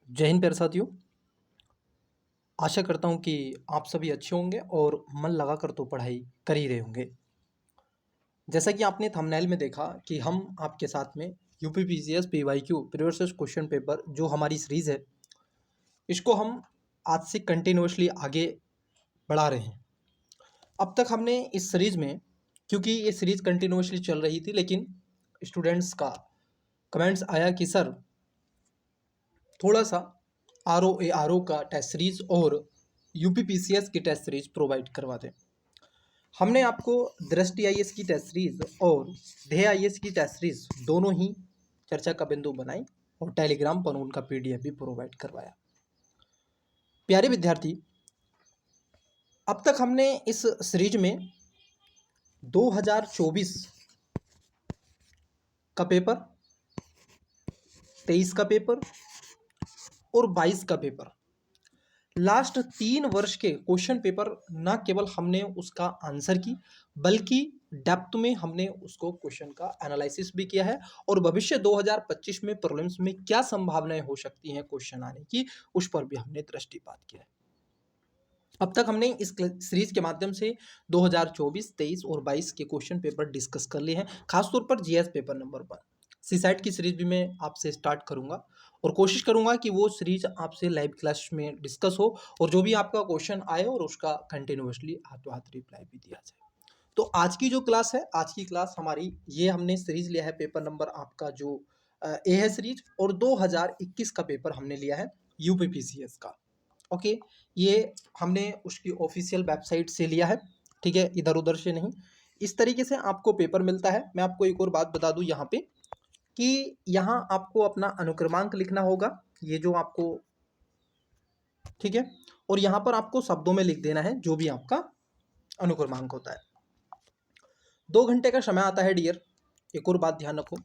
जय हिंद प्यारे साथियों। आशा करता हूँ कि आप सभी अच्छे होंगे और मन लगा कर तो पढ़ाई कर ही रहे होंगे। जैसा कि आपने थंबनेल में देखा कि हम आपके साथ में UP PCS PYQ previous question paper जो हमारी सीरीज़ है, इसको हम आज से कंटिन्यूअसली आगे बढ़ा रहे हैं। अब तक हमने इस सीरीज़ में, क्योंकि ये सीरीज़ कंटिन्यूअसली चल रही थी, लेकिन स्टूडेंट्स का कमेंट्स आया कि सर थोड़ा सा आर ओ का टेस्ट सीरीज़ और यूपी पीसीएस की टेस्ट सीरीज़ प्रोवाइड करवा दें। हमने आपको दृष्टि आईएएस की टेस्ट सीरीज और ध्येय आईएएस की टेस्ट सीरीज दोनों ही चर्चा का बिंदु बनाई और टेलीग्राम पर उनका पीडीएफ भी प्रोवाइड करवाया। प्यारे विद्यार्थी, अब तक हमने इस सीरीज में 2024 का पेपर, 23 का पेपर और 22 का पेपर, लास्ट 3 वर्ष के क्वेश्चन पेपर न केवल हमने उसका आंसर की, बल्कि डेप्थ में हमने उसको क्वेश्चन का एनालिसिस भी किया है और भविष्य 2025 में प्रीलिम्स में क्या संभावनाएं हो सकती हैं क्वेश्चन आने की, उस पर भी हमने दृष्टिपात किया है। अब तक हमने इस सीरीज के माध्यम से 2024, 23 और 22 के क्वेश्चन पेपर डिस्कस कर लिए हैं। खासतौर पर जीएस पेपर नंबर 1 सीसैट की सीरीज भी मैं आपसे स्टार्ट करूंगा और कोशिश करूंगा कि वो सीरीज आपसे लाइव क्लास में डिस्कस हो और जो भी आपका क्वेश्चन आए और उसका कंटिन्यूअसली हाथों हाथ रिप्लाई भी दिया जाए। तो आज की जो क्लास है, आज की क्लास हमारी, ये हमने सीरीज लिया है पेपर नंबर आपका जो ए है सीरीज, और 2021 का पेपर हमने लिया है यूपीपीसीएस का। ओके, ये हमने उसकी ऑफिशियल वेबसाइट से लिया है, ठीक है, इधर उधर से नहीं। इस तरीके से आपको पेपर मिलता है। मैं आपको एक और बात बता दूं यहाँ पे कि यहाँ आपको अपना अनुक्रमांक लिखना होगा, ये जो आपको, ठीक है, और यहाँ पर आपको शब्दों में लिख देना है जो भी आपका अनुक्रमांक होता है। 2 घंटे का समय आता है डियर, एक और बात ध्यान रखो,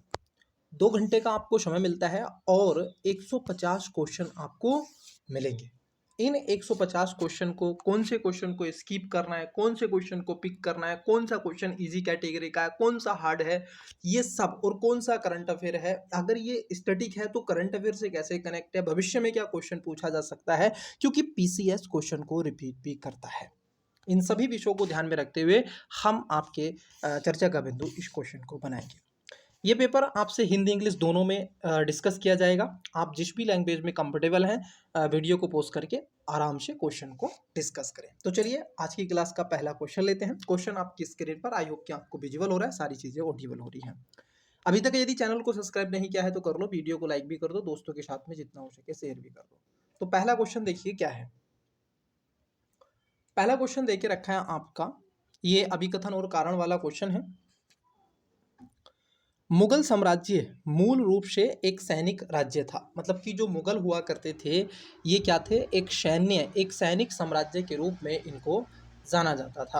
2 घंटे का आपको समय मिलता है और 150 क्वेश्चन आपको मिलेंगे। इन 150 क्वेश्चन को, कौन से क्वेश्चन को स्किप करना है, कौन से क्वेश्चन को पिक करना है, कौन सा क्वेश्चन इजी कैटेगरी का है, कौन सा हार्ड है, ये सब, और कौन सा करंट अफेयर है, अगर ये स्टैटिक है तो करंट अफेयर से कैसे कनेक्ट है, भविष्य में क्या क्वेश्चन पूछा जा सकता है, क्योंकि पीसीएस क्वेश्चन को रिपीट भी करता है। इन सभी विषयों को ध्यान में रखते हुए हम आपके चर्चा का बिंदु इस क्वेश्चन को बनाएंगे। ये पेपर आपसे हिंदी इंग्लिश दोनों में डिस्कस किया जाएगा। आप जिस भी लैंग्वेज में कंफर्टेबल हैं, वीडियो को पोस्ट करके आराम से क्वेश्चन को डिस्कस करें। तो चलिए आज की क्लास का पहला क्वेश्चन लेते हैं। क्वेश्चन आपकी स्क्रीन पर, आई होप कि आपको विजुअल हो रहा है, सारी चीज़ें ऑडिबल हो रही हैं। अभी तक यदि चैनल को सब्सक्राइब नहीं किया है तो कर लो, वीडियो को लाइक भी कर दो, दोस्तों के साथ में जितना हो सके शेयर भी कर दो। तो पहला क्वेश्चन देखिए क्या है। पहला क्वेश्चन देके रखा है आपका, ये अभिकथन और कारण वाला क्वेश्चन है। मुगल साम्राज्य मूल रूप से एक सैनिक राज्य था, मतलब कि जो मुगल हुआ करते थे ये क्या थे, एक सैनिक साम्राज्य के रूप में इनको जाना जाता था।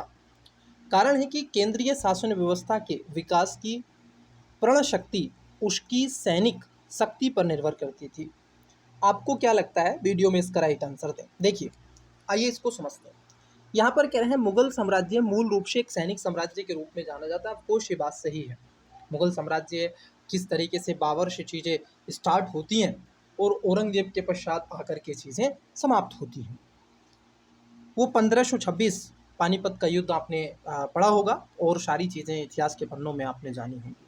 कारण है कि केंद्रीय शासन व्यवस्था के विकास की प्रण शक्ति उसकी सैनिक शक्ति पर निर्भर करती थी। आपको क्या लगता है, वीडियो में इसका राइट आंसर दें। देखिए, आइए इसको समझते हैं। यहाँ पर कह रहे हैं मुगल साम्राज्य मूल रूप से एक सैनिक साम्राज्य के रूप में जाना जाता है। ऑफकोर्स ये बात सही है। मुगल साम्राज्य किस तरीके से बाबर से चीज़ें स्टार्ट होती हैं और औरंगजेब के पश्चात आकर के चीज़ें समाप्त होती हैं। वो 1526 पानीपत का युद्ध आपने पढ़ा होगा और सारी चीज़ें इतिहास के पन्नों में आपने जानी होंगी।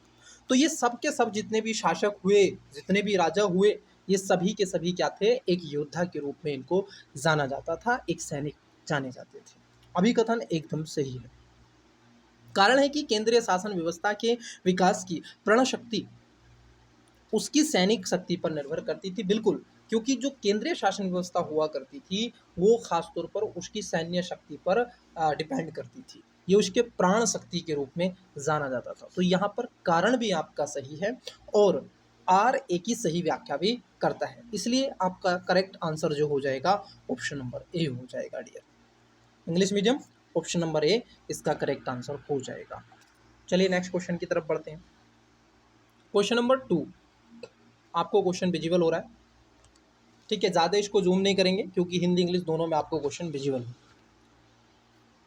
तो ये सब के सब जितने भी शासक हुए, जितने भी राजा हुए, ये सभी के सभी क्या थे, एक योद्धा के रूप में इनको जाना जाता था, एक सैनिक जाने जाते थे। अभिकथन एकदम सही है। कारण है कि केंद्रीय शासन व्यवस्था के विकास की प्रण शक्ति उसकी सैनिक शक्ति पर निर्भर करती थी। बिल्कुल, क्योंकि जो केंद्रीय शासन व्यवस्था हुआ करती थी वो खासतौर पर उसकी सैन्य शक्ति पर डिपेंड करती थी। ये उसके प्राण शक्ति के रूप में जाना जाता था। तो यहाँ पर कारण भी आपका सही है और आर एक ही सही व्याख्या भी करता है, इसलिए आपका करेक्ट आंसर जो हो जाएगा ऑप्शन नंबर ए हो जाएगा dear. English medium, option number A इसका करेक्ट आंसर हो जाएगा। चलिए नेक्स्ट क्वेश्चन की तरफ बढ़ते हैं। क्वेश्चन नंबर 2, आपको क्वेश्चन विजिबल हो रहा है, ठीक है, ज़्यादा इसको जूम नहीं करेंगे क्योंकि हिंदी इंग्लिश दोनों में आपको क्वेश्चन विजिबल है।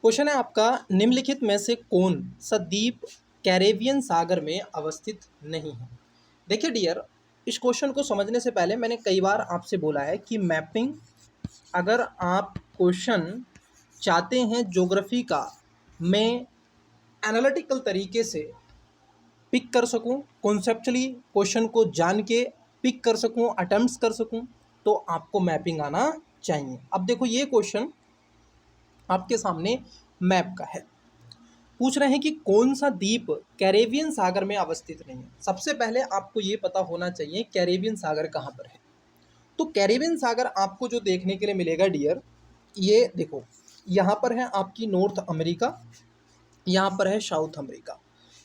क्वेश्चन है आपका, निम्नलिखित में से कौन सा द्वीप कैरेबियन सागर में अवस्थित नहीं है। देखिए डियर, इस क्वेश्चन को समझने से पहले मैंने कई बार आपसे बोला है कि मैपिंग, अगर आप क्वेश्चन चाहते हैं ज्योग्राफी का, मैं एनालिटिकल तरीके से पिक कर सकूं, कॉन्सेप्चुअली क्वेश्चन को जान के पिक कर सकूं, अटेम्प्ट्स कर सकूं, तो आपको मैपिंग आना चाहिए। अब देखो ये क्वेश्चन आपके सामने मैप का है। पूछ रहे हैं कि कौन सा द्वीप कैरेबियन सागर में अवस्थित नहीं है। सबसे पहले आपको ये पता होना चाहिए कैरेबियन सागर कहाँ पर है। तो कैरेबियन सागर आपको जो देखने के लिए मिलेगा डियर, ये देखो, यहाँ पर है आपकी नॉर्थ अमेरिका, यहाँ पर है साउथ अमेरिका,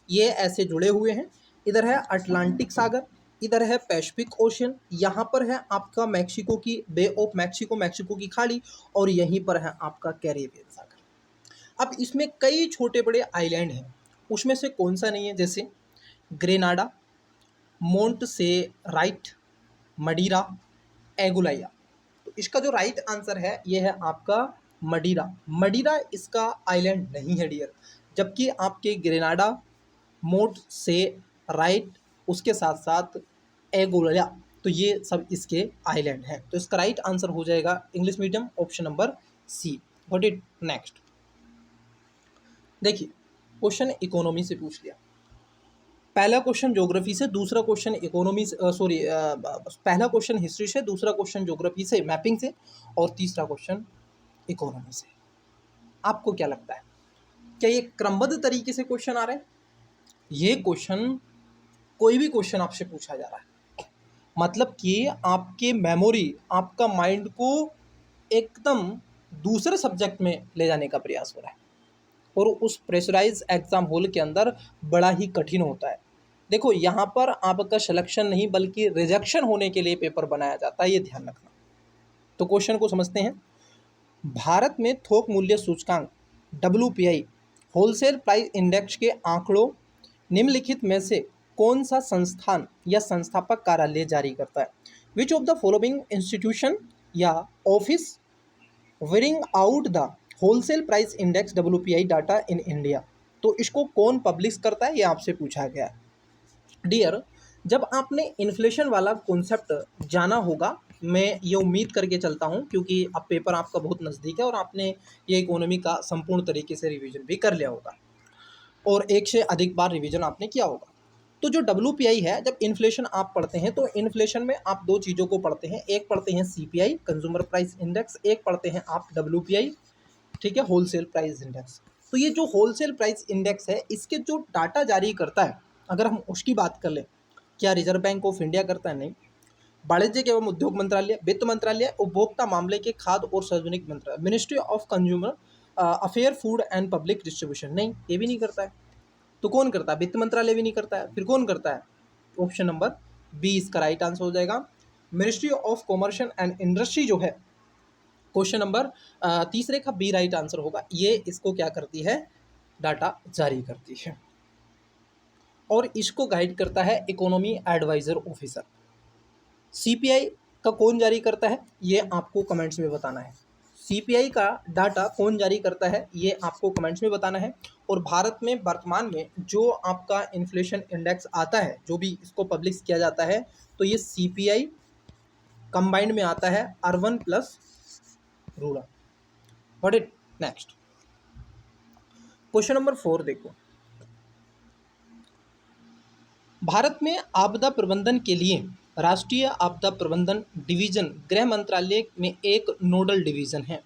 ये ऐसे जुड़े हुए हैं। इधर है अटलांटिक सागर, इधर है पैसिफिक ओशियन, यहाँ पर है आपका मैक्सिको की बे ऑफ मैक्सिको, मैक्सिको की खाड़ी, और यहीं पर है आपका कैरेबियन सागर। अब इसमें कई छोटे बड़े आइलैंड हैं, उसमें से कौन सा नहीं है, जैसे ग्रेनाडा, मोंट से राइट, मडीरा, एगुलाया। तो इसका जो राइट आंसर है ये है आपका मडीरा। मडीरा इसका आइलैंड नहीं है डियर, जबकि आपके ग्रेनाडा, मोंट से राइट, उसके साथ साथ एगोला, तो ये सब इसके आइलैंड हैं। तो इसका राइट आंसर हो जाएगा English medium option number C. What it next. देखिए क्वेश्चन इकोनॉमी से पूछ लिया, पहला क्वेश्चन ज्योग्राफी से, दूसरा क्वेश्चन इकोनॉमी से, पहला क्वेश्चन हिस्ट्री से, दूसरा क्वेश्चन ज्योग्राफी से मैपिंग से, और तीसरा क्वेश्चन इकोनॉमी से। आपको क्या लगता है, क्या ये क्रमबद्ध तरीके से क्वेश्चन आ रहे हैं? ये क्वेश्चन, कोई भी क्वेश्चन आपसे पूछा जा रहा है, मतलब कि आपके मेमोरी, आपका माइंड को एकदम दूसरे सब्जेक्ट में ले जाने का प्रयास हो रहा है, और उस प्रेशराइज एग्जाम हॉल के अंदर बड़ा ही कठिन होता है। देखो यहाँ पर आपका सिलेक्शन नहीं बल्कि रिजेक्शन होने के लिए पेपर बनाया जाता है, ये ध्यान रखना। तो क्वेश्चन को समझते हैं। भारत में थोक मूल्य सूचकांक WPI होलसेल प्राइस इंडेक्स के आंकड़ों निम्नलिखित में से कौन सा संस्थान या संस्थापक कार्यालय जारी करता है? Which of the following institution या office bringing out the wholesale price index WPI data in India? तो इसको कौन पब्लिश करता है, ये आपसे पूछा गया है डियर। जब आपने इन्फ्लेशन वाला कॉन्सेप्ट जाना होगा, मैं ये उम्मीद करके चलता हूँ, क्योंकि अब पेपर आपका बहुत नज़दीक है और आपने ये इकोनॉमी का संपूर्ण तरीके से रिवीजन भी कर लिया होगा, और एक से अधिक बार रिवीजन आपने किया होगा। तो जो WPI है, जब इन्फ्लेशन आप पढ़ते हैं तो इन्फ्लेशन में आप दो चीज़ों को पढ़ते हैं, एक पढ़ते हैं CPI कंज्यूमर प्राइस इंडेक्स, एक पढ़ते हैं आप WPI, ठीक है, होलसेल प्राइस इंडेक्स। तो ये जो होलसेल प्राइस इंडेक्स है, इसके जो डाटा जारी करता है, अगर हम उसकी बात कर लें, क्या रिजर्व बैंक ऑफ इंडिया करता है? नहीं। वाणिज्य एवं उद्योग मंत्रालय, वित्त मंत्रालय, उपभोक्ता मामले के खाद्य और सार्वजनिक मंत्रालय, ministry of consumer affair food and public distribution, नहीं, ये भी नहीं करता है। तो कौन करता है? वित्त मंत्रालय भी नहीं करता है, फिर कौन करता है? ऑप्शन नंबर बी इसका राइट आंसर हो जाएगा। Ministry of commerce and industry जो है, क्वेश्चन नंबर तीसरे का बी राइट आंसर होगा। ये इसको क्या करती है? डाटा जारी करती है, और इसको गाइड करता है इकोनॉमी एडवाइजर ऑफिसर। CPI का कौन जारी करता है, ये आपको कमेंट्स में बताना है। CPI का डाटा कौन जारी करता है, ये आपको कमेंट्स में बताना है। और भारत में वर्तमान में जो आपका इन्फ्लेशन इंडेक्स आता है, जो भी इसको पब्लिश किया जाता है, तो ये CPI कंबाइंड में आता है, urban plus rural. What it next. Question number 4 देखो, भारत में आपदा प्रबंधन के लिए राष्ट्रीय आपदा प्रबंधन डिवीजन गृह मंत्रालय में एक नोडल डिवीजन है।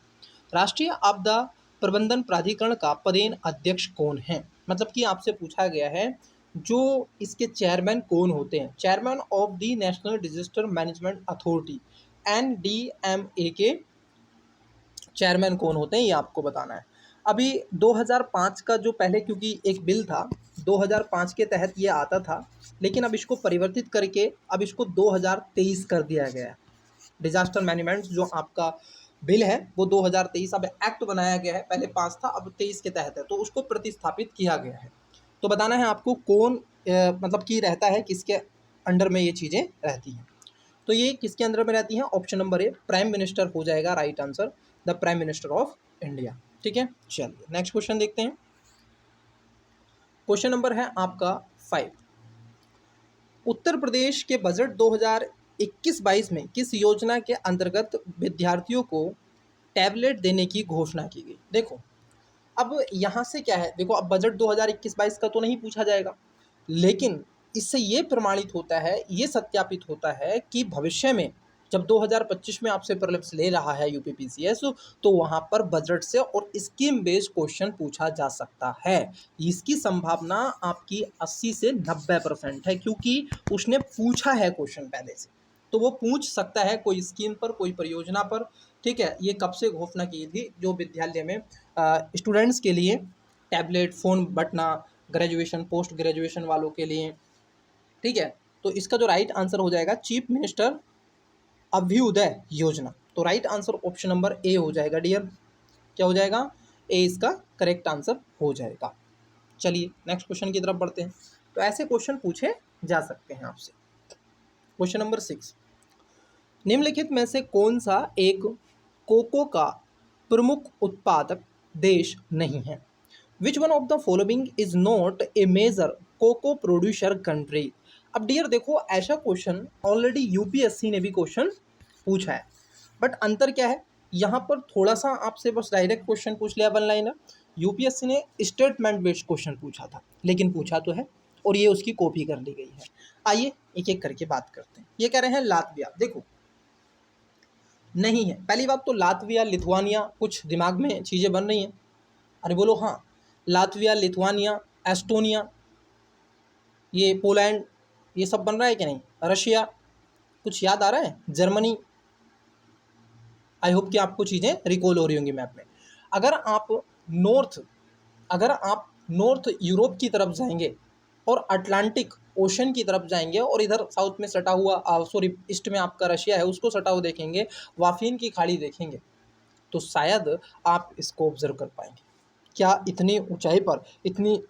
राष्ट्रीय आपदा प्रबंधन प्राधिकरण का पदेन अध्यक्ष कौन है? मतलब कि आपसे पूछा गया है जो इसके चेयरमैन कौन होते हैं। Chairman of the national disaster management authority NDMA के चेयरमैन कौन होते हैं, ये आपको बताना है। अभी 2005 का जो पहले, क्योंकि एक बिल था 2005 के तहत ये आता था, लेकिन अब इसको परिवर्तित करके अब इसको 2023 कर दिया गया है। डिजास्टर मैनेजमेंट जो आपका बिल है वो 2023 अब एक्ट बनाया गया है, पहले 5 था, अब 23 के तहत है, तो उसको प्रतिस्थापित किया गया है। तो बताना है आपको कौन मतलब कि रहता है, किसके अंडर में ये चीज़ें रहती हैं। तो ये किसके अंदर में रहती हैं? ऑप्शन नंबर ए प्राइम मिनिस्टर हो जाएगा right answer, the prime minister of India. ठीक है, चलिए नेक्स्ट क्वेश्चन देखते हैं। क्वेश्चन नंबर है आपका 5। उत्तर प्रदेश के बजट 2021-22 में किस योजना के अंतर्गत विद्यार्थियों को टैबलेट देने की घोषणा की गई? देखो, अब यहाँ से क्या है, देखो अब बजट 2021-22 का तो नहीं पूछा जाएगा, लेकिन इससे ये प्रमाणित होता है, ये सत्यापित होता है कि भविष्य में जब 2025 में आपसे प्रीलिम्स ले रहा है यूपीपीसीएस, तो वहाँ पर बजट से और स्कीम बेस्ड क्वेश्चन पूछा जा सकता है। इसकी संभावना आपकी 80 से 90% है, क्योंकि उसने पूछा है क्वेश्चन पहले से, तो वो पूछ सकता है कोई स्कीम पर, कोई परियोजना पर। ठीक है, ये कब से घोषणा की थी, जो विद्यालय में स्टूडेंट्स के लिए टैबलेट, फ़ोन बँटना, ग्रेजुएशन, पोस्ट ग्रेजुएशन वालों के लिए। ठीक है, तो इसका जो राइट आंसर हो जाएगा चीफ मिनिस्टर अभ्युदय योजना। तो right answer option number A हो जाएगा डियर। क्या हो जाएगा? ए इसका करेक्ट आंसर हो जाएगा। चलिए नेक्स्ट क्वेश्चन की तरफ बढ़ते हैं। तो ऐसे क्वेश्चन पूछे जा सकते हैं आपसे। क्वेश्चन नंबर 6, निम्नलिखित में से कौन सा एक कोको का प्रमुख उत्पादक देश नहीं है? Which one of the following is not a major cocoa producer country? अब डियर देखो, ऐसा क्वेश्चन ऑलरेडी यूपीएससी ने भी क्वेश्चन पूछा है, बट अंतर क्या है, यहाँ पर थोड़ा सा आपसे बस डायरेक्ट क्वेश्चन पूछ लिया वन लाइनर। यूपीएससी ने स्टेटमेंट बेस्ड क्वेश्चन पूछा था, लेकिन पूछा तो है, और ये उसकी कॉपी कर ली गई है। आइए एक एक करके बात करते हैं। ये कह रहे हैं लातविया, देखो नहीं है। पहली बात तो लातविया, लिथुआनिया, कुछ दिमाग में चीज़ें बन रही हैं। अरे बोलो हाँ, लातविया, लिथुआनिया, एस्टोनिया, ये पोलैंड, ये सब बन रहा है कि नहीं? रशिया, कुछ याद आ रहा है? जर्मनी। आई होप कि आपको चीज़ें रिकॉल हो रही होंगी मैप में। अगर आप नॉर्थ अगर आप नॉर्थ यूरोप की तरफ जाएंगे और अटलांटिक ओशन की तरफ जाएंगे, और इधर साउथ में सटा हुआ सॉरी ईस्ट में आपका रशिया है, उसको सटा हुआ देखेंगे, वाफिन की खाड़ी देखेंगे, तो शायद आप इसको ऑब्जर्व कर पाएंगे। क्या इतनी ऊंचाई पर, इतनी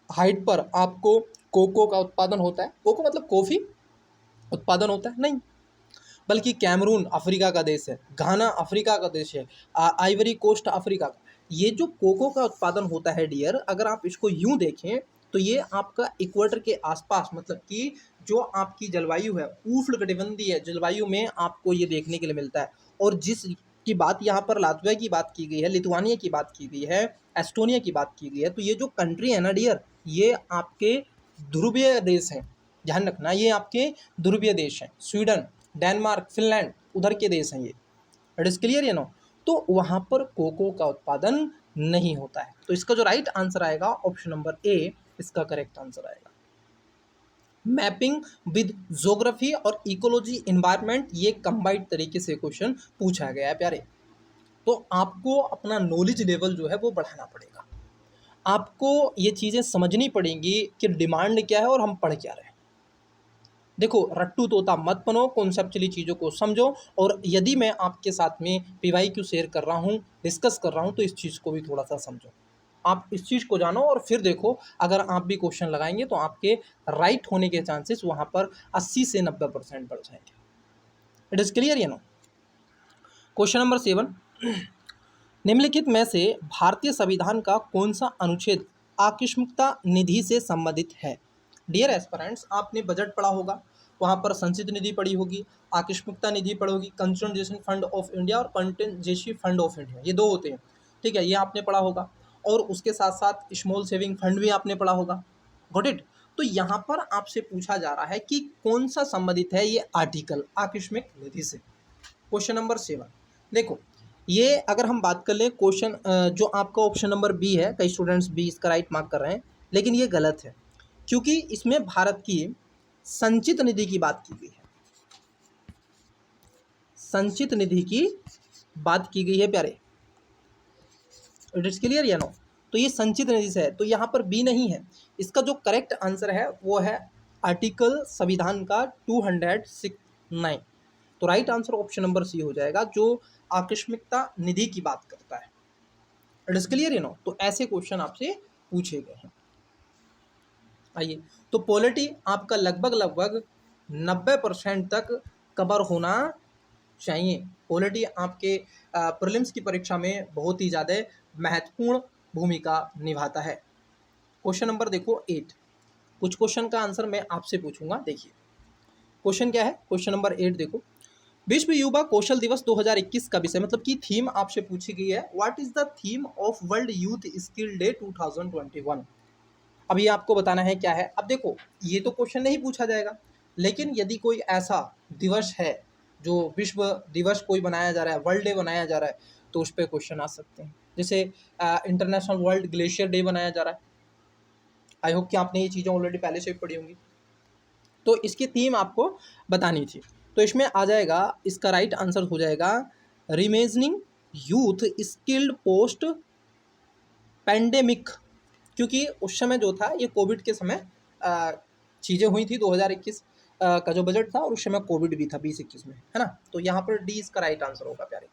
हाइट पर आपको कोको का उत्पादन होता है? कोको मतलब कॉफ़ी उत्पादन होता है? नहीं, बल्कि कैमरून अफ्रीका का देश है, घाना अफ्रीका का देश है, आइवरी कोस्ट अफ्रीका का। ये जो कोको का उत्पादन होता है डियर, अगर आप इसको यूं देखें तो ये आपका इक्वेटर के आसपास, मतलब कि जो आपकी जलवायु है, उष्णकटिबंधीय जलवायु में आपको ये देखने के लिए मिलता है। और जिस की बात यहाँ पर लातविया की बात की गई है, लिथुआनिया की बात की गई है, एस्टोनिया की बात की गई है, तो ये जो कंट्री है ना डियर, ये आपके ध्रुवीय देश हैं। ध्यान रखना, ये आपके ध्रुवीय देश हैं। स्वीडन, डेनमार्क, फिनलैंड, उधर के देश हैं ये। It is clear you know? तो वहाँ पर कोको का उत्पादन नहीं होता है। तो इसका जो राइट आंसर आएगा ऑप्शन नंबर ए इसका करेक्ट आंसर आएगा। मैपिंग विद ज्योग्राफी और इकोलॉजी एनवायरनमेंट, ये कंबाइंड तरीके से क्वेश्चन पूछा गया है प्यारे। तो आपको अपना नॉलेज लेवल जो है वो बढ़ाना पड़ेगा। आपको ये चीज़ें समझनी पड़ेंगी कि डिमांड क्या है और हम पढ़ क्या रहे हैं। देखो, रट्टू तोता मत बनो, कॉन्सेप्चुअली चीज़ों को समझो। और यदि मैं आपके साथ में पीवाईक्यू शेयर कर रहा हूँ, डिस्कस कर रहा हूँ, तो इस चीज़ को भी थोड़ा सा समझो। आप इस चीज़ को जानो और फिर देखो, अगर आप भी क्वेश्चन लगाएंगे तो आपके राइट होने के चांसेस वहाँ पर 80 से 90% बढ़ जाएंगे। It is clear you no? Question number 7, निम्नलिखित में से भारतीय संविधान का कौन सा अनुच्छेद आकस्मिकता निधि से संबंधित है? डियर एस्पिरेंट्स, आपने बजट पढ़ा होगा, वहाँ पर संचित निधि पढ़ी होगी, आकस्मिकता निधि पढ़ी होगी, कंटिजेंसी फंड ऑफ इंडिया और कंटिजेंसी फंड ऑफ इंडिया, ये दो होते हैं। ठीक है, ये आपने पढ़ा होगा। और उसके साथ साथ स्मॉल सेविंग फंड भी आपने पढ़ा होगा। Got it? तो यहाँ पर आपसे पूछा जा रहा है कि कौन सा संबंधित है ये आर्टिकल आकस्मिक निधि से। क्वेश्चन नंबर 7, देखो ये अगर हम बात कर लें क्वेश्चन, जो आपका ऑप्शन नंबर बी है, कई स्टूडेंट्स बी इसका राइट मार्क कर रहे हैं, लेकिन ये गलत है, क्योंकि इसमें भारत की संचित निधि की बात की गई है। संचित निधि की बात की गई है प्यारे। इट इज क्लियर या नो? तो ये संचित निधि से है, तो यहाँ पर बी नहीं है। इसका जो करेक्ट आंसर है वो है आर्टिकल संविधान का 269। तो right answer option number C हो जाएगा, जो आकस्मिकता निधि की बात करता है। It is clear you know? तो ऐसे क्वेश्चन आपसे पूछे गए हैं। आइए, तो पॉलिटी आपका लगभग 90% तक कवर होना चाहिए। पॉलिटी आपके प्रीलिम्स की परीक्षा में बहुत ही ज़्यादा महत्वपूर्ण भूमिका निभाता है। क्वेश्चन नंबर देखो 8, कुछ क्वेश्चन का आंसर मैं आपसे पूछूंगा। देखिए क्वेश्चन क्या है, क्वेश्चन नंबर 8 देखो, विश्व युवा कौशल दिवस 2021 का विषय मतलब कि थीम आपसे पूछी गई है, what is the theme of world youth skill day 2021। अब ये आपको बताना है क्या है। अब देखो ये तो क्वेश्चन नहीं पूछा जाएगा, लेकिन यदि कोई ऐसा दिवस है जो विश्व दिवस कोई बनाया जा रहा है, वर्ल्ड डे बनाया जा रहा है, तो उस पर क्वेश्चन आ सकते हैं। जैसे इंटरनेशनल वर्ल्ड ग्लेशियर डे बनाया जा रहा है, आई होप कि आपने ये चीज़ें ऑलरेडी पहले से ही पढ़ी होंगी, तो इसकी थीम आपको बतानी थी। तो इसमें आ जाएगा, इसका राइट आंसर हो जाएगा रिमेजनिंग यूथ स्किल्ड पोस्ट पैंडेमिक, क्योंकि उस समय जो था ये कोविड के समय चीज़ें हुई थी। 2021 का जो बजट था और उस समय कोविड भी था 2021 में, है ना। तो यहाँ पर डी इसका राइट आंसर होगा प्यारे।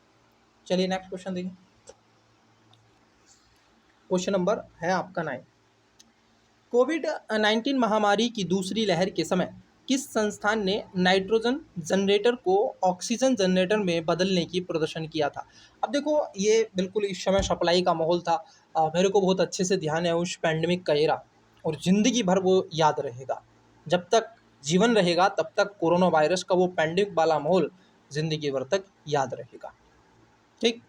चलिए नेक्स्ट क्वेश्चन देखिए, क्वेश्चन नंबर है आपका 9। कोविड-19 महामारी की दूसरी लहर के समय किस संस्थान ने नाइट्रोजन जनरेटर को ऑक्सीजन जनरेटर में बदलने की प्रदर्शन किया था। अब देखो ये बिल्कुल इस समय सप्लाई का माहौल था। मेरे को बहुत अच्छे से ध्यान है उस पैंडमिक का एरा, और ज़िंदगी भर वो याद रहेगा। जब तक जीवन रहेगा तब तक कोरोना वायरस का वो पैंडमिक वाला माहौल ज़िंदगी भर तक याद रहेगा। ठीक,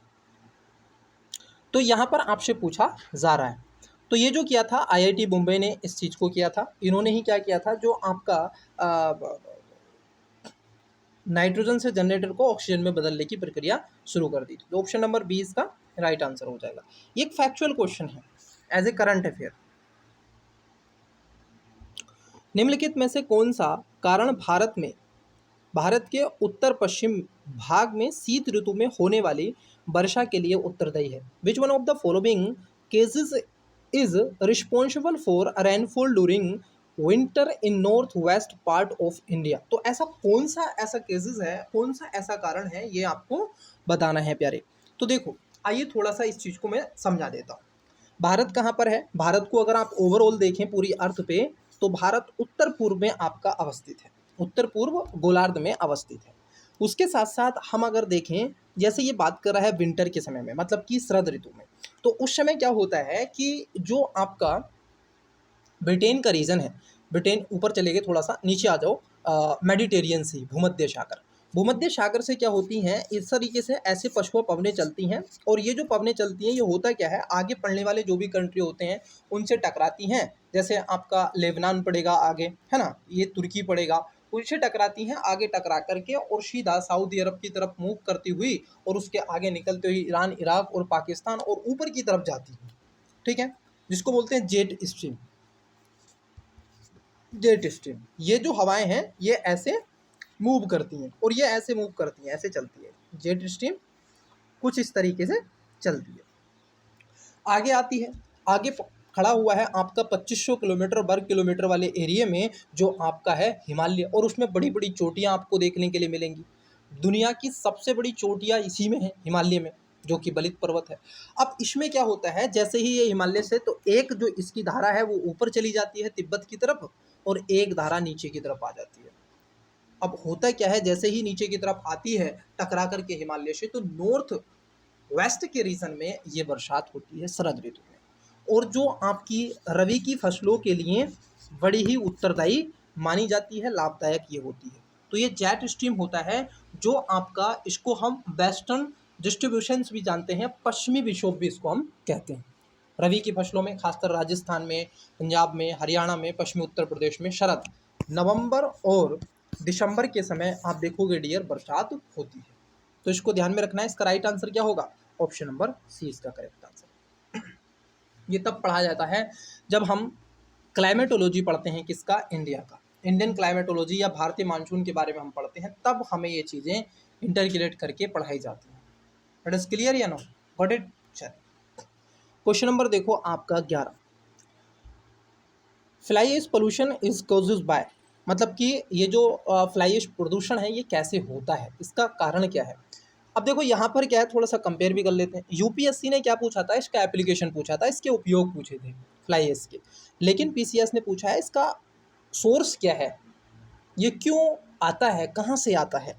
तो यहाँ पर आपसे पूछा जा रहा है, तो ये जो किया था आईआईटी मुंबई ने इस चीज़ को किया था। इन्होंने ही क्या किया था, जो आपका नाइट्रोजन से जनरेटर को ऑक्सीजन में बदलने की प्रक्रिया शुरू कर दी थी। तो ऑप्शन नंबर 20 का राइट आंसर हो जाएगा। ये एक फैक्चुअल क्वेश्चन है एज ए करंट अफेयर। निम्नलिखित में से कौन सा कारण भारत के उत्तर पश्चिम भाग में शीत ऋतु में होने वाली वर्षा के लिए उत्तरदायी है। Which one of the following cases is responsible for rainfall during winter in north west part of India. तो ऐसा कौन सा ऐसा केसेस है, कौन सा ऐसा कारण है, ये आपको बताना है प्यारे। तो देखो आइए थोड़ा सा इस चीज़ को मैं समझा देता हूँ। भारत कहाँ पर है, भारत को अगर आप ओवरऑल देखें पूरी अर्थ पे, तो भारत उत्तर पूर्व में आपका अवस्थित है, उत्तर पूर्व गोलार्ध में अवस्थित है। उसके साथ साथ हम अगर देखें, जैसे ये बात कर रहा है विंटर के समय में, मतलब कि शरद ऋतु में, तो उस समय क्या होता है कि जो आपका ब्रिटेन का रीजन है, ब्रिटेन ऊपर चले गए थोड़ा सा नीचे आ जाओ, मेडिटेरियन सी भूमध्य सागर, भूमध्य सागर से क्या होती हैं इस तरीके से ऐसे पछुआ पवनें चलती हैं, और ये जो पवनें चलती हैं ये होता क्या है, आगे पढ़ने वाले जो भी कंट्री होते हैं उनसे टकराती हैं। जैसे आपका लेबनान पड़ेगा आगे, है ना, ये तुर्की पड़ेगा, उनसे टकराती हैं, आगे टकरा करके और सीधा सऊदी अरब की तरफ मूव करती हुई और उसके आगे निकलते हुए ईरान, इराक और पाकिस्तान और ऊपर की तरफ जाती है। ठीक है, जिसको बोलते हैं जेट स्ट्रीम। जेट स्ट्रीम, ये जो हवाएं हैं ये ऐसे मूव करती हैं और ये ऐसे मूव करती हैं, ऐसे चलती है जेट स्ट्रीम, कुछ इस तरीके से चलती है, आगे आती है। आगे खड़ा हुआ है आपका 2500 किलोमीटर वर्ग किलोमीटर वाले एरिया में जो आपका है हिमालय, और उसमें बड़ी बड़ी चोटियां आपको देखने के लिए मिलेंगी। दुनिया की सबसे बड़ी चोटियां इसी में है, हिमालय में, जो कि बलित पर्वत है। अब इसमें क्या होता है, जैसे ही ये हिमालय से, तो एक जो इसकी धारा है वो ऊपर चली जाती है तिब्बत की तरफ, और एक धारा नीचे की तरफ आ जाती है। अब होता क्या है, जैसे ही नीचे की तरफ आती है टकरा करके हिमालय से, तो नॉर्थ वेस्ट के रीजन में ये बरसात होती है शरद ऋतु में, और जो आपकी रबी की फसलों के लिए बड़ी ही उत्तरदायी मानी जाती है, लाभदायक ये होती है। तो ये जेट स्ट्रीम होता है जो आपका, इसको हम वेस्टर्न डिस्ट्रीब्यूशंस भी जानते हैं, पश्चिमी विक्षोभ भी इसको हम कहते हैं। रबी की फसलों में खासकर राजस्थान में, पंजाब में, हरियाणा में, पश्चिमी उत्तर प्रदेश में शरद, नवंबर और दिसंबर के समय आप देखोगे डियर बरसात होती है। तो इसको ध्यान में रखना है। इसका राइट आंसर क्या होगा, ऑप्शन नंबर सी इसका करेक्ट आंसर। ये तब पढ़ा जाता है जब हम क्लाइमेटोलॉजी पढ़ते हैं, किसका, इंडिया का, इंडियन क्लाइमेटोलॉजी या भारतीय मानसून के बारे में हम पढ़ते हैं, तब हमें ये चीज़ें इंटरग्रेट करके पढ़ाई जाती हैं। इट इज क्लियर या नो, गॉट इट। चलिए क्वेश्चन नंबर देखो आपका 11, fly ash pollution is causes by, मतलब कि ये जो फ्लाई एश प्रदूषण है ये कैसे होता है, इसका कारण क्या है। अब देखो यहाँ पर क्या है, थोड़ा सा कंपेयर भी कर लेते हैं। यूपीएससी ने क्या पूछा था, इसका एप्लीकेशन पूछा था, इसके उपयोग पूछे थे फ्लाई एश के, लेकिन पीसीएस ने पूछा है इसका सोर्स क्या है, ये क्यों आता है, कहाँ से आता है।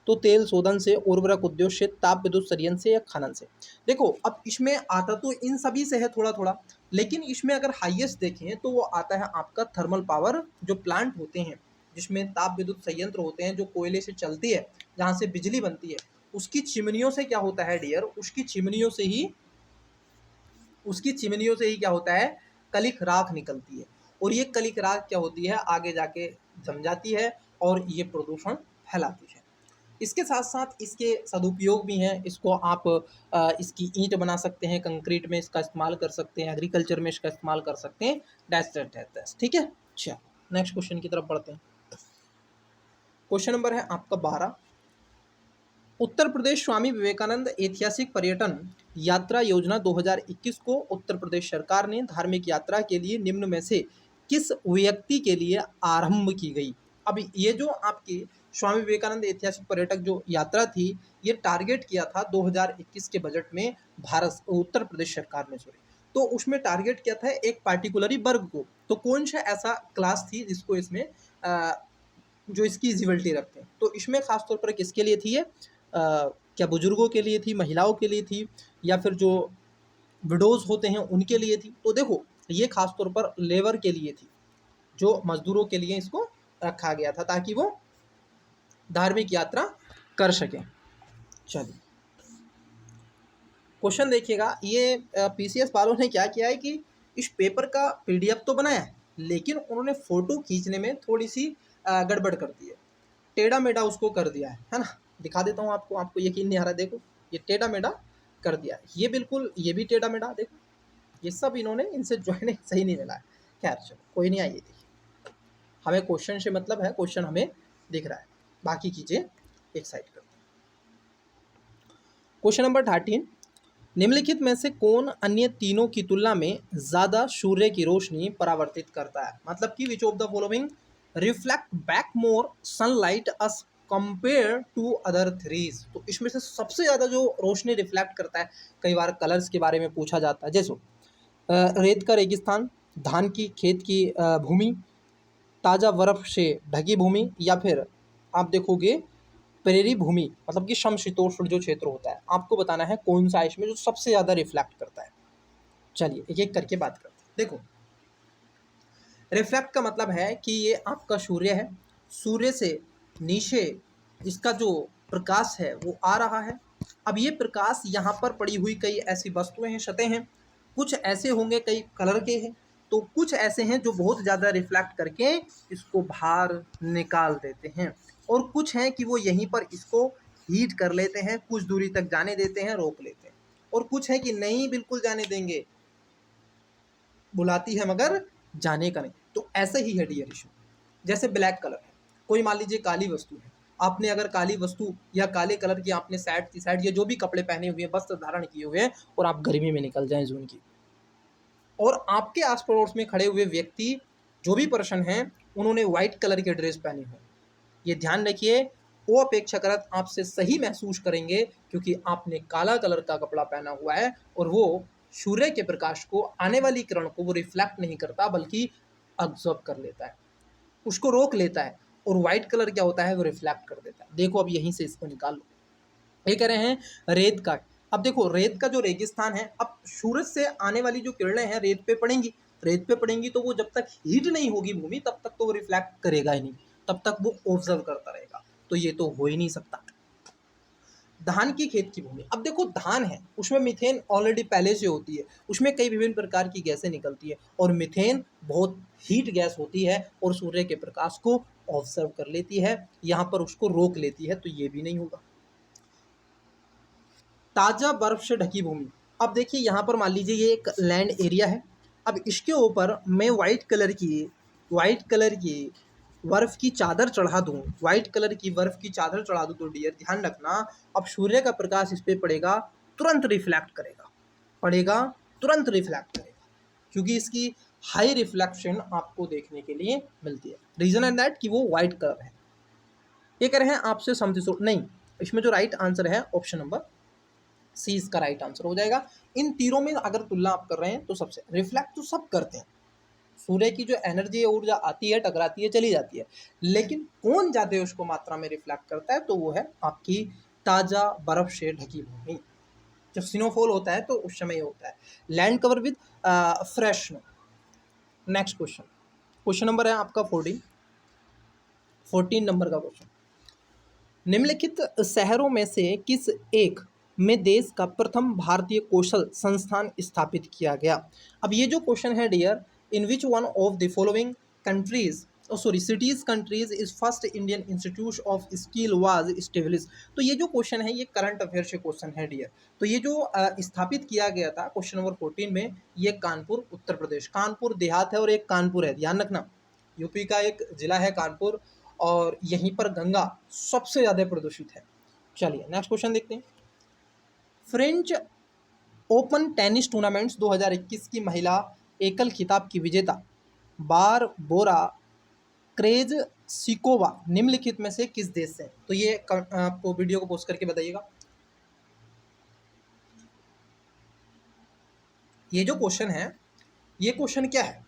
तो तेल शोधन से, उर्वरक उद्योग से, ताप विद्युत संयंत्र से या खनन से। देखो अब इसमें आता तो इन सभी से है थोड़ा थोड़ा, लेकिन इसमें अगर हाईएस्ट देखें तो वो आता है आपका थर्मल पावर जो प्लांट होते हैं, जिसमें ताप विद्युत संयंत्र होते हैं जो कोयले से चलती है, जहाँ से बिजली बनती है, उसकी चिमनियों से क्या होता है डियर, उसकी चिमनियों से ही क्या होता है, कलिक राख निकलती है। और ये कलिक राख क्या होती है, आगे जाके जम जाती है और ये प्रदूषण फैलाती है। इसके साथ साथ इसके सदुपयोग भी हैं। इसको आप इसकी ईंट बना सकते हैं, कंक्रीट में इसका इस्तेमाल कर सकते हैं, एग्रीकल्चर में इसका इस्तेमाल कर सकते हैं। दैट्स ठीक है। अच्छा, नेक्स्ट क्वेश्चन की तरफ बढ़ते हैं। क्वेश्चन नंबर है आपका 12। उत्तर प्रदेश स्वामी विवेकानंद ऐतिहासिक पर्यटन यात्रा योजना 2021 को उत्तर प्रदेश सरकार ने धार्मिक यात्रा के लिए निम्न में से किस व्यक्ति के लिए आरंभ की गई। अब ये जो आपकी स्वामी विवेकानंद ऐतिहासिक पर्यटक जो यात्रा थी, ये टारगेट किया था 2021 के बजट में भारत उत्तर प्रदेश सरकार ने, सॉरी, तो उसमें टारगेट किया था एक पार्टिकुलरी वर्ग को। तो कौन सा ऐसा क्लास थी जिसको इसमें जो इसकी इजिबिलिटी रखते हैं, तो इसमें खासतौर पर किसके लिए थी ये, क्या बुजुर्गों के लिए थी, महिलाओं के लिए थी, या फिर जो विडोज होते हैं उनके लिए थी। तो देखो ये खासतौर पर लेबर के लिए थी, जो मजदूरों के लिए इसको रखा गया था ताकि वो धार्मिक यात्रा कर सकें। चलिए क्वेश्चन देखिएगा, ये पीसीएस वालों ने क्या किया है कि इस पेपर का पीडीएफ तो बनाया है, लेकिन उन्होंने फोटो खींचने में थोड़ी सी गड़बड़ कर दी है, टेढ़ा मेढ़ा उसको कर दिया है ना। दिखा देता हूँ आपको, आपको यकीन नहीं आ रहा, देखो ये टेढ़ा मेढ़ा कर दिया है, ये बिल्कुल, ये भी टेढ़ा मेढ़ा, देखो ये सब इन्होंने, इनसे ज्वाइनिंग सही नहीं मिला है। खैर चलो कोई नहीं, आइए देखिए, हमें क्वेश्चन से मतलब है, क्वेश्चन हमें दिख रहा है, बाकी चीजें एक साइड करते हैं। Question number 13। निम्नलिखित में से कौन अन्य तीनों की तुलना में ज्यादा सूर्य की रोशनी परावर्तित करता है, मतलब कि which of the following reflect back more sunlight as compare to other threes. तो इसमें से सबसे ज्यादा जो रोशनी रिफ्लेक्ट करता है, कई बार कलर्स के बारे में पूछा जाता है, जैसे रेत का रेगिस्तान, धान की खेत की भूमि, ताज़ा बर्फ से ढकी भूमि, या फिर आप देखोगे प्रेरी भूमि, मतलब कि समशीतोष्ण जो क्षेत्र होता है। आपको बताना है कौन सा इसमें जो सबसे ज़्यादा रिफ्लेक्ट करता है। चलिए एक एक करके बात करते हैं। देखो रिफ्लेक्ट का मतलब है कि ये आपका सूर्य है, सूर्य से नीचे इसका जो प्रकाश है वो आ रहा है। अब ये प्रकाश यहाँ पर पड़ी हुई कई ऐसी वस्तुएं हैं, सतह हैं, कुछ ऐसे होंगे कई कलर के हैं, तो कुछ ऐसे हैं जो बहुत ज़्यादा रिफ्लेक्ट करके इसको बाहर निकाल देते हैं, और कुछ हैं कि वो यहीं पर इसको हीट कर लेते हैं, कुछ दूरी तक जाने देते हैं, रोक लेते हैं, और कुछ है कि नहीं बिल्कुल जाने देंगे, बुलाती है मगर जाने का नहीं। तो ऐसे ही है डियर इशू। जैसे ब्लैक कलर है, कोई मान लीजिए काली वस्तु है, आपने अगर काली वस्तु या काले कलर की आपने शर्ट टी शर्ट या जो भी कपड़े पहने हुए हैं, वस्त्र धारण किए हुए हैं, और आप गर्मी में निकल जाएं जून की, और आपके आस पड़ोस में खड़े हुए व्यक्ति जो भी पर्सन हैं उन्होंने व्हाइट कलर की ड्रेस पहनी हो, ये ध्यान रखिए, वो अपेक्षाकृत आपसे सही महसूस करेंगे क्योंकि आपने काला कलर का कपड़ा पहना हुआ है, और वो सूर्य के प्रकाश को, आने वाली किरण को वो रिफ्लेक्ट नहीं करता बल्कि ऑब्जर्व कर लेता है, उसको रोक लेता है। और व्हाइट कलर क्या होता है, वो रिफ्लेक्ट कर देता है। देखो अब यहीं से इसको निकाल लो। ये कह रहे हैं रेत का। अब देखो रेत का जो रेगिस्तान है, अब सूरज से आने वाली जो किरणें हैं रेत पे पड़ेंगी, रेत पे पड़ेंगी तो वो जब तक हीट नहीं होगी भूमि तब तक तो वो रिफ्लेक्ट करेगा ही नहीं, तब तक वो ऑब्जर्व करता रहेगा, तो ये तो हो ही नहीं सकता। धान की खेत की भूमि, अब देखो धान है उसमें मीथेन ऑलरेडी पहले से होती है, उसमें कई विभिन्न प्रकार की गैसें निकलती है, और मीथेन बहुत हीट गैस होती है और सूर्य के प्रकाश को ऑब्जर्व कर लेती है, यहाँ पर उसको रोक लेती है, तो ये भी नहीं होगा। ताजा बर्फ से ढकी भूमि, अब देखिए यहाँ पर मान लीजिए ये एक लैंड एरिया है, अब इसके ऊपर मैं व्हाइट कलर की बर्फ की चादर चढ़ा दूं, व्हाइट कलर की बर्फ की चादर चढ़ा दूं, तो डियर ध्यान रखना, अब सूर्य का प्रकाश इस पे पड़ेगा, तुरंत रिफ्लेक्ट करेगा, पड़ेगा तुरंत रिफ्लेक्ट करेगा, क्योंकि इसकी हाई रिफ्लेक्शन आपको देखने के लिए मिलती है। रीजन एंड दैट कि वो व्हाइट कलर है। ये कह रहे हैं आपसे समथिंग नहीं, इसमें जो राइट आंसर है ऑप्शन नंबर सी इसका राइट आंसर हो जाएगा। इन तीनों में अगर तुलना आप कर रहे हैं तो सबसे रिफ्लेक्ट तो सब करते हैं, सूर्य की जो एनर्जी है, ऊर्जा आती है, टकराती है, चली जाती है, लेकिन कौन ज़्यादा उसको मात्रा में रिफ्लेक्ट करता है? तो वो है आपकी ताज़ा बर्फ से ढकी भूमि। जब स्नोफॉल होता है तो उस समय होता है land cover with fresh snow. Next question, question number है आपका 14 नंबर का क्वेश्चन। निम्नलिखित शहरों में से किस एक में देश का प्रथम भारतीय कौशल संस्थान स्थापित किया गया? अब ये जो क्वेश्चन है dear, in which one of the following countries cities countries is first Indian institute of skill was establish. तो ये जो क्वेश्चन है ये करंट अफेयर से क्वेश्चन है डियर। तो ये जो स्थापित किया गया था क्वेश्चन नंबर 14 में, ये कानपुर उत्तर प्रदेश, कानपुर देहात है और एक कानपुर है, ध्यान रखना। यूपी का एक जिला है कानपुर और यहीं पर गंगा सबसे ज़्यादा प्रदूषित है। चलिए नेक्स्ट क्वेश्चन देखते हैं। फ्रेंच ओपन टेनिस टूर्नामेंट्स 2021 की महिला एकल खिताब की विजेता बारबोरा क्रेजसिकोवा निम्नलिखित में से किस देश से? तो ये आपको वीडियो को पोस्ट करके बताइएगा। ये जो क्वेश्चन है, ये क्वेश्चन क्या है?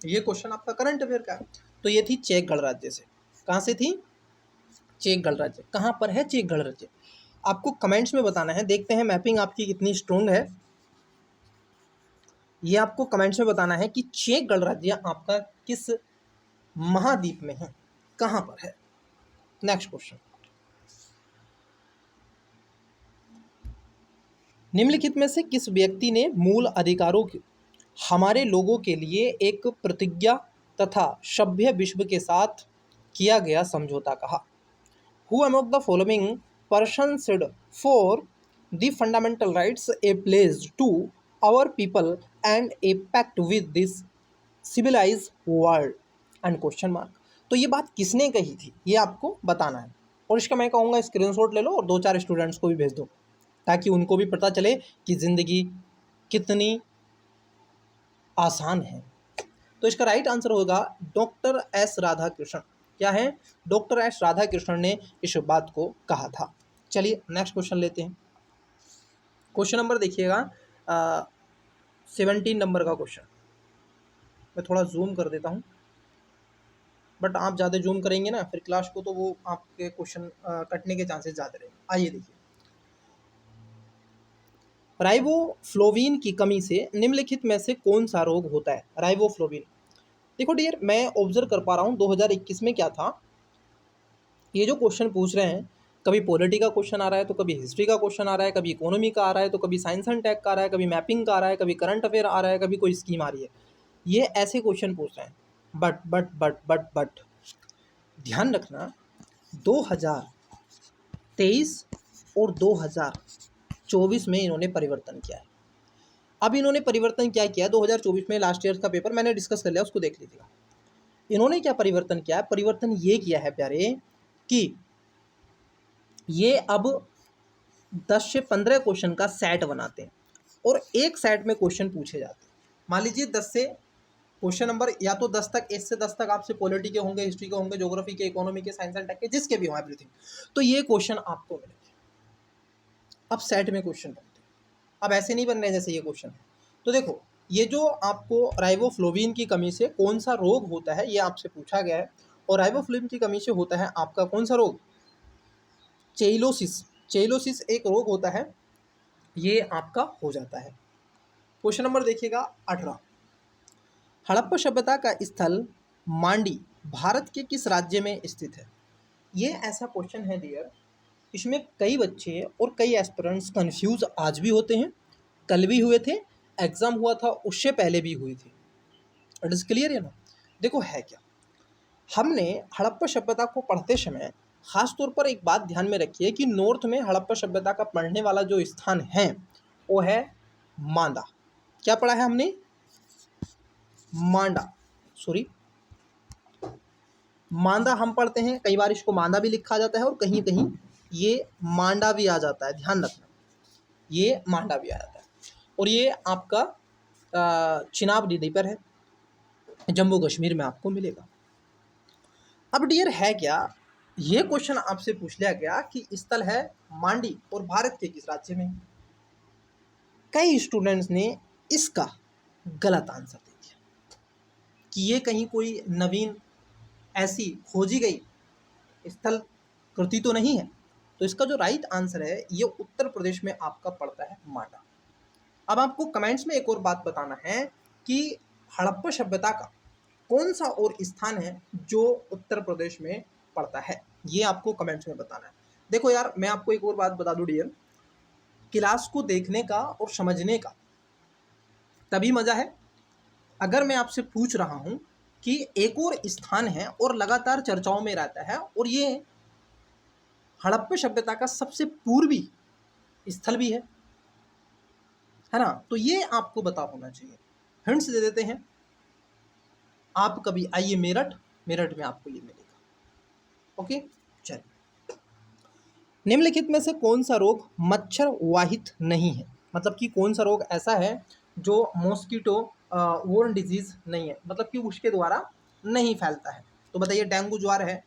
ये क्वेश्चन आपका करंट अफेयर का है। तो ये थी चेक गणराज्य से। कहाँ से थी? चेक गणराज्य। कहाँ पर है चेक गणराज्य? आपको कमेंट्स में बताना है। देखते हैं मैपिंग आपकी कितनी स्ट्रोंग है। ये आपको कमेंट्स में बताना है कि चेक गणराज्य आपका किस महाद्वीप में है, कहाँ पर है। नेक्स्ट क्वेश्चन, निम्नलिखित में से किस व्यक्ति ने मूल अधिकारों की हमारे लोगों के लिए एक प्रतिज्ञा तथा सभ्य विश्व के साथ किया गया समझौता कहा? Who among the following persons said for the fundamental rights a pledge to our people and a pact with this civilized world and question mark? तो ये बात किसने कही थी ये आपको बताना है। और इसका मैं कहूँगा स्क्रीनशॉट ले लो और 2-4 स्टूडेंट्स को भी भेज दो ताकि उनको भी पता चले कि ज़िंदगी कितनी आसान है। तो इसका राइट आंसर होगा डॉक्टर एस राधाकृष्णन। क्या है? डॉक्टर एस राधाकृष्णन ने इस बात को कहा था। चलिए नेक्स्ट क्वेश्चन लेते हैं। क्वेश्चन नंबर देखिएगा 17 नंबर का क्वेश्चन। मैं थोड़ा जूम कर देता हूँ, बट आप ज़्यादा जूम करेंगे ना फिर क्लास को तो वो आपके क्वेश्चन कटने के चांसेस ज़्यादा रहेंगे। आइए देखिए, राइबोफ्लोविन की कमी से निम्नलिखित में से कौन सा रोग होता है? राइबोफ्लोविन, देखो डियर, मैं ऑब्जर्व कर पा रहा हूँ 2021 में क्या था। ये जो क्वेश्चन पूछ रहे हैं, कभी पॉलिटी का क्वेश्चन आ रहा है तो कभी हिस्ट्री का क्वेश्चन आ रहा है, कभी इकोनॉमी का आ रहा है तो कभी साइंस एंड टेक का आ रहा है, कभी मैपिंग का आ रहा है, कभी करंट अफेयर आ रहा है, कभी कोई स्कीम आ रही है। ये ऐसे क्वेश्चन पूछ रहे हैं। बट ध्यान रखना, 2023 और 2024 में इन्होंने परिवर्तन किया है। अब इन्होंने परिवर्तन क्या किया? 2024 में लास्ट ईयर का पेपर मैंने डिस्कस कर लिया, उसको देख लीजिएगा। इन्होंने क्या परिवर्तन किया है? परिवर्तन ये किया है प्यारे कि ये अब 10 से 15 क्वेश्चन का सेट बनाते हैं और एक सेट में क्वेश्चन पूछे जाते हैं। मान लीजिए 10 से क्वेश्चन नंबर या तो 10 तक, 1 से 10 तक आपसे पॉलिटी के होंगे, हिस्ट्री के होंगे, ज्योग्राफी के, इकोनॉमी के, साइंस एंड टेक के, जिसके भी हों एवरीथिंग। तो ये क्वेश्चन आपको मिलेंगे। अब सेट में क्वेश्चन बनते हैं। अब ऐसे नहीं बन रहे जैसे ये क्वेश्चन है। तो देखो, ये जो आपको राइबोफ्लोविन की कमी से कौन सा रोग होता है ये आपसे पूछा गया है। और राइबोफ्लोविन की कमी से होता है आपका कौन सा रोग? चेइलोसिस। चेइलोसिस एक रोग होता है, ये आपका हो जाता है। क्वेश्चन नंबर देखिएगा 18। हड़प्पा सभ्यता का स्थल मांडी भारत के किस राज्य में स्थित है? ये ऐसा क्वेश्चन है डियर, इसमें कई बच्चे और कई एस्पिरेंट्स कंफ्यूज आज भी होते हैं, कल भी हुए थे, एग्जाम हुआ था उससे पहले भी हुई थी। इट इज़ क्लियर है ना? देखो है क्या, हमने हड़प्पा सभ्यता को पढ़ते समय खास तौर पर एक बात ध्यान में रखिए कि नॉर्थ में हड़प्पा सभ्यता का पढ़ने वाला जो स्थान है वो है मांडा। क्या पढ़ा है हमने? मांडा, सॉरी मांदा हम पढ़ते हैं, कई बार इसको मांदा भी लिखा जाता है और कहीं कहीं ये मांडा भी आ जाता है, ध्यान रखना, ये मांडा भी आ जाता है। और ये आपका चिनाब नदी पर है, जम्मू कश्मीर में आपको मिलेगा। अब डियर है क्या, ये क्वेश्चन आपसे पूछ लिया गया कि स्थल है मांडी और भारत के किस राज्य में? कई स्टूडेंट्स ने इसका गलत आंसर दे दिया। कि ये कहीं कोई नवीन ऐसी खोजी गई स्थल कृति तो नहीं है। तो इसका जो राइट आंसर है ये उत्तर प्रदेश में आपका पड़ता है माटा। अब आपको कमेंट्स में एक और बात बताना है कि हड़प्पा सभ्यता का कौन सा और स्थान है जो उत्तर प्रदेश में पड़ता है, ये आपको कमेंट्स में बताना है। देखो यार, मैं आपको एक और बात बता दूं डियर, क्लास को देखने का और समझने का तभी मजा है अगर मैं आपसे पूछ रहा हूं कि एक और स्थान है और लगातार चर्चाओं में रहता है और ये हड़प्पा सभ्यता का सबसे पूर्वी स्थल भी है ना। तो ये आपको पता होना चाहिए। हिंट्स दे देते हैं, आप कभी आइए मेरठ, मेरठ में आपको ये मिलेगा। ओके, चलिए। निम्नलिखित में से कौन सा रोग मच्छर वाहित नहीं है, मतलब कि कौन सा रोग ऐसा है जो मॉस्किटो वोर्न डिजीज नहीं है, मतलब कि उसके द्वारा नहीं फैलता है। तो बताइए, डेंगू ज्वर है,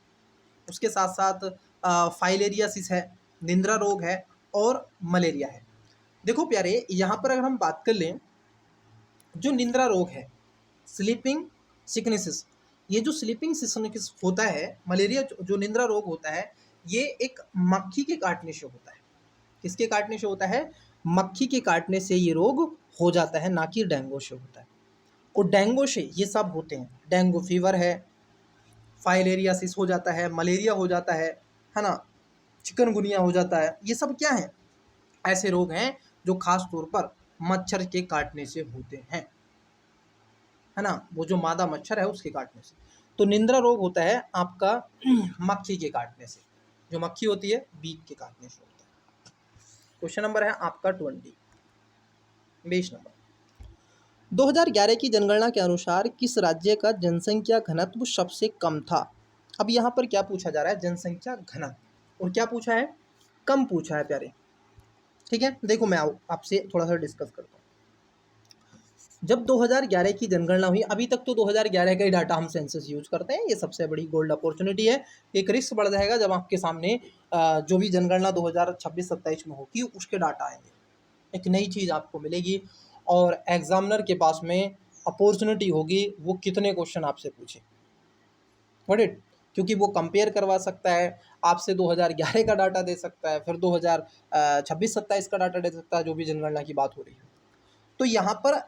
उसके साथ साथ फाइलेरियासिस है, निंद्रा रोग है और मलेरिया है। देखो प्यारे, यहाँ पर अगर हम बात कर लें, जो निंद्रा रोग है, स्लीपिंग सिकनेसिस, ये जो स्लीपिंग सिकनेसिस होता है, मलेरिया जो निंद्रा रोग होता है, ये एक मक्खी के काटने से होता है। किसके काटने से होता है? मक्खी के काटने से ये रोग हो जाता है, ना कि डेंगू से होता है। और डेंगू से ये सब होते हैं, डेंगू फीवर है, फाइलेरियासिस हो जाता है, मलेरिया हो जाता है ना, चिकनगुनिया हो जाता है। ये सब क्या है? ऐसे रोग हैं जो खास तौर पर मच्छर के काटने से होते हैं, है ना, वो जो मादा मच्छर है उसके काटने से। तो निंद्रा रोग होता है आपका मक्खी के काटने से, जो मक्खी होती है बीक के काटने से होता है। क्वेश्चन नंबर है आपका 20 नंबर। 2011 की जनगणना के अनुसार किस राज्य का जनसंख्या घनत्व सबसे कम था? अब यहाँ पर क्या पूछा जा रहा है? जनसंख्या घनत्व, और क्या पूछा है? कम पूछा है प्यारे। ठीक है, देखो मैं आपसे थोड़ा सा डिस्कस करता हूँ। जब 2011 की जनगणना हुई, अभी तक तो 2011 का ही डाटा हम सेंसस यूज करते हैं, ये सबसे बड़ी गोल्ड अपॉर्चुनिटी है। एक रिस्क बढ़ जाएगा जब आपके सामने जो भी जनगणना 2026-27 में होगी उसके डाटा आएंगे, एक नई चीज़ आपको मिलेगी और एग्जामिनर के पास में अपॉर्चुनिटी होगी वो कितने क्वेश्चन आपसे पूछे, वट इट, क्योंकि वो कंपेयर करवा सकता है आपसे, 2011 का डाटा दे सकता है, फिर 2026-27 का डाटा दे सकता है, जो भी जनगणना की बात हो रही है। तो यहाँ पर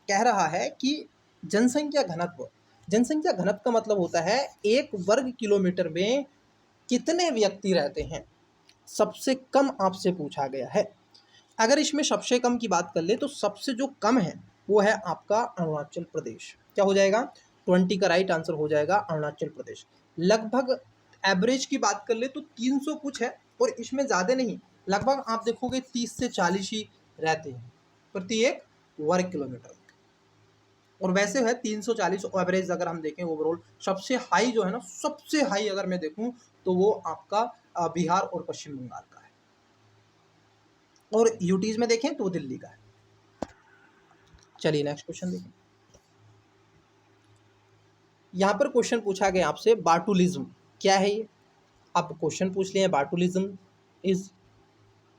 कह रहा है कि जनसंख्या घनत्व, जनसंख्या घनत्व का मतलब होता है 1 वर्ग किलोमीटर में कितने व्यक्ति रहते हैं, सबसे कम आपसे पूछा गया है। अगर इसमें सबसे कम की बात कर ले तो सबसे जो कम है वो है आपका अरुणाचल प्रदेश। क्या हो जाएगा? 20 का राइट आंसर हो जाएगा अरुणाचल प्रदेश। लगभग एवरेज की बात कर ले तो 300 कुछ है, और इसमें ज़्यादा नहीं, लगभग आप देखोगे 30 से 40 ही रहते हैं प्रति 1 वर्ग किलोमीटर। और वैसे है 340 एवरेज अगर हम देखें ओवरऑल। सबसे हाई जो है ना, सबसे हाई अगर मैं देखूं तो वो आपका बिहार और पश्चिम बंगाल का है, और यूटीज में देखें तो दिल्ली का है। चलिए नेक्स्ट क्वेश्चन देखें। यहाँ पर क्वेश्चन पूछा गया आपसे बाटुलिज्म क्या है ये। आप क्वेश्चन पूछ लिए बाटुलिज्म इज,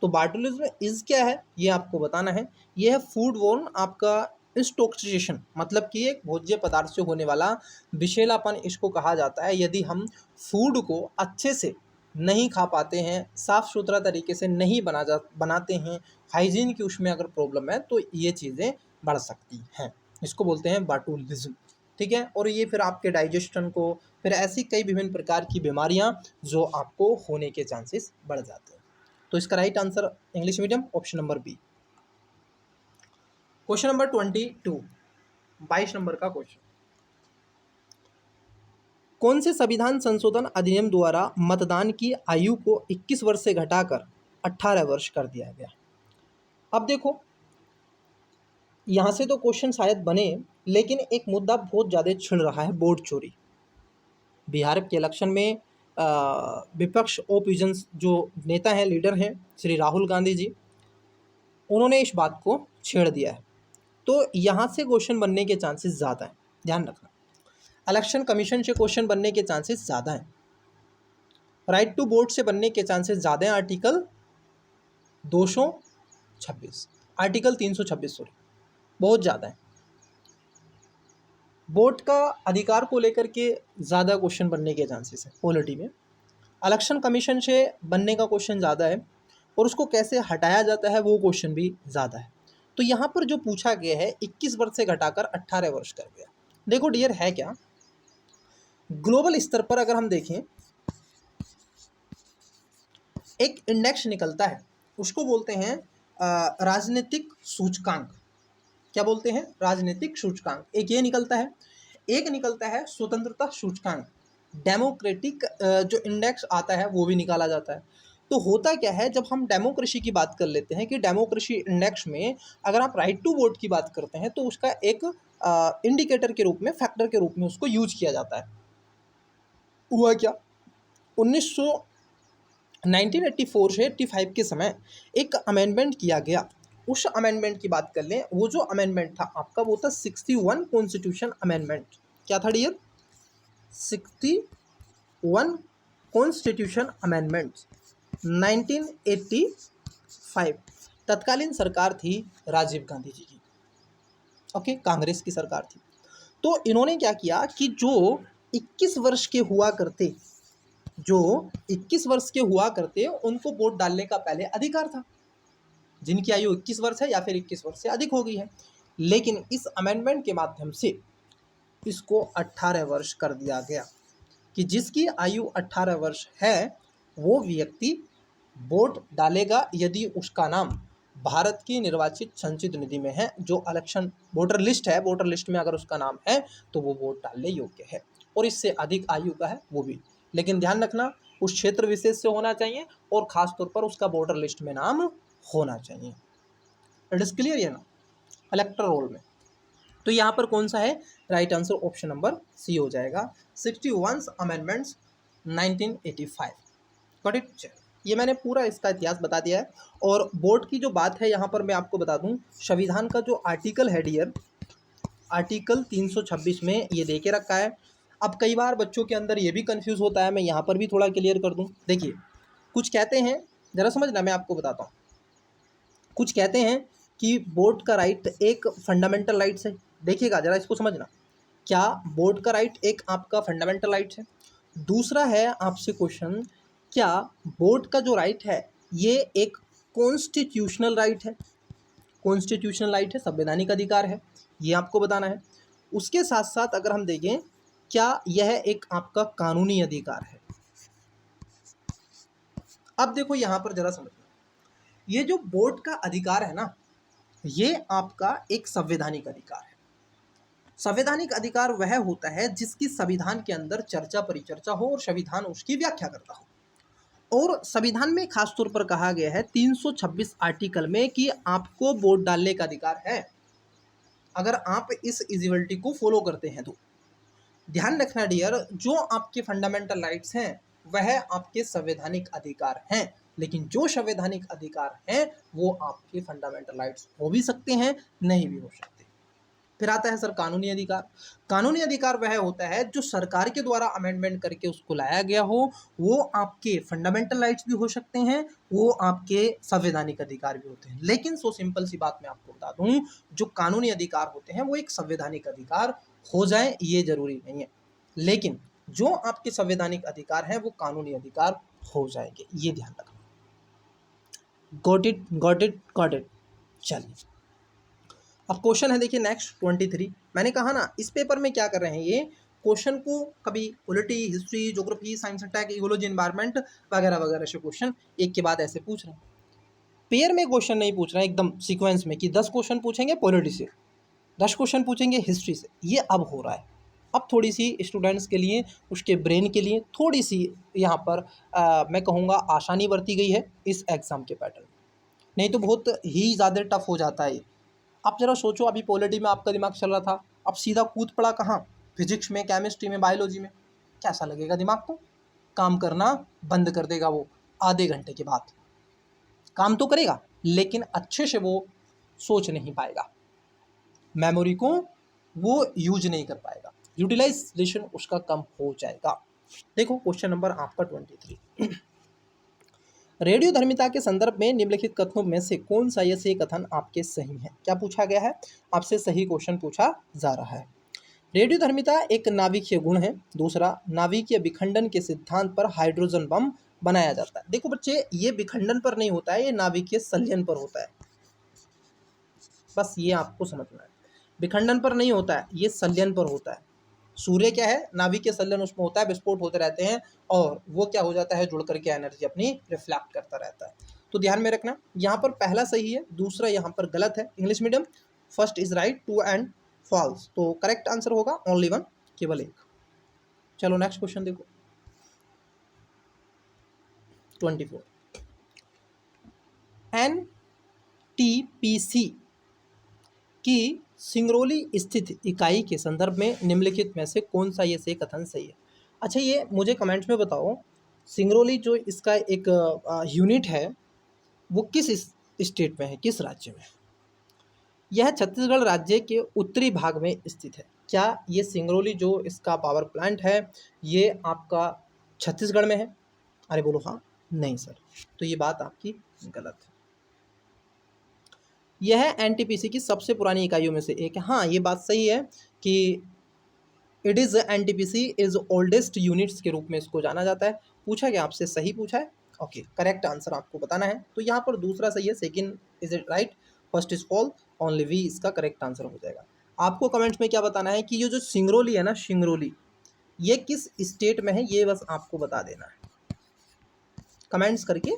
तो बाटुलिज्म इज क्या है ये आपको बताना है। ये है फूड वॉर्न आपका इंटॉक्सिकेशन, मतलब कि एक भोज्य पदार्थ से होने वाला विषैलापन इसको कहा जाता है। यदि हम फूड को अच्छे से नहीं खा पाते हैं, साफ़ सुथरा तरीके से नहीं बनाते हैं, हाइजीन की उसमें अगर प्रॉब्लम है तो ये चीज़ें बढ़ सकती हैं, इसको बोलते हैं बाटुलिज्म। ठीक है, और ये फिर आपके डाइजेशन को, फिर ऐसी कई विभिन्न प्रकार की बीमारियां जो आपको होने के चांसेस बढ़ जाते हैं। तो इसका right answer English medium option number B. Question number 22 number का क्वेश्चन। कौन से संविधान संशोधन अधिनियम द्वारा मतदान की आयु को 21 वर्ष से घटाकर 18 वर्ष कर दिया गया? अब देखो, यहाँ से तो क्वेश्चन शायद बने, लेकिन एक मुद्दा बहुत ज़्यादा छिड़ रहा है, वोट चोरी। बिहार के इलेक्शन में विपक्ष ओपोजिशन जो नेता हैं, लीडर हैं श्री राहुल गांधी जी, उन्होंने इस बात को छेड़ दिया है। तो यहाँ से क्वेश्चन बनने के चांसेस ज़्यादा हैं, ध्यान रखना। इलेक्शन कमीशन से क्वेश्चन बनने के चांसेस ज़्यादा हैं, राइट टू वोट से बनने के चांसेस ज़्यादा हैं, आर्टिकल 226, आर्टिकल 326 सॉरी, बहुत ज़्यादा है। वोट का अधिकार को लेकर के ज़्यादा क्वेश्चन बनने के चांसेस है पॉलिटी में। इलेक्शन कमीशन से बनने का क्वेश्चन ज़्यादा है और उसको कैसे हटाया जाता है वो क्वेश्चन भी ज़्यादा है। तो यहाँ पर जो पूछा गया है 21 वर्ष से घटाकर 18 वर्ष कर गया। देखो डियर है क्या, ग्लोबल स्तर पर अगर हम देखें एक इंडेक्स निकलता है, उसको बोलते हैं राजनीतिक सूचकांक। क्या बोलते हैं? राजनीतिक सूचकांक। एक ये निकलता है, एक निकलता है स्वतंत्रता सूचकांक। डेमोक्रेटिक जो इंडेक्स आता है वो भी निकाला जाता है। तो होता क्या है, जब हम डेमोक्रेसी की बात कर लेते हैं कि डेमोक्रेसी इंडेक्स में अगर आप राइट टू वोट की बात करते हैं तो उसका एक इंडिकेटर के रूप में, फैक्टर के रूप में उसको यूज किया जाता है। हुआ क्या, 1984 से 85 के समय एक अमेंडमेंट किया गया। उस अमेंडमेंट की बात कर लें, वो जो अमेंडमेंट था आपका वो था 61 कॉन्स्टिट्यूशन अमेंडमेंट। क्या था डियर? 61 constitution amendment 1985। तत्कालीन सरकार थी राजीव गांधी जी की, ओके, कांग्रेस की सरकार थी। तो इन्होंने क्या किया कि जो 21 वर्ष के हुआ करते, जो 21 वर्ष के हुआ करते उनको वोट डालने का पहले अधिकार था, जिनकी आयु 21 वर्ष है या फिर 21 वर्ष से अधिक हो गई है। लेकिन इस अमेंडमेंट के माध्यम से इसको 18 वर्ष कर दिया गया कि जिसकी आयु 18 वर्ष है वो व्यक्ति वोट डालेगा यदि उसका नाम भारत की निर्वाचित संचित निधि में है। जो इलेक्शन वोटर लिस्ट है, वोटर लिस्ट में अगर उसका नाम है तो वो वोट डालने योग्य है, और इससे अधिक आयु का है वो भी। लेकिन ध्यान रखना उस क्षेत्र विशेष से होना चाहिए और खास तौर पर उसका वोटर लिस्ट में नाम होना चाहिए। इट इज क्लियर है ना, इलेक्टर रोल में। तो यहाँ पर कौन सा है right answer? Option number C हो जाएगा, 61 अमेंडमेंट्स 1985। Got it? ये मैंने पूरा इसका इतिहास बता दिया है। और वोट की जो बात है यहाँ पर मैं आपको बता दूं, संविधान का जो आर्टिकल है डियर, आर्टिकल 326 में ये दे के रखा है। अब कई बार बच्चों के अंदर ये भी कंफ्यूज होता है, मैं यहाँ पर भी थोड़ा क्लियर कर दूं। देखिए, कुछ कहते हैं, ज़रा समझना, मैं आपको बताता हूँ। कुछ कहते हैं कि वोट का राइट एक फंडामेंटल राइट्स है। देखिएगा ज़रा इसको समझना, क्या वोट का राइट एक आपका फंडामेंटल राइट्स है? दूसरा है आपसे क्वेश्चन, क्या वोट का जो राइट है ये एक कॉन्स्टिट्यूशनल राइट है? कॉन्स्टिट्यूशनल राइट है, संवैधानिक अधिकार है, ये आपको बताना है। उसके साथ साथ अगर हम देखें, क्या यह एक आपका कानूनी अधिकार है? अब देखो यहाँ पर जरा समझना, ये जो वोट का अधिकार है ना, ये आपका एक संवैधानिक अधिकार है। संवैधानिक अधिकार वह होता है जिसकी संविधान के अंदर चर्चा परिचर्चा हो और संविधान उसकी व्याख्या करता हो। और संविधान में खास तौर पर कहा गया है 326 आर्टिकल में कि आपको वोट डालने का अधिकार है, अगर आप इस इजिबिलिटी को फॉलो करते हैं तो। ध्यान रखना डियर, जो आपके फंडामेंटल राइट्स हैं वह आपके संवैधानिक अधिकार हैं, लेकिन जो संवैधानिक अधिकार हैं वो आपके फंडामेंटल राइट्स हो भी सकते हैं, नहीं भी हो सकते। फिर आता है सर कानूनी अधिकार। कानूनी अधिकार वह होता है जो सरकार के द्वारा अमेंडमेंट करके उसको लाया गया हो, वो आपके फंडामेंटल राइट्स भी हो सकते हैं, वो आपके संवैधानिक अधिकार भी होते हैं। लेकिन सो सिंपल सी बात मैं आपको बता दूं, जो कानूनी अधिकार होते हैं वो एक संवैधानिक अधिकार हो जाए ये जरूरी नहीं है, लेकिन जो आपके संवैधानिक अधिकार हैं वो कानूनी अधिकार हो जाएंगे, ये ध्यान रखना। Got it, got it, got it. चलिए अब क्वेश्चन है, देखिए नेक्स्ट 23। मैंने कहा ना इस पेपर में क्या कर रहे हैं, ये क्वेश्चन को कभी polity, history, geography, science attack, ecology, environment वगैरह वगैरह से क्वेश्चन एक के बाद ऐसे पूछ रहे हैं। पेयर में क्वेश्चन नहीं पूछ रहे हैं एकदम सीक्वेंस में कि 10 क्वेश्चन पूछेंगे पॉलिटी से, 10 क्वेश्चन पूछेंगे हिस्ट्री से। ये अब हो रहा है। अब थोड़ी सी स्टूडेंट्स के लिए, उसके ब्रेन के लिए थोड़ी सी यहाँ पर मैं कहूँगा आसानी बरती गई है इस एग्ज़ाम के पैटर्न, नहीं तो बहुत ही ज़्यादा टफ हो जाता है। आप जरा सोचो, अभी पॉलिटी में आपका दिमाग चल रहा था, अब सीधा कूद पड़ा कहाँ? फिजिक्स में, केमिस्ट्री में, बायोलॉजी में। कैसा लगेगा दिमाग को? काम करना बंद कर देगा वो आधे घंटे के बाद। काम तो करेगा लेकिन अच्छे से वो सोच नहीं पाएगा, मेमोरी को वो यूज नहीं कर पाएगा, यूटिलाइजेशन उसका कम हो जाएगा। देखो क्वेश्चन नंबर आपका 23। रेडियो धर्मिता के संदर्भ में निम्नलिखित कथनों में से कौन सा ऐसे कथन आपके सही है? क्या पूछा गया है आपसे? सही क्वेश्चन पूछा जा रहा है। रेडियोधर्मिता एक नाभिकीय गुण है। दूसरा, नाभिकीय विखंडन के सिद्धांत पर हाइड्रोजन बम बनाया जाता है। देखो बच्चे, ये विखंडन पर नहीं होता है, ये नाभिकीय संलयन पर होता है। बस ये आपको समझना है, विखंडन पर नहीं होता है, ये संलयन पर होता है। सूर्य क्या है, नाभिकीय संलयन उसमें होता है, विस्फोट होते रहते हैं और वो क्या हो जाता है, जुड़ करके एनर्जी अपनी रिफ्लेक्ट करता रहता है। तो ध्यान में रखना, यहाँ पर पहला सही है, दूसरा यहाँ पर गलत है। English medium, first is right, two and false. तो करेक्ट आंसर होगा ओनली वन, केवल एक। चलो नेक्स्ट क्वेश्चन देखो, 24। एनटीपीसी की सिंगरौली स्थित इकाई के संदर्भ में निम्नलिखित में से कौन सा ये से कथन सही है? अच्छा, ये मुझे कमेंट्स में बताओ, सिंगरौली जो इसका एक यूनिट है वो किस स्टेट में है, किस राज्य में है? यह छत्तीसगढ़ राज्य के उत्तरी भाग में स्थित है। क्या ये सिंगरौली जो इसका पावर प्लांट है ये आपका छत्तीसगढ़ में है? अरे बोलो हाँ, नहीं सर, तो ये बात आपकी गलत है। यह एनटीपीसी की सबसे पुरानी इकाइयों में से एक है। हाँ, ये बात सही है कि it is NTPC is oldest units के रूप में इसको जाना जाता है। पूछा गया आपसे, सही पूछा है। ओके, करेक्ट आंसर आपको बताना है। तो यहाँ पर दूसरा सही है, second is it right, first is false, only B इसका करेक्ट आंसर हो जाएगा। आपको कमेंट्स में क्या बताना है कि ये जो सिंगरौली है ना, सिंगरौली, ये किस स्टेट में है, ये बस आपको बता देना है कमेंट्स करके,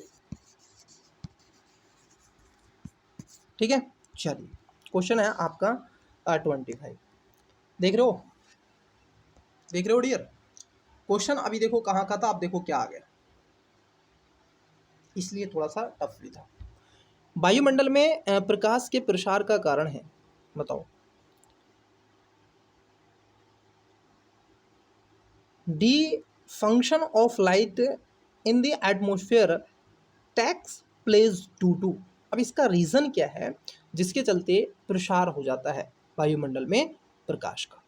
ठीक है। चलिए, क्वेश्चन है आपका 25। देख रहे हो, देख रहे हो डियर, क्वेश्चन अभी देखो कहाँ का था, अब देखो क्या आ गया, इसलिए थोड़ा सा टफ भी था। वायुमंडल में प्रकाश के प्रसार का कारण है, बताओ। The function of light in the atmosphere takes place to to. अब इसका रीजन क्या है जिसके चलते प्रसार हो जाता है वायुमंडल में प्रकाश का,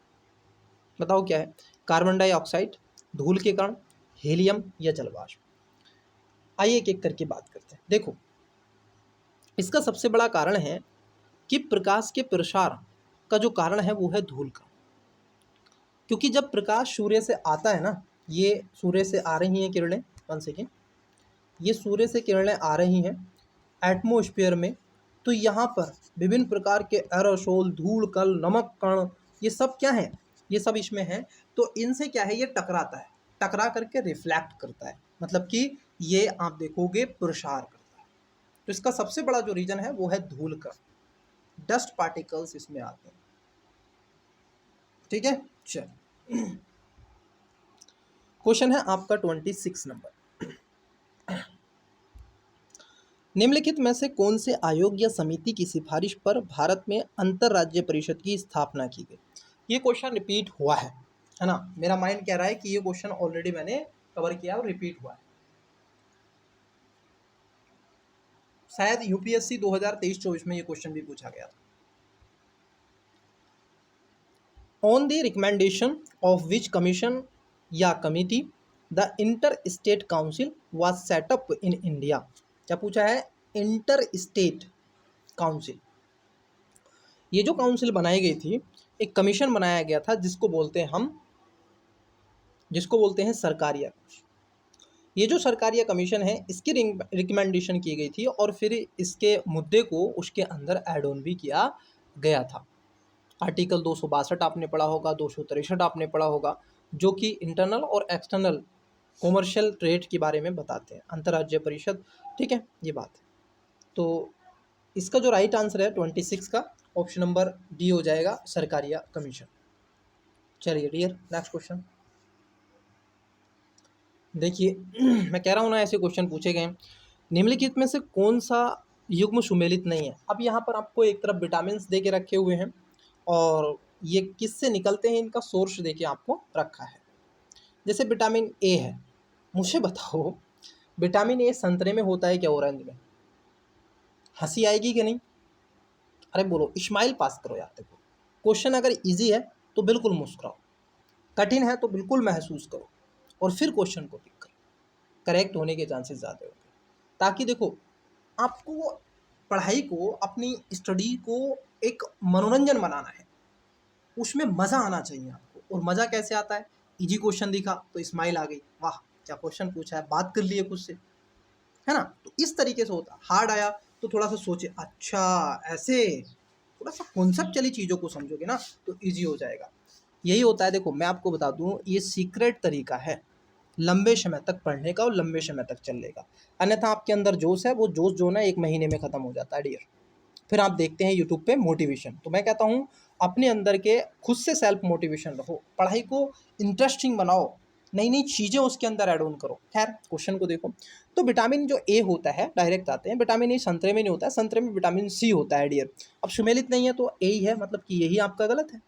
बताओ क्या है? कार्बन डाइऑक्साइड, धूल के कण, हीलियम या जलवाष्प? आइए एक एक करके बात करते हैं। देखो, इसका सबसे बड़ा कारण है कि प्रकाश के प्रसार का जो कारण है वो है धूल का। क्योंकि जब प्रकाश सूर्य से आता है ना, ये सूर्य से आ रही हैं किरणें, वन सेकेंड, ये सूर्य से किरणें आ रही हैं एटमॉस्फेयर में, तो यहाँ पर विभिन्न प्रकार के एरोसोल, धूल कण, नमक कण, ये सब क्या है, ये सब इसमें है। तो इनसे क्या है, ये टकराता है, टकरा करके रिफ्लेक्ट करता है, मतलब कि ये आप देखोगे प्रसार करता है। तो इसका सबसे बड़ा जो रीजन है वो है धूल का, डस्ट पार्टिकल्स इसमें आते हैं, ठीक है। चल, क्वेश्चन है आपका 26 नंबर। निम्नलिखित में से कौन से आयोग या समिति की सिफारिश पर भारत में अंतरराज्य परिषद की स्थापना की गई? ये क्वेश्चन रिपीट हुआ है ना, मेरा माइंड कह रहा है कि ये क्वेश्चन ऑलरेडी मैंने कवर किया और रिपीट हुआ है। शायद यूपीएससी 2023-24 में ये क्वेश्चन भी पूछा गया था। On the recommendation of which commission या committee the inter state council was set up in India? क्या पूछा है? इंटर स्टेट काउंसिल, ये जो काउंसिल बनाई गई थी, एक कमीशन बनाया गया था जिसको बोलते हैं हम, जिसको बोलते हैं सरकारिया। ये जो सरकारिया कमीशन है इसकी रिकमेंडेशन की गई थी और फिर इसके मुद्दे को उसके अंदर ऐड ऑन भी किया गया था। आर्टिकल 262 आपने पढ़ा होगा, 263 आपने पढ़ा होगा, जो कि इंटरनल और एक्सटर्नल कॉमर्शियल ट्रेड के बारे में बताते हैं, अंतर्राज्यीय परिषद, ठीक है, ये बात है। तो इसका जो राइट आंसर है 26 का, ऑप्शन नंबर डी हो जाएगा, सरकारिया कमीशन। चलिए डियर, नेक्स्ट क्वेश्चन देखिए। मैं कह रहा हूँ ना, ऐसे क्वेश्चन पूछे गए, निम्नलिखित में से कौन सा युग्म सुमेलित नहीं है? अब यहाँ पर आपको एक तरफ विटामिन दे के रखे हुए हैं और ये किससे निकलते हैं इनका सोर्स दे के आपको रखा है। जैसे विटामिन ए है, मुझे बताओ विटामिन ए संतरे में होता है क्या, ऑरेंज में? हंसी आएगी कि नहीं? अरे बोलो, स्माइल पास करो यार। देखो, क्वेश्चन अगर इजी है तो बिल्कुल मुस्कुराओ, कठिन है तो बिल्कुल महसूस करो और फिर क्वेश्चन को पिक करो, करेक्ट होने के चांसेस ज़्यादा होंगे। ताकि देखो, आपको पढ़ाई को, अपनी स्टडी को एक मनोरंजन बनाना है, उसमें मज़ा आना चाहिए आपको। और मज़ा कैसे आता है? इजी क्वेश्चन दिखा तो स्माइल आ गई, वाह क्या क्वेश्चन पूछा है, बात कर लिए खुद से, है ना। तो इस तरीके से होता है। हार्ड आया तो थोड़ा सा सोचे, अच्छा ऐसे, थोड़ा सा कॉन्सेप्चुअली चीज़ों को समझोगे ना तो ईजी हो जाएगा। यही होता है। देखो मैं आपको बता दूं, ये सीक्रेट तरीका है लंबे समय तक पढ़ने का और लंबे समय तक चलने का। अन्यथा आपके अंदर जोश है, वो जोश जो ना 1 महीने में ख़त्म हो जाता है डियर। फिर आप देखते हैं यूट्यूब पे मोटिवेशन। तो मैं कहता हूँ अपने अंदर के खुद से सेल्फ मोटिवेशन रखो, पढ़ाई को इंटरेस्टिंग बनाओ, नई नई चीज़ें उसके अंदर ऐड ऑन करो। खैर क्वेश्चन को देखो, तो विटामिन जो ए होता है, डायरेक्ट आते हैं, विटामिन ए संतरे में नहीं होता है, संतरे में विटामिन सी होता है डियर। अब सुमेलित नहीं है तो ए ही है, मतलब कि यही आपका गलत है।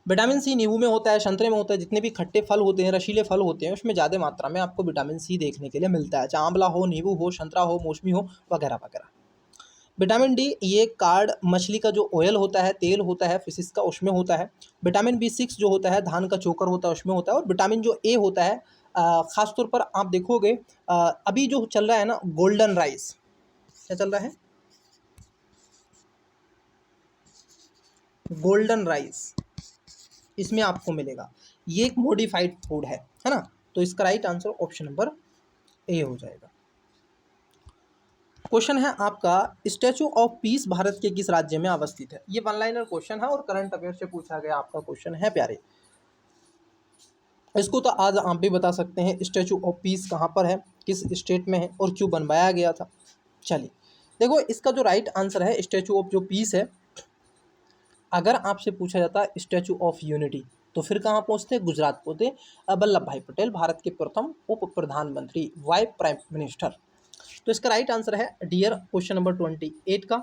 विटामिन सी नींबू में होता है, संतरे में होता है, जितने भी खट्टे फल होते हैं, रसीले फल होते हैं, उसमें ज़्यादा मात्रा में आपको विटामिन सी देखने के लिए मिलता है, चाहे आंवला हो, नींबू हो, संतरा हो, मौसमी हो, वगैरह वगैरह। विटामिन डी ये कार्ड मछली का जो ऑयल होता है, तेल होता है फिशिस का, उसमें होता है। विटामिन बी 6 जो होता है धान का चोकर होता है उसमें होता है। और विटामिन जो ए होता है ख़ास तौर पर आप देखोगे अभी जो चल रहा है ना गोल्डन राइस, क्या चल रहा है, गोल्डन राइस, इसमें आपको मिलेगा। ये एक मॉडिफाइड फूड है ना। तो इसका right answer option number A हो जाएगा। क्वेश्चन है आपका, स्टैचू ऑफ पीस भारत के किस राज्य में अवस्थित है? ये वन लाइनर क्वेश्चन है और करंट अफेयर से पूछा गया आपका क्वेश्चन है प्यारे। इसको तो आज आप भी बता सकते हैं, स्टैचू ऑफ पीस कहाँ पर है, किस स्टेट में है और क्यों बनवाया गया था। चलिए देखो, इसका जो राइट आंसर है स्टैचू ऑफ जो पीस है, अगर आपसे पूछा जाता है स्टैचू ऑफ यूनिटी तो फिर कहाँ पहुँचते? गुजरात पहुँचते। वल्लभ भाई पटेल भारत के प्रथम उप प्रधानमंत्री, वाइस प्राइम मिनिस्टर। तो इसका राइट आंसर है डियर क्वेश्चन नंबर 28 का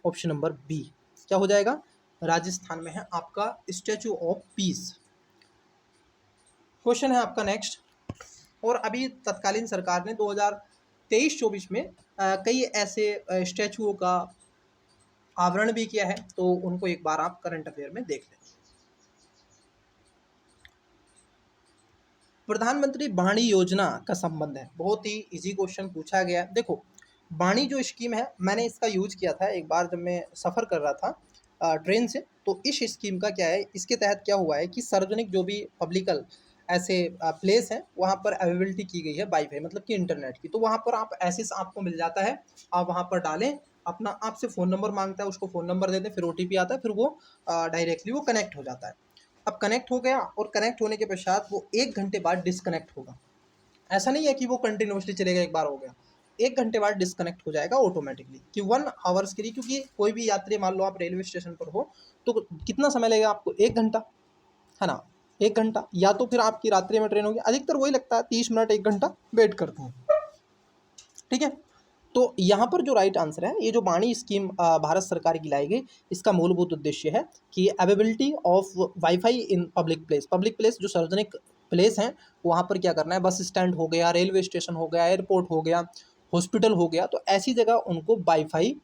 ऑप्शन नंबर बी। क्या हो जाएगा? राजस्थान में है आपका स्टैचू ऑफ पीस। क्वेश्चन है आपका नेक्स्ट। और अभी तत्कालीन सरकार ने 2023-24 में कई ऐसे स्टैचुओं का आवरण भी किया है, तो उनको एक बार आप करंट अफेयर में देख लें। प्रधानमंत्री वाणी योजना का संबंध है, बहुत ही इजी क्वेश्चन पूछा गया। देखो वाणी जो स्कीम है, मैंने इसका यूज किया था एक बार जब मैं सफ़र कर रहा था ट्रेन से। तो इस स्कीम का क्या है, इसके तहत क्या हुआ है कि सार्वजनिक जो भी पब्लिकल ऐसे प्लेस हैं वहाँ पर अवेलेबिलिटी की गई है वाईफाई, मतलब कि इंटरनेट की। तो वहाँ पर आप एक्सेस आपको मिल जाता है, आप वहाँ पर डालें अपना, आपसे फ़ोन नंबर मांगता है, उसको फ़ोन नंबर दे दें, फिर ओटीपी आता है, फिर वो डायरेक्टली वो कनेक्ट हो जाता है। अब कनेक्ट हो गया और कनेक्ट होने के पश्चात वो 1 घंटे बाद डिस्कनेक्ट होगा। ऐसा नहीं है कि वो कंटिन्यूसली चलेगा, एक बार हो गया 1 घंटे बाद डिस्कनेक्ट हो जाएगा ऑटोमेटिकली कि 1 आवर्स के लिए। क्योंकि कोई भी यात्री, मान लो आप रेलवे स्टेशन पर हो, तो कितना समय लगेगा आपको? 1 घंटा, है ना। 1 घंटा, या तो फिर आपकी रात्रि में ट्रेन होगी, अधिकतर वही लगता है 30 मिनट 1 घंटा वेट करते हैं, ठीक है। तो यहाँ पर जो राइट आंसर है, ये जो वाणी स्कीम भारत सरकार की लाई गई, इसका मूलभूत उद्देश्य है कि availability of wifi in public place, public place जो सार्वजनिक प्लेस हैं वहाँ पर क्या करना है, बस स्टैंड हो गया, रेलवे स्टेशन हो गया, एयरपोर्ट हो गया, हॉस्पिटल हो गया, तो ऐसी जगह उनको वाईफाई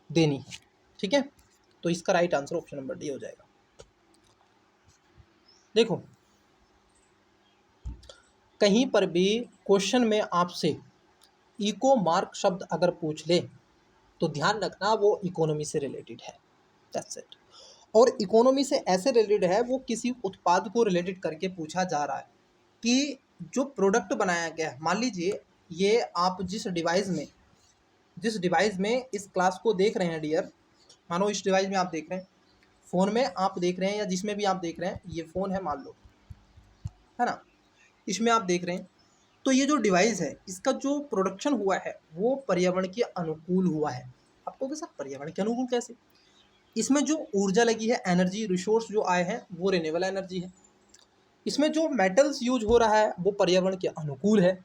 देनी है, ठीक है। तो इसका right answer option number D हो जाएगा। देखो कहीं पर भी क्वेश्चन में आपसे इको मार्क शब्द अगर पूछ ले तो ध्यान रखना वो इकोनॉमी से रिलेटेड है, दैट्स इट। और इकोनॉमी से ऐसे रिलेटेड है, वो किसी उत्पाद को रिलेटेड करके पूछा जा रहा है कि जो प्रोडक्ट बनाया गया है, मान लीजिए ये आप जिस डिवाइस में इस क्लास को देख रहे हैं डियर, मानो इस डिवाइस में आप देख रहे हैं, फ़ोन में आप देख रहे हैं, या जिसमें भी आप देख रहे हैं, ये फ़ोन है मान लो, है ना, इसमें आप देख रहे हैं। तो ये जो डिवाइस है इसका जो प्रोडक्शन हुआ है वो पर्यावरण के अनुकूल हुआ है। आपको कैसा पर्यावरण के अनुकूल कैसे? इसमें जो ऊर्जा लगी है, एनर्जी रिसोर्स जो आए हैं वो रिन्यूएबल एनर्जी है। इसमें जो मेटल्स यूज हो रहा है वो पर्यावरण के अनुकूल है।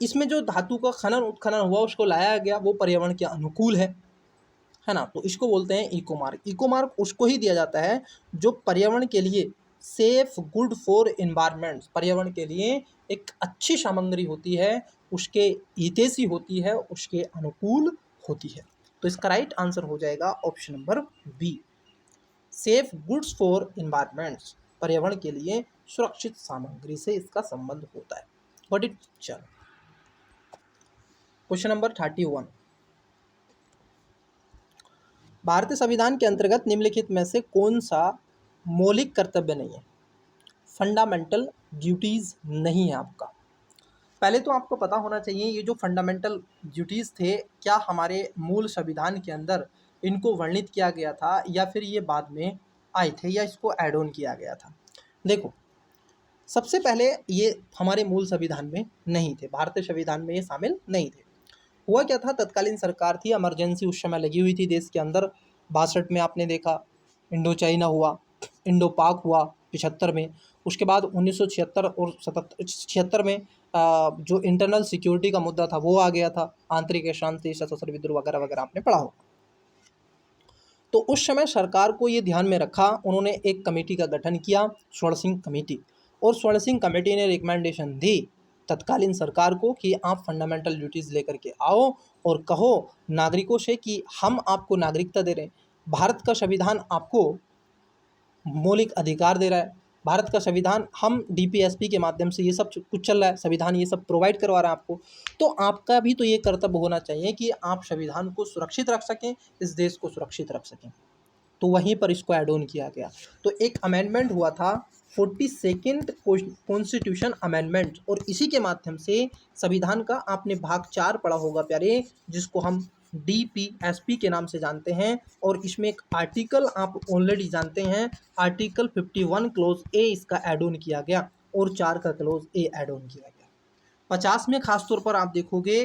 इसमें जो धातु का खनन उत्खनन हुआ उसको लाया गया वो पर्यावरण के अनुकूल है ना। तो इसको बोलते हैं इको मार्क। इको मार्क उसको ही दिया जाता है जो पर्यावरण के लिए सेफ, गुड फॉर इन्वायरमेंट, पर्यावरण के लिए एक अच्छी सामग्री होती है, उसके हितैषी होती है, उसके अनुकूल होती है। तो इसका राइट आंसर हो जाएगा option number B, safe goods for environments, पर्यावरण के लिए सुरक्षित सामग्री से इसका संबंध होता है। बट इट, चलो क्वेश्चन नंबर 31। भारतीय संविधान के अंतर्गत निम्नलिखित में से कौन सा मौलिक कर्तव्य नहीं है? फंडामेंटल ड्यूटीज नहीं है आपका। पहले तो आपको पता होना चाहिए ये जो फंडामेंटल ड्यूटीज थे क्या हमारे मूल संविधान के अंदर इनको वर्णित किया गया था या फिर ये बाद में आए थे या इसको ऐड ऑन किया गया था। देखो, सबसे पहले ये हमारे मूल संविधान में नहीं थे, भारतीय संविधान में ये शामिल नहीं थे। हुआ क्या था, तत्कालीन सरकार थी, इमरजेंसी उस समय लगी हुई थी देश के अंदर। 62 में आपने देखा इंडो चाइना हुआ, इंडो पाक हुआ 75 में, उसके बाद 1976 और 76 में जो इंटरनल सिक्योरिटी का मुद्दा था वो आ गया था, आंतरिक अशांति, सशस्त्र विद्रोह वगैरह वगैरह आपने पढ़ा हो। तो उस समय सरकार को ये ध्यान में रखा, उन्होंने एक कमेटी का गठन किया, स्वर्ण सिंह कमेटी, और स्वर्ण सिंह कमेटी ने रिकमेंडेशन दी तत्कालीन सरकार को कि आप फंडामेंटल ड्यूटीज़ लेकर के आओ और कहो नागरिकों से कि हम आपको नागरिकता दे रहे हैं, भारत का संविधान आपको मौलिक अधिकार दे रहा है, भारत का संविधान हम डीपीएसपी के माध्यम से ये सब कुछ चल रहा है, संविधान ये सब प्रोवाइड करवा रहा है आपको, तो आपका भी तो ये कर्तव्य होना चाहिए कि आप संविधान को सुरक्षित रख सकें, इस देश को सुरक्षित रख सकें। तो वहीं पर इसको ऐड ऑन किया गया। तो एक अमेंडमेंट हुआ था 42nd कॉन्स्टिट्यूशन अमेंडमेंट, और इसी के माध्यम से संविधान का आपने भाग 4 पढ़ा होगा प्यारे, जिसको हम डीपीएसपी के नाम से जानते हैं, और इसमें एक आर्टिकल आप ऑलरेडी जानते हैं, आर्टिकल 51 क्लोज ए इसका ऐड ऑन किया गया और 4 का क्लोज ए ऐड ऑन किया गया। 50 में खासतौर पर आप देखोगे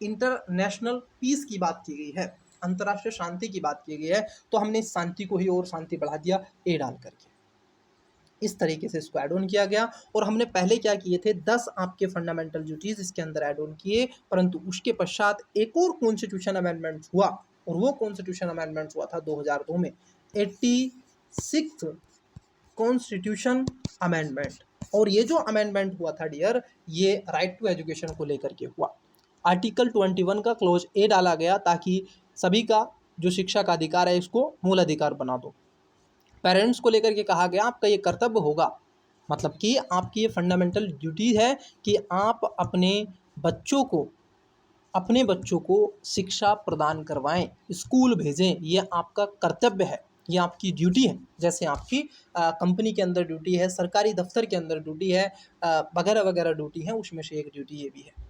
इंटरनेशनल पीस की बात की गई है, अंतर्राष्ट्रीय शांति की बात की गई है, तो हमने इस शांति को ही और शांति बढ़ा दिया ए डाल करके, इस तरीके से इसको ऐड ऑन किया गया। और हमने पहले क्या किए थे, 10 आपके फंडामेंटल ड्यूटीज इसके अंदर ऐड ऑन किए, परंतु उसके पश्चात एक और कॉन्स्टिट्यूशन अमेंडमेंट हुआ, और वो कॉन्स्टिट्यूशन अमेंडमेंट हुआ था 2002 में, 86 कॉन्स्टिट्यूशन अमेंडमेंट। और ये जो अमेंडमेंट हुआ था डियर, ये राइट टू एजुकेशन को लेकर के हुआ। आर्टिकल 21 का क्लोज ए डाला गया ताकि सभी का जो शिक्षा का अधिकार है इसको मूल अधिकार बना दो। पेरेंट्स को लेकर के कहा गया आपका ये कर्तव्य होगा, मतलब कि आपकी ये फंडामेंटल ड्यूटी है कि आप अपने बच्चों को शिक्षा प्रदान करवाएं, स्कूल भेजें, ये आपका कर्तव्य है, ये आपकी ड्यूटी है। जैसे आपकी कंपनी के अंदर ड्यूटी है, सरकारी दफ्तर के अंदर ड्यूटी है, वगैरह वगैरह ड्यूटी है, उसमें से एक ड्यूटी ये भी है।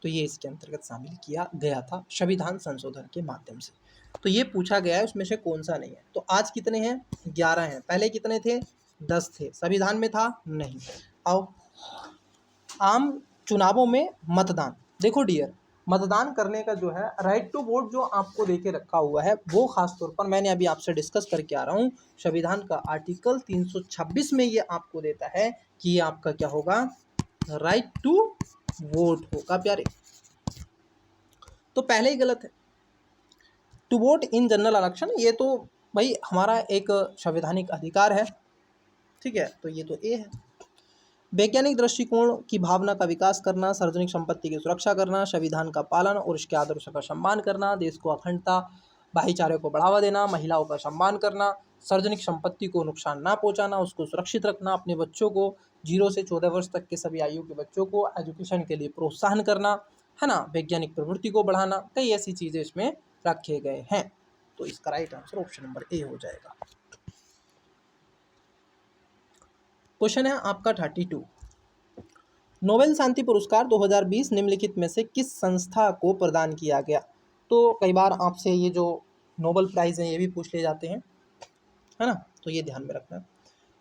तो ये इसके अंतर्गत शामिल किया गया था संविधान संशोधन के माध्यम से। तो ये पूछा गया है उसमें से कौन सा नहीं है। तो आज कितने हैं, 11 हैं, पहले कितने थे, 10 थे, संविधान में था नहीं। आओ, आम चुनावों में मतदान। देखो डियर, मतदान करने का जो है राइट टू वोट जो आपको देके रखा हुआ है, वो खास तौर पर मैंने अभी आपसे डिस्कस करके आ रहा हूँ, संविधान का आर्टिकल 326 में ये आपको देता है कि ये आपका क्या होगा, राइट टू वोट होगा प्यारे। तो पहले ही गलत है, to vote in general election, ये तो भाई हमारा एक संवैधानिक अधिकार है, ठीक है, तो ये तो ए है। वैज्ञानिक दृष्टिकोण की भावना का विकास करना, सार्वजनिक संपत्ति की सुरक्षा करना, संविधान का पालन और इसके आदर्शों का सम्मान करना, देश को अखंडता, भाईचारे को बढ़ावा देना, महिलाओं का सम्मान करना, सार्वजनिक संपत्ति को नुकसान ना पहुंचाना, उसको सुरक्षित रखना, अपने बच्चों को 0 से 14 वर्ष तक के सभी आयु के बच्चों को एजुकेशन के लिए प्रोत्साहन करना, है ना, वैज्ञानिक प्रवृत्ति को बढ़ाना, कई ऐसी चीज़ें इसमें रखे गए हैं। तो इसका right answer option number A हो जाएगा। क्वेश्चन है आपका 32, नोबेल शांति पुरस्कार 2020 निम्नलिखित में से किस संस्था को प्रदान किया गया। तो कई बार आपसे ये जो नोबेल प्राइज़ हैं ये भी पूछ ले जाते हैं, है ना, तो ये ध्यान में रखना।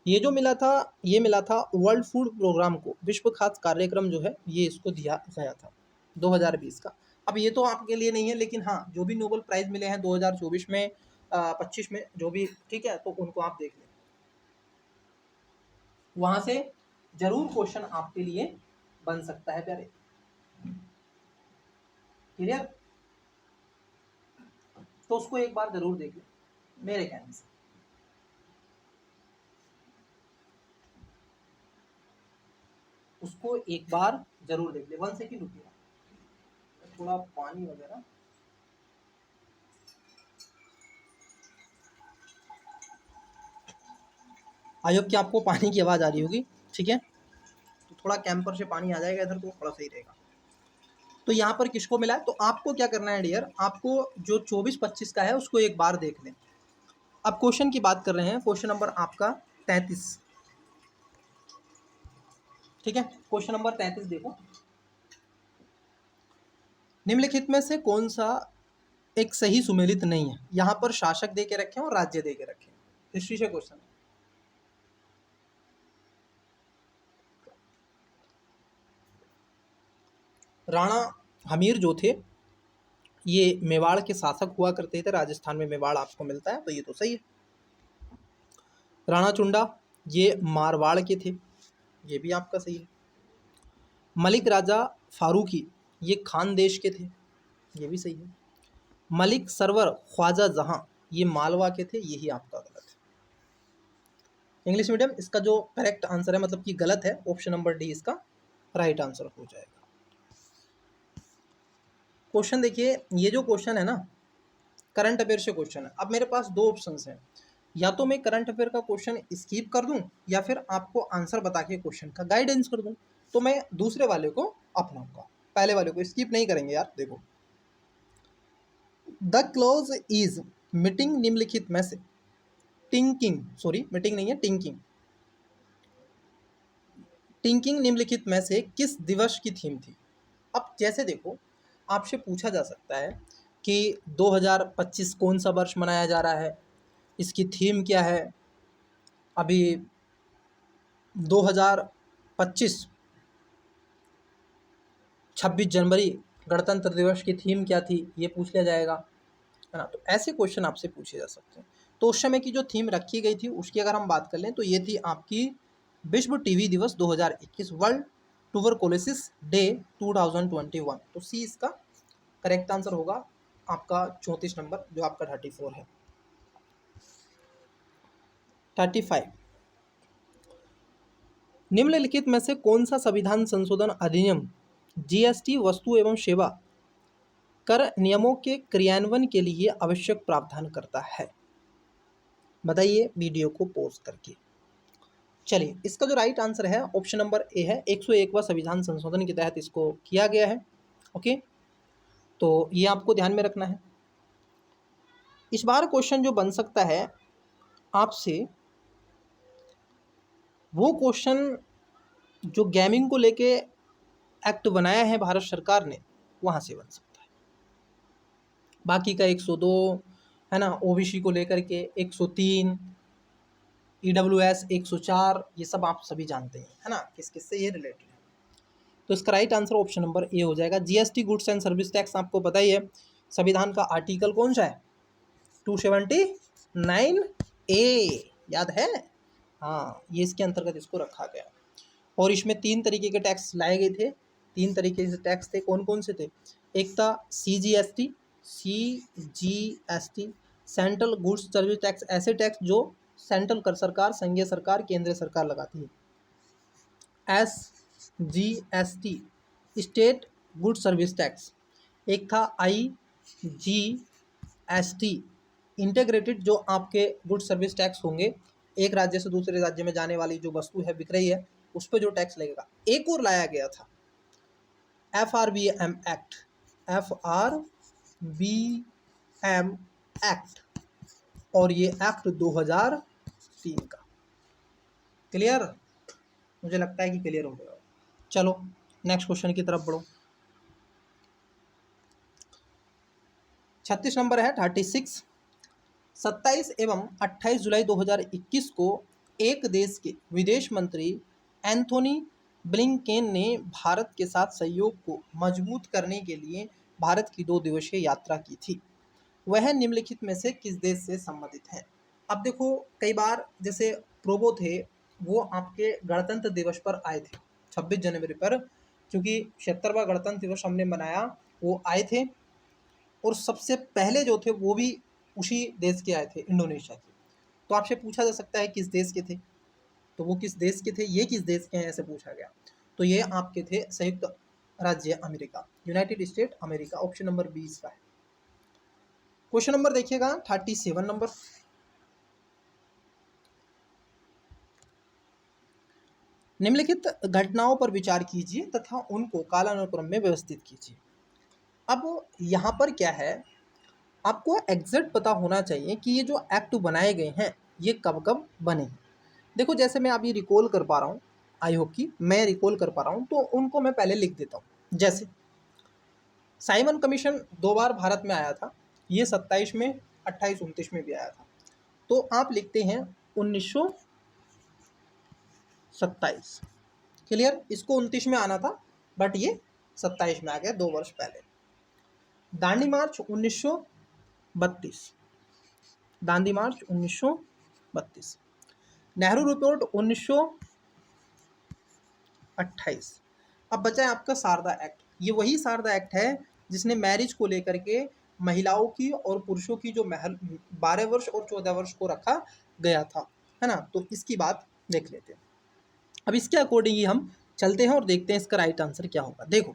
ये जो मिला था, ये मिला था वर्ल्ड फूड प्रोग्राम को, विश्व खाद्य कार्यक्रम जो है ये इसको दिया गया था 2020 का। अब ये तो आपके लिए नहीं है, लेकिन हाँ जो भी नोबेल प्राइज़ मिले हैं 2024 में 25 में जो भी, ठीक है, तो उनको आप देख लें, वहाँ से जरूर क्वेश्चन आपके लिए बन सकता है प्यारे। क्लियर, तो उसको एक बार जरूर देख लें मेरे कहने से। उसको एक बार जरूर देख ले। 1 सेकंड रुकिए, थोड़ा पानी वगैरह। आई होप कि आपको पानी की आवाज़ आ रही होगी, ठीक है, तो थोड़ा कैंपर से पानी आ जाएगा इधर तो थोड़ा सही रहेगा। तो यहाँ पर किसको मिला है? तो आपको क्या करना है डियर, आपको जो 24-25 का है उसको एक बार देख लें। अब क्वेश्चन की बात कर रहे हैं, क्वेश्चन नंबर आपका 33, ठीक है। क्वेश्चन नंबर 33 देखो, निम्नलिखित में से कौन सा एक सही सुमेलित नहीं है? यहाँ पर शासक दे के रखे हैं और राज्य दे के रखे हैं, हिस्ट्री से क्वेश्चन है। राणा हमीर जो थे ये मेवाड़ के शासक हुआ करते थे, राजस्थान में मेवाड़ आपको मिलता है, तो ये तो सही है। राणा चुंडा ये मारवाड़ के थे, ये भी आपका सही है। मलिक राजा फारूकी ये खान देश के थे, ये भी सही है। मलिक सरवर ख्वाजा जहां ये मालवा के थे, यही आपका गलत है। इंग्लिश मीडियम इसका जो करेक्ट आंसर है, मतलब कि गलत है, ऑप्शन नंबर डी इसका राइट आंसर हो जाएगा। क्वेश्चन देखिए, ये जो क्वेश्चन है ना करंट अफेयर से क्वेश्चन है। अब मेरे पास दो ऑप्शंस हैं, या तो मैं करंट अफेयर का क्वेश्चन स्किप कर दूं या फिर आपको आंसर बता के क्वेश्चन का गाइडेंस कर दूं। तो मैं दूसरे वाले को अपनाऊंगा, पहले वाले को स्किप नहीं करेंगे यार। देखो, द क्लोज इज मीटिंग निम्नलिखित में से टिंकिंग, सॉरी मीटिंग नहीं है, टिंकिंग, टिंकिंग निम्नलिखित में से किस दिवस की थीम थी? अब जैसे देखो, आपसे पूछा जा सकता है कि 2025 कौन सा वर्ष मनाया जा रहा है, इसकी थीम क्या है। अभी 2025 26 जनवरी गणतंत्र दिवस की थीम क्या थी, ये पूछ लिया जाएगा, है ना। तो ऐसे क्वेश्चन आपसे पूछे जा सकते हैं। तो उस समय की जो थीम रखी गई थी उसकी अगर हम बात कर लें तो ये थी आपकी विश्व टीवी दिवस 2021, वर्ल्ड ट्यूबरकुलोसिस डे 2021। तो सी इसका करेक्ट आंसर होगा आपका 34 नंबर, जो आपका 34 है। 35, निम्नलिखित में से कौन सा संविधान संशोधन अधिनियम जीएसटी वस्तु एवं सेवा कर नियमों के क्रियान्वयन के लिए आवश्यक प्रावधान करता है? बताइए वीडियो को पॉज करके। चलिए, इसका जो राइट आंसर है ऑप्शन नंबर ए है, 101वां संविधान संशोधन के तहत इसको किया गया है। ओके, तो ये आपको ध्यान में रखना है। इस बार क्वेश्चन जो बन सकता है आपसे, वो क्वेश्चन जो गेमिंग को लेके एक्ट बनाया है भारत सरकार ने, वहाँ से बन सकता है। बाकी का 102 है ना, ओबीसी को लेकर के 103, ईडब्ल्यूएस 104, ये सब आप सभी जानते हैं, है ना, किस किस से ये रिलेटेड है। तो इसका right answer option number A हो जाएगा। GST goods and service tax आपको पता ही है, संविधान का आर्टिकल कौन सा है? 279 ए, याद है? हाँ, ये इसके अंतर्गत इसको रखा गया। और इसमें 3 तरीके के टैक्स लाए गए थे। 3 तरीके से टैक्स थे, कौन कौन से थे? एक था CGST, central goods service tax, ऐसे टैक्स जो सेंट्रल कर सरकार, संघीय सरकार, केंद्रीय सरकार लगाती है। SGST, state good service tax. एक था IGST, इंटीग्रेटेड, जो आपके गुड सर्विस टैक्स होंगे, एक राज्य से दूसरे राज्य में जाने वाली जो वस्तु है बिक रही है उस पर जो टैक्स लगेगा। एक और लाया गया था FRBM एक्ट, FRBM एक्ट, और ये एक्ट 2003 का। क्लियर? मुझे लगता है कि क्लियर हो गया। चलो नेक्स्ट क्वेश्चन की तरफ बढ़ो। 36 नंबर है 36, 27 एवं 28 जुलाई 2021 को एक देश के विदेश मंत्री एंथोनी ब्लिंकेन ने भारत के साथ सहयोग को मजबूत करने के लिए भारत की 2 दिवसीय यात्रा की थी। वह निम्नलिखित में से किस देश से संबंधित है? अब देखो, कई बार जैसे प्रोबो थे, वो आपके गणतंत्र दिवस पर आए थे 26 जनवरी पर, क्योंकि 76वां गणतंत्र दिवस हमने मनाया, वो आए थे। और सबसे पहले जो थे वो भी उसी देश के आए थे, इंडोनेशिया के। तो आपसे पूछा जा सकता है किस देश के थे, तो वो किस देश के थे, ये किस देश के हैं, ऐसे पूछा गया। तो ये आपके थे संयुक्त राज्य America, United state America, option number 20 का है। क्वेश्चन नंबर देखिएगा 37 नंबर, निम्नलिखित घटनाओं पर विचार कीजिए तथा उनको कालानुक्रम में व्यवस्थित कीजिए। अब यहाँ पर क्या है, आपको एग्जैक्ट पता होना चाहिए कि ये जो एक्ट बनाए गए हैं ये कब कब बने। देखो जैसे मैं अभी रिकॉल कर पा रहा हूँ, आई होप कि मैं रिकॉल कर पा रहा हूँ, तो उनको मैं पहले लिख देता हूँ। जैसे साइमन कमीशन 2 बार भारत में आया था, ये 27 में, 28, 29 में भी आया था। तो आप लिखते हैं 1927। क्लियर, इसको 29 में आना था बट ये 27 में आ गया, 2 वर्ष पहले। दांडी मार्च 1932, दांडी मार्च 1932। नेहरू रिपोर्ट 1928। अब बचा है आपका शारदा एक्ट। ये वही शारदा एक्ट है जिसने मैरिज को लेकर के महिलाओं की और पुरुषों की जो 12 वर्ष और 14 वर्ष को रखा गया था, है ना। तो इसकी बात देख लेते हैं। अब इसके अकॉर्डिंग ही हम चलते हैं और देखते हैं इसका राइट आंसर क्या होगा। देखो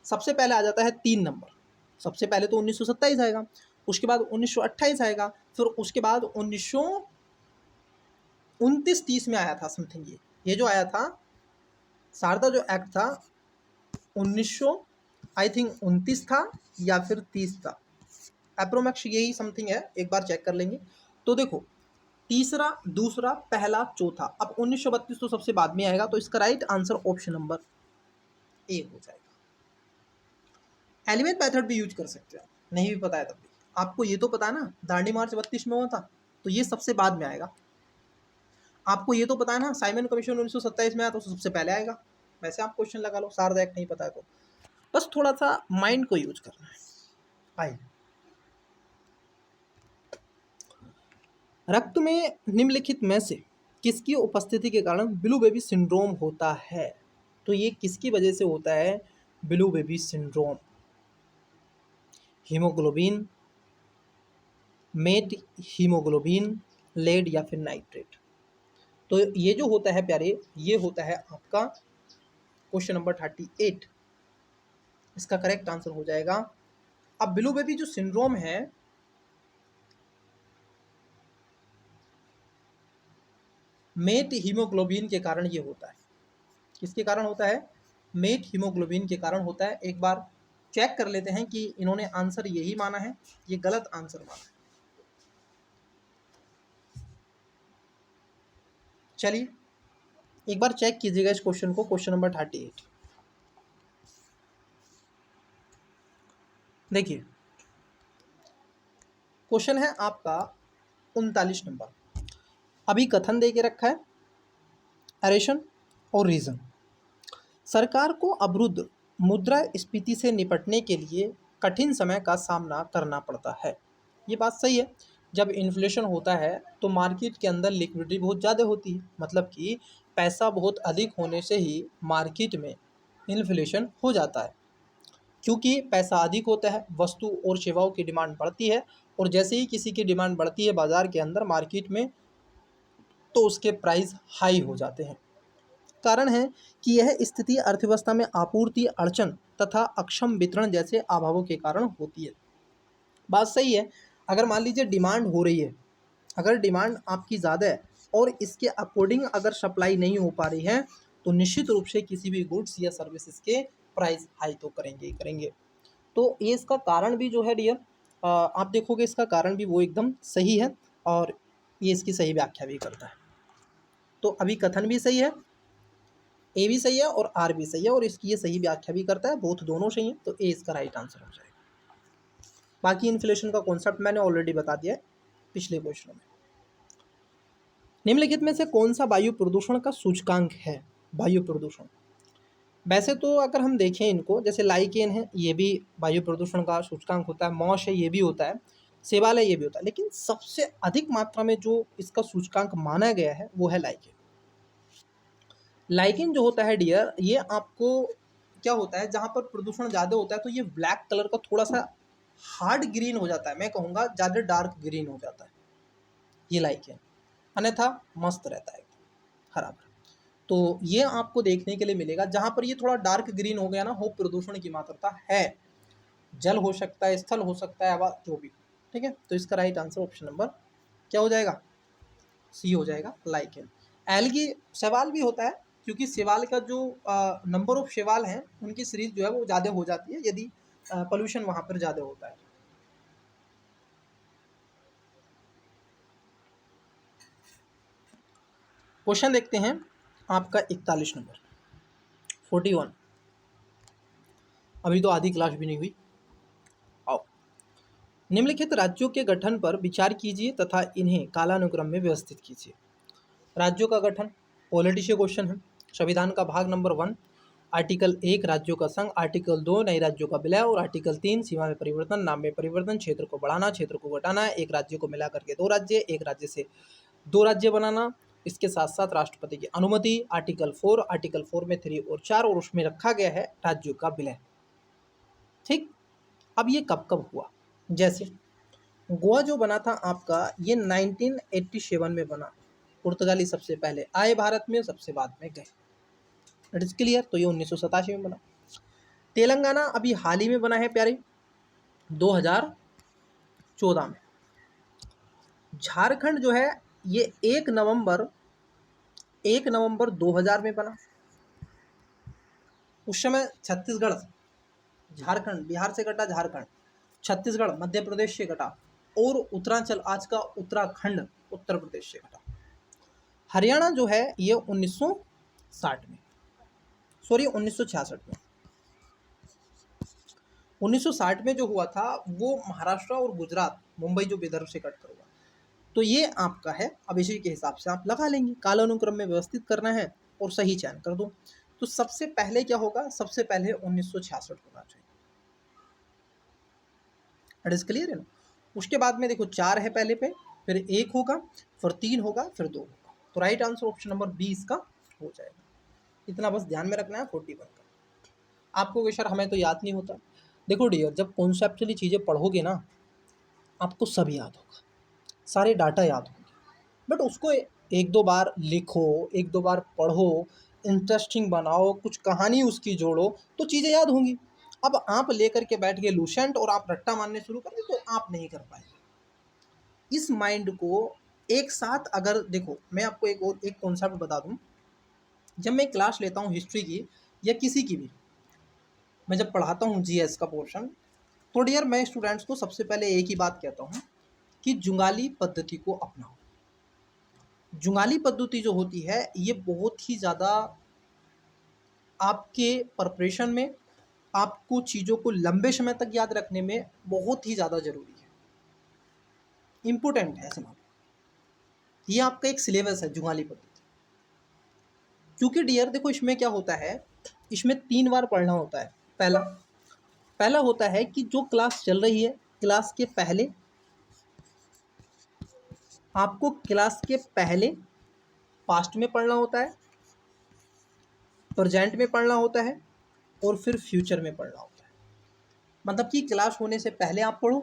सबसे पहले आ जाता है 3 नंबर। सबसे पहले तो 1927 आएगा, उसके बाद 1928 आएगा, फिर उसके बाद 1929-30 में आया था समथिंग। ये जो आया था शारदा जो एक्ट था 1900 आई थिंक 29 था या फिर 30 था, अप्रोमैक्स यही समथिंग है, एक बार चेक कर लेंगे। तो देखो तीसरा, दूसरा, पहला, चौथा, अब 1932 तो सबसे बाद में आएगा, तो इसका right answer option number A हो जाएगा। एलिमेंट मेथड भी यूज कर सकते हो, नहीं भी पता है तब भी। आपको ये तो पता है ना दांडी मार्च 32 में हुआ था, तो ये सबसे बाद में आएगा। आपको ये तो पता है ना साइमन कमीशन 1927 में आया, तो सबसे पहले आएगा। वैसे आप क्वेश्चन लगा लो, शारदा एक्ट नहीं पता है तो बस थोड़ा सा माइंड को यूज करना है। आइए, रक्त में निम्नलिखित में से किसकी उपस्थिति के कारण ब्लू बेबी सिंड्रोम होता है? तो ये किसकी वजह से होता है blue baby syndrome? Haemoglobin, methaemoglobin, lead या फिर नाइट्रेट? तो ये जो होता है प्यारे, ये होता है आपका क्वेश्चन नंबर 38। इसका करेक्ट आंसर हो जाएगा। अब ब्लू बेबी जो सिंड्रोम है, मेट हीमोग्लोबिन के कारण ये होता है। किसके कारण होता है? मेट हीमोग्लोबिन के कारण होता है। एक बार चेक कर लेते हैं कि इन्होंने आंसर यही माना है, ये गलत आंसर माना है। चलिए एक बार चेक कीजिएगा इस क्वेश्चन को, क्वेश्चन नंबर 38। देखिए क्वेश्चन है आपका 39 नंबर। अभी कथन दे के रखा है, एरेशन और रीजन। सरकार को अवरुद्ध मुद्रास्फीति से निपटने के लिए कठिन समय का सामना करना पड़ता है। ये बात सही है। जब इन्फ्लेशन होता है तो मार्केट के अंदर लिक्विडिटी बहुत ज़्यादा होती है, मतलब कि पैसा बहुत अधिक होने से ही मार्केट में इन्फ्लेशन हो जाता है। क्योंकि पैसा अधिक होता है, वस्तु और सेवाओं की डिमांड बढ़ती है, और जैसे ही किसी की डिमांड बढ़ती है बाज़ार के अंदर, मार्केट में, तो उसके प्राइस हाई हो जाते हैं। कारण है कि यह स्थिति अर्थव्यवस्था में आपूर्ति अड़चन तथा अक्षम वितरण जैसे अभावों के कारण होती है। बात सही है। अगर मान लीजिए डिमांड हो रही है, अगर डिमांड आपकी ज़्यादा है और इसके अकॉर्डिंग अगर सप्लाई नहीं हो पा रही है, तो निश्चित रूप से किसी भी गुड्स या सर्विसेज के प्राइस हाई तो करेंगे ही करेंगे। तो ये इसका कारण भी जो है डियर, आप देखोगे इसका कारण भी वो एकदम सही है, और ये इसकी सही व्याख्या भी करता है। तो अभी कथन भी सही है, ए भी सही है और आर भी सही है, और इसकी ये सही व्याख्या भी करता है, बोथ दोनों सही है, तो ए इसका राइट आंसर हो जाएगा। बाकी इन्फ्लेशन का कॉन्सेप्ट मैंने ऑलरेडी बता दिया है पिछले क्वेश्चन में। निम्नलिखित में से कौन सा वायु प्रदूषण का सूचकांक है? वायु प्रदूषण, वैसे तो अगर हम देखें इनको, जैसे लाइकेन है, ये भी वायु प्रदूषण का सूचकांक होता है, मॉश है, ये भी होता है, सेवाल है, ये भी होता है, लेकिन सबसे अधिक मात्रा में जो इसका सूचकांक माना गया है वो है लाइकेन। लाइकेन जो होता है डियर, ये आपको क्या होता है, जहाँ पर प्रदूषण ज़्यादा होता है तो ये ब्लैक कलर का थोड़ा सा हार्ड ग्रीन हो जाता है, मैं कहूँगा ज़्यादा डार्क ग्रीन हो जाता है ये लाइकेन, अन्यथा मस्त रहता है हरा भरा। तो ये आपको देखने के लिए मिलेगा, जहाँ पर ये थोड़ा डार्क ग्रीन हो गया ना, हो प्रदूषण की मात्रा है, जल हो सकता है, स्थल हो सकता है, हवा, जो भी। ठीक है, तो इसका राइट आंसर ऑप्शन नंबर क्या हो जाएगा? सी हो जाएगा, लाइकेन। एल्गी शैवाल भी होता है, क्योंकि शैवाल का जो नंबर ऑफ शैवाल हैं उनकी सीरीज जो है वो ज़्यादा हो जाती है यदि पोल्यूशन वहाँ पर ज़्यादा होता है। क्वेश्चन देखते हैं आपका 41 नंबर, 41। अभी तो आधी क्लास भी नहीं हुई। आओ, निम्नलिखित राज्यों के गठन पर विचार कीजिए तथा इन्हें कालानुक्रम में व्यवस्थित कीजिए। राज्यों का गठन, पॉलिटी से क्वेश्चन है। संविधान का भाग नंबर 1, आर्टिकल 1 राज्यों का संघ, आर्टिकल 2 नए राज्यों का विलय और आर्टिकल 3 सीमा में परिवर्तन, नाम में परिवर्तन, क्षेत्र को बढ़ाना, क्षेत्र को घटाना, एक राज्य को मिला करके 2 राज्य, एक राज्य से 2 राज्य बनाना, इसके साथ साथ राष्ट्रपति की अनुमति, आर्टिकल 4 में 3 और 4 और उसमें रखा गया है राज्यों का विलय। ठीक, अब ये कब कब हुआ? जैसे गोवा जो बना था आपका, ये 1987 में बना। पुर्तगाली सबसे पहले आए भारत में, सबसे बाद में गए। It is clear. तो ये 1987 में बना। तेलंगाना अभी हाल ही में बना है प्यारे, 2014 में। झारखंड जो है ये 1 नवंबर 2000 में बना। उस समय छत्तीसगढ़, झारखंड बिहार से कटा, झारखंड छत्तीसगढ़ मध्य प्रदेश से कटा, और उत्तरांचल आज का उत्तराखंड उत्तर प्रदेश से कटा। हरियाणा जो है ये 1960 में, सॉरी 1966 में। 1960 में जो हुआ था वो महाराष्ट्र और गुजरात, मुंबई जो विदर्भ से कट कर हुआ। तो ये आपका है। अब इसी के हिसाब से आप लगा लेंगे, कालानुक्रम में व्यवस्थित करना है और सही चयन कर दो। तो सबसे पहले क्या होगा? सबसे पहले 1966 होना चाहिए। इट इज क्लियर है ना? उसके बाद में देखो 4 है पहले पे, फिर 1 होगा, फिर 3 होगा, फिर 2 होगा। तो राइट आंसर ऑप्शन नंबर 20 का हो जाएगा। इतना बस ध्यान में रखना है 41 का। आपको कि सर हमें तो याद नहीं होता। देखो डियर, जब कॉन्सेप्चुअली चीज़ें पढ़ोगे ना, आपको सब याद होगा, सारे डाटा याद होंगे, बट उसको एक दो बार लिखो, एक दो बार पढ़ो, इंटरेस्टिंग बनाओ, कुछ कहानी उसकी जोड़ो, तो चीज़ें याद होंगी। अब आप लेकर के बैठ गए लूसेंट और आप रट्टा मारने शुरू कर दे, तो आप नहीं कर पाएंगे। इस माइंड को एक साथ अगर देखो, मैं आपको एक और एक कॉन्सेप्ट बता दूं। जब मैं क्लास लेता हूँ हिस्ट्री की या किसी की भी, मैं जब पढ़ाता हूँ जीएस का पोर्शन, तो डियर मैं स्टूडेंट्स को सबसे पहले एक ही बात कहता हूँ कि जुगाली पद्धति को अपनाओ। जुगाली पद्धति जो होती है ये बहुत ही ज़्यादा आपके प्रिपरेशन में, आपको चीज़ों को लंबे समय तक याद रखने में बहुत ही ज़्यादा ज़रूरी है, इम्पोर्टेंट है समझ। ये आपका एक सिलेबस है जुगाली पद्धति। क्योंकि डियर देखो इसमें क्या होता है, इसमें 3 बार पढ़ना होता है। पहला पहला होता है कि जो क्लास चल रही है, क्लास के पहले आपको क्लास के पहले पास्ट में पढ़ना होता है, प्रेजेंट में पढ़ना होता है, और फिर फ्यूचर में पढ़ना होता है। मतलब कि क्लास होने से पहले आप पढ़ो,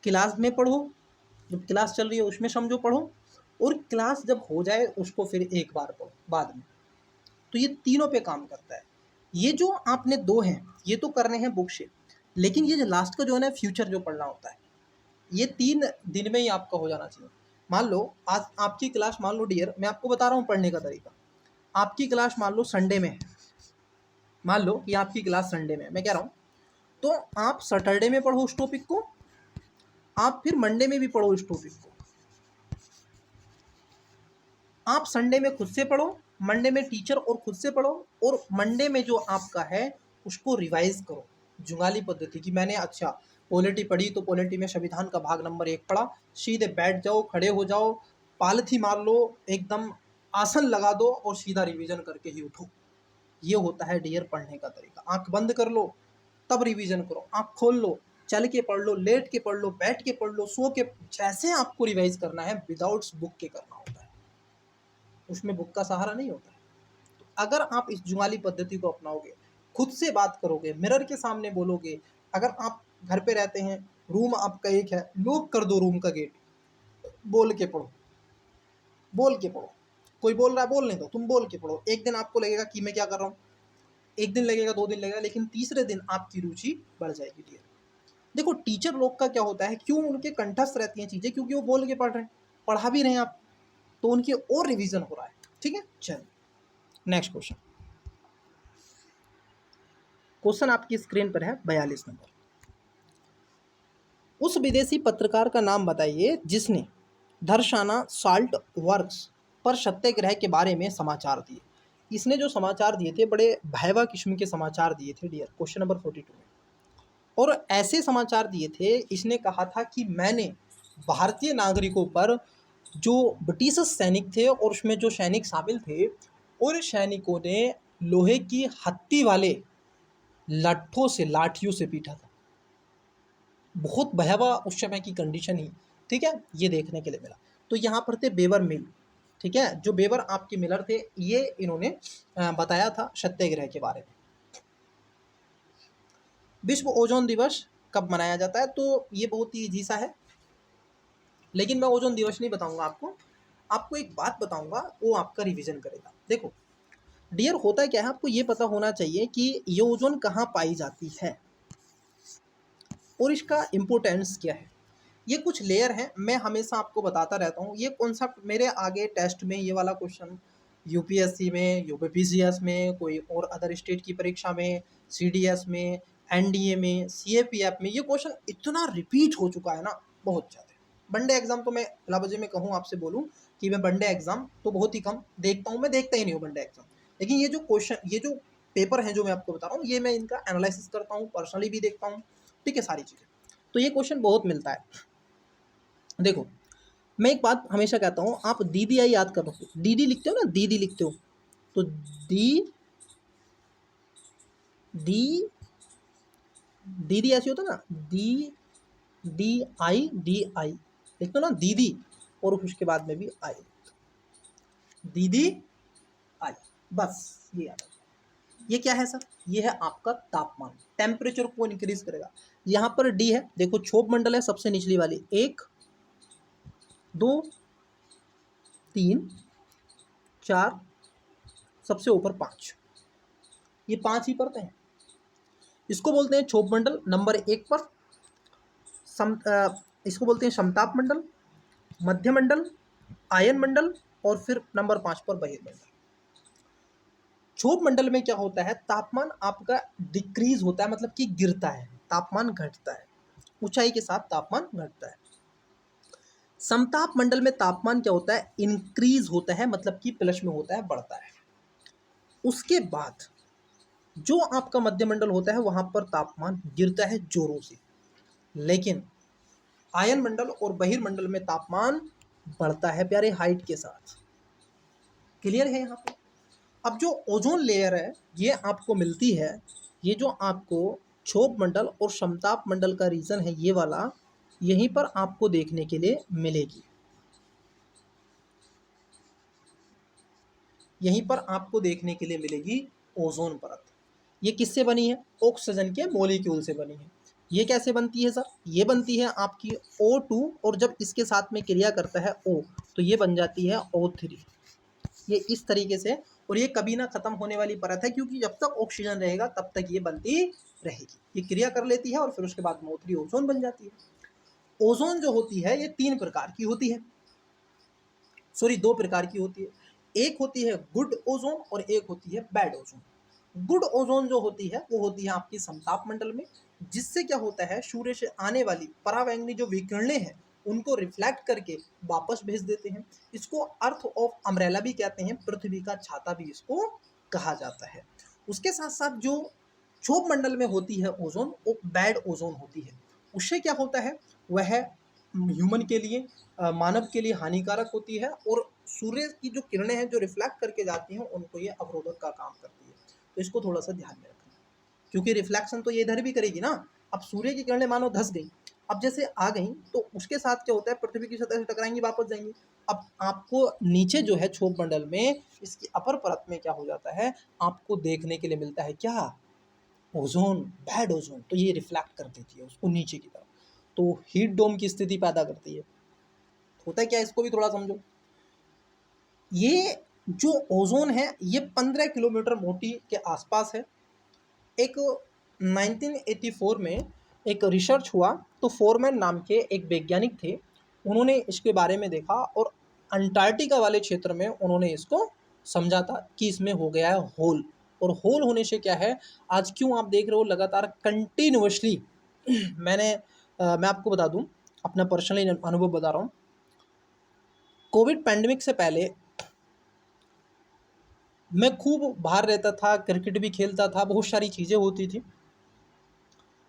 क्लास में पढ़ो, जब क्लास चल रही है उसमें समझो पढ़ो, और क्लास जब हो जाए उसको फिर एक बार पढ़ो बाद में। तो ये तीनों पे काम करता है। ये जो आपने 2 हैं ये तो करने हैं बुक से, लेकिन ये जो लास्ट का जो है ना फ्यूचर जो पढ़ना होता है, ये 3 दिन में ही आपका हो जाना चाहिए। मान लो आज आपकी क्लास, मान लो डियर मैं आपको बता रहा हूँ पढ़ने का तरीका। आपकी क्लास मान लो संडे में है, मान लो कि आपकी क्लास संडे में, मैं कह रहा हूँ, तो आप सैटरडे में पढ़ो उस टॉपिक को, आप फिर मंडे में भी पढ़ो इस टॉपिक को। आप संडे में खुद से पढ़ो, मंडे में टीचर और खुद से पढ़ो, और मंडे में जो आपका है उसको रिवाइज करो जुगाली पद्धति की। मैंने अच्छा पॉलिटी पढ़ी तो पॉलिटी में संविधान का भाग नंबर 1 पढ़ा, सीधे बैठ जाओ, खड़े हो जाओ, पालथी मार लो, एकदम आसन लगा दो और सीधा रिवीजन करके ही उठो। ये होता है डियर पढ़ने का तरीका। आंख बंद कर लो तब रिवीजन करो, आंख खोल लो, चल के पढ़ लो, लेट के पढ़ लो, बैठ के पढ़ लो, सो के, जैसे आपको रिवाइज करना है विदाउट बुक के करना होता है, उसमें बुक का सहारा नहीं होता है। तो अगर आप इस जुगाली पद्धति को अपनाओगे, खुद से बात करोगे, मिरर के सामने बोलोगे, अगर आप घर पे रहते हैं, रूम आपका एक है, लॉक कर दो रूम का गेट, बोल के पढ़ो, बोल के पढ़ो। कोई बोल रहा है बोलने दो, तुम बोल के पढ़ो। एक दिन आपको लगेगा कि मैं क्या कर रहा हूँ, एक दिन लगेगा, 2 दिन लगेगा, लेकिन तीसरे दिन आपकी रुचि बढ़ जाएगी डियर। देखो टीचर लोग का क्या होता है, क्यों उनके कंठस्थ रहती हैं चीज़ें, क्योंकि वो बोल के पढ़ रहे हैं, पढ़ा भी रहे हैं आप, तो उनकी और रिवीजन हो रहा है। ठीक है, चलिए नेक्स्ट क्वेश्चन। क्वेश्चन आपकी स्क्रीन पर है 42 नंबर। उस विदेशी पत्रकार का नाम बताइए जिसने धरसाना साल्ट वर्क्स पर सत्याग्रह के बारे में समाचार दिए। इसने जो समाचार दिए थे बड़े भयावह किस्म के समाचार दिए थे डियर, क्वेश्चन नंबर 42 में। और ऐसे समाचार दिए थे, इसने कहा था कि मैंने भारतीय नागरिकों पर जो ब्रिटिश सैनिक थे और उसमें जो सैनिक शामिल थे, उन सैनिकों ने लोहे की हत्ती वाले लाठों से लाठियों से पीटा था। बहुत भयावह उस समय की कंडीशन ही, ठीक है, ये देखने के लिए मिला। तो यहाँ पर थे बेवर मिल, ठीक है, जो बेवर आपके मिलर थे, ये इन्होंने बताया था सत्याग्रह के बारे में। विश्व ओजोन दिवस कब मनाया जाता है? तो ये बहुत ही इजी सा है, लेकिन मैं ओजोन दिवस नहीं बताऊंगा आपको एक बात बताऊंगा, वो आपका रिवीजन करेगा। देखो डियर, होता क्या है, आपको ये पता होना चाहिए कि ये ओजोन कहाँ पाई जाती है और इसका इम्पोर्टेंस क्या है। ये कुछ लेयर हैं, मैं हमेशा आपको बताता रहता हूँ। ये कॉन्सेप्ट मेरे आगे टेस्ट में ये वाला क्वेश्चन यूपीएससी में, यूपीपीसीएस में, कोई और अदर स्टेट की परीक्षा में, सीडीएस में, एनडीए में, सीएपीएफ में, ये क्वेश्चन इतना रिपीट हो चुका है ना, बहुत ज़्यादा। वनडे एग्जाम तो मैं फिलहाल में कहूँ आपसे बोलूँ कि मैं वनडे एग्जाम तो बहुत ही कम देखता हूँ, मैं देखता ही नहीं हूँ वनडे एग्जाम। लेकिन ये जो क्वेश्चन, ये जो पेपर हैं जो मैं आपको बता रहा हूँ, ये मैं इनका एनालिसिस करता हूँ, पर्सनली भी देखता हूँ, ठीक है, सारी चीज़ें। तो ये क्वेश्चन बहुत मिलता है। देखो मैं एक बात हमेशा कहता हूँ, आप दीदी आई याद कर रखो, दीदी लिखते हो ना, दीदी लिखते हो तो दी दीदी ऐसी होता ना, डी आई लिखते हो ना, दीदी, और उसके बाद में भी आई, दीदी आई, बस ये याद रखो। ये क्या है सर? ये है आपका तापमान, टेम्परेचर को इंक्रीज करेगा। यहाँ पर डी है, देखो क्षोभ मंडल है सबसे निचली वाली, 1 2 3 4, सबसे ऊपर 5, ये 5 ही परतें हैं। इसको बोलते हैं क्षोभ मंडल। नंबर 1 पर इसको बोलते हैं समताप मंडल, मध्य मंडल, आयन मंडल, और फिर नंबर 5 पर बहिर्मंडल। क्षोभ मंडल में क्या होता है, तापमान आपका डिक्रीज होता है, मतलब कि गिरता है, तापमान घटता है, ऊंचाई के साथ तापमान घटता है। समताप मंडल में तापमान क्या होता है, इंक्रीज होता है, मतलब कि प्लस में होता है, बढ़ता है। उसके बाद जो आपका मध्य मंडल होता है, वहां पर तापमान गिरता है जोरों से। लेकिन आयन मंडल और बहिर्मंडल में तापमान बढ़ता है प्यारे, हाइट के साथ। क्लियर है यहाँ पे? अब जो ओजोन लेयर है ये आपको मिलती है, ये जो आपको क्षोभ मंडल और समताप मंडल का रीजन है ये वाला, यहीं पर आपको देखने के लिए मिलेगी। यहीं पर आपको देखने के लिए मिलेगी ओजोन परत। ये किससे बनी है? ऑक्सीजन के मॉलिक्यूल से बनी है। ये कैसे बनती है सर? ये बनती है आपकी O2, और जब इसके साथ में क्रिया करता है O, तो ये बन जाती है O3। ये इस तरीके से, और ये कभी ना खत्म होने वाली परत है, क्योंकि जब तक ऑक्सीजन रहेगा तब तक ये बनती रहेगी। ये क्रिया कर लेती है और फिर उसके बाद में O3 ओजोन बन जाती है। ओजोन जो होती है ये 3 प्रकार की होती है, सॉरी 2 प्रकार की होती है। एक होती है गुड ओजोन और एक होती है बैड ओजोन। गुड ओजोन जो होती है वो होती है आपकी समताप मंडल में, जिससे क्या होता है, सूर्य से आने वाली परावैंगनी जो विकिरणें हैं उनको रिफ्लेक्ट करके वापस भेज देते हैं। इसको अर्थ ऑफ अम्ब्रेला भी कहते हैं, पृथ्वी का छाता भी इसको कहा जाता है। उसके साथ साथ जो क्षोभ मंडल में होती है ओजोन, वो बैड ओजोन होती है। उससे क्या होता है, वह ह्यूमन के लिए, मानव के लिए हानिकारक होती है, और सूर्य की जो किरणें हैं जो रिफ्लेक्ट करके जाती हैं उनको ये अवरोधक का काम करती है। तो इसको थोड़ा सा ध्यान में रखना, क्योंकि रिफ्लेक्शन तो ये इधर भी करेगी ना। अब सूर्य की किरणें मानो धंस गई, अब जैसे आ गई तो उसके साथ क्या होता है, पृथ्वी की सतह से टकराएंगी, वापस जाएंगी। अब आपको नीचे जो है क्षोभ मंडल में, इसकी अपर परत में क्या हो जाता है, आपको देखने के लिए मिलता है क्या, ओजोन, बैड ओजोन। तो ये रिफ्लेक्ट कर देती है उसको नीचे की तरफ, तो हीट डोम की स्थिति पैदा करती है। होता है क्या, इसको भी थोड़ा समझो। ये जो ओजोन है ये 15 किलोमीटर मोटी के आसपास है। एक 1984 में एक रिसर्च हुआ, तो फोरमैन नाम के एक वैज्ञानिक थे, उन्होंने इसके बारे में देखा और अंटार्कटिका वाले क्षेत्र में उन्होंने इसको समझा था कि इसमें हो गया है होल। और होल होने से क्या है, आज क्यों आप देख रहे हो लगातार कंटिन्यूअसली मैं आपको बता दूं, अपना पर्सनली अनुभव बता रहा हूँ। कोविड पैंडेमिक से पहले मैं खूब बाहर रहता था, क्रिकेट भी खेलता था, बहुत सारी चीज़ें होती थी।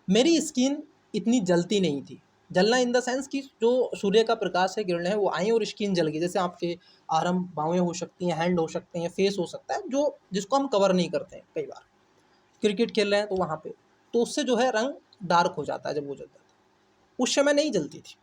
मेरी स्किन इतनी जलती नहीं थी। जलना इन द सेंस कि जो सूर्य का प्रकाश है, किरण है, वो आई और स्किन जल गई। जैसे आपके आर्म, बाहें हो सकती हैं, हैंड हो सकते हैं, फेस हो सकता है, जो जिसको हम कवर नहीं करते हैं कई बार। क्रिकेट खेल रहे हैं तो वहाँ पे, तो उससे जो है रंग डार्क हो जाता है जब वो जलता है। उस समय नहीं जलती थी।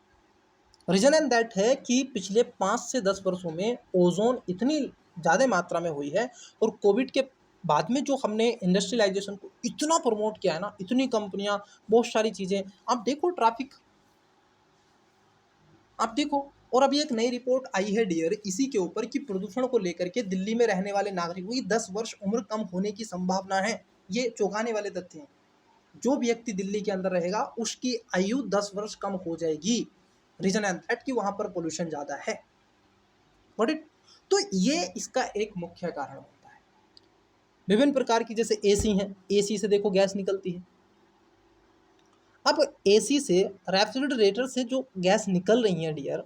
रीजन एंड दैट है कि पिछले 5 से 10 वर्षों में ओजोन इतनी ज़्यादा मात्रा में हुई है, और कोविड के बाद में जो हमने इंडस्ट्रियलाइजेशन को इतना प्रमोट किया है ना, इतनी कंपनियां, बहुत सारी चीज़ें, आप देखो ट्रैफिक, आप देखो। और अभी एक नई रिपोर्ट आई है डियर इसी के ऊपर कि प्रदूषण को लेकर के दिल्ली में रहने वाले नागरिकों की 10 वर्ष उम्र कम होने की संभावना है। ये चौंकाने वाले तथ्य हैं। जो व्यक्ति दिल्ली के अंदर रहेगा उसकी आयु 10 वर्ष कम हो जाएगी। रीजन एंड दैट कि वहां पर पोल्यूशन ज़्यादा है। बट इट, तो ये इसका एक मुख्य कारण होता है। विभिन्न प्रकार की जैसे एसी हैं, एसी से देखो गैस निकलती है। अब एसी से, रेफ्रिजरेटर से जो गैस निकल रही है डियर,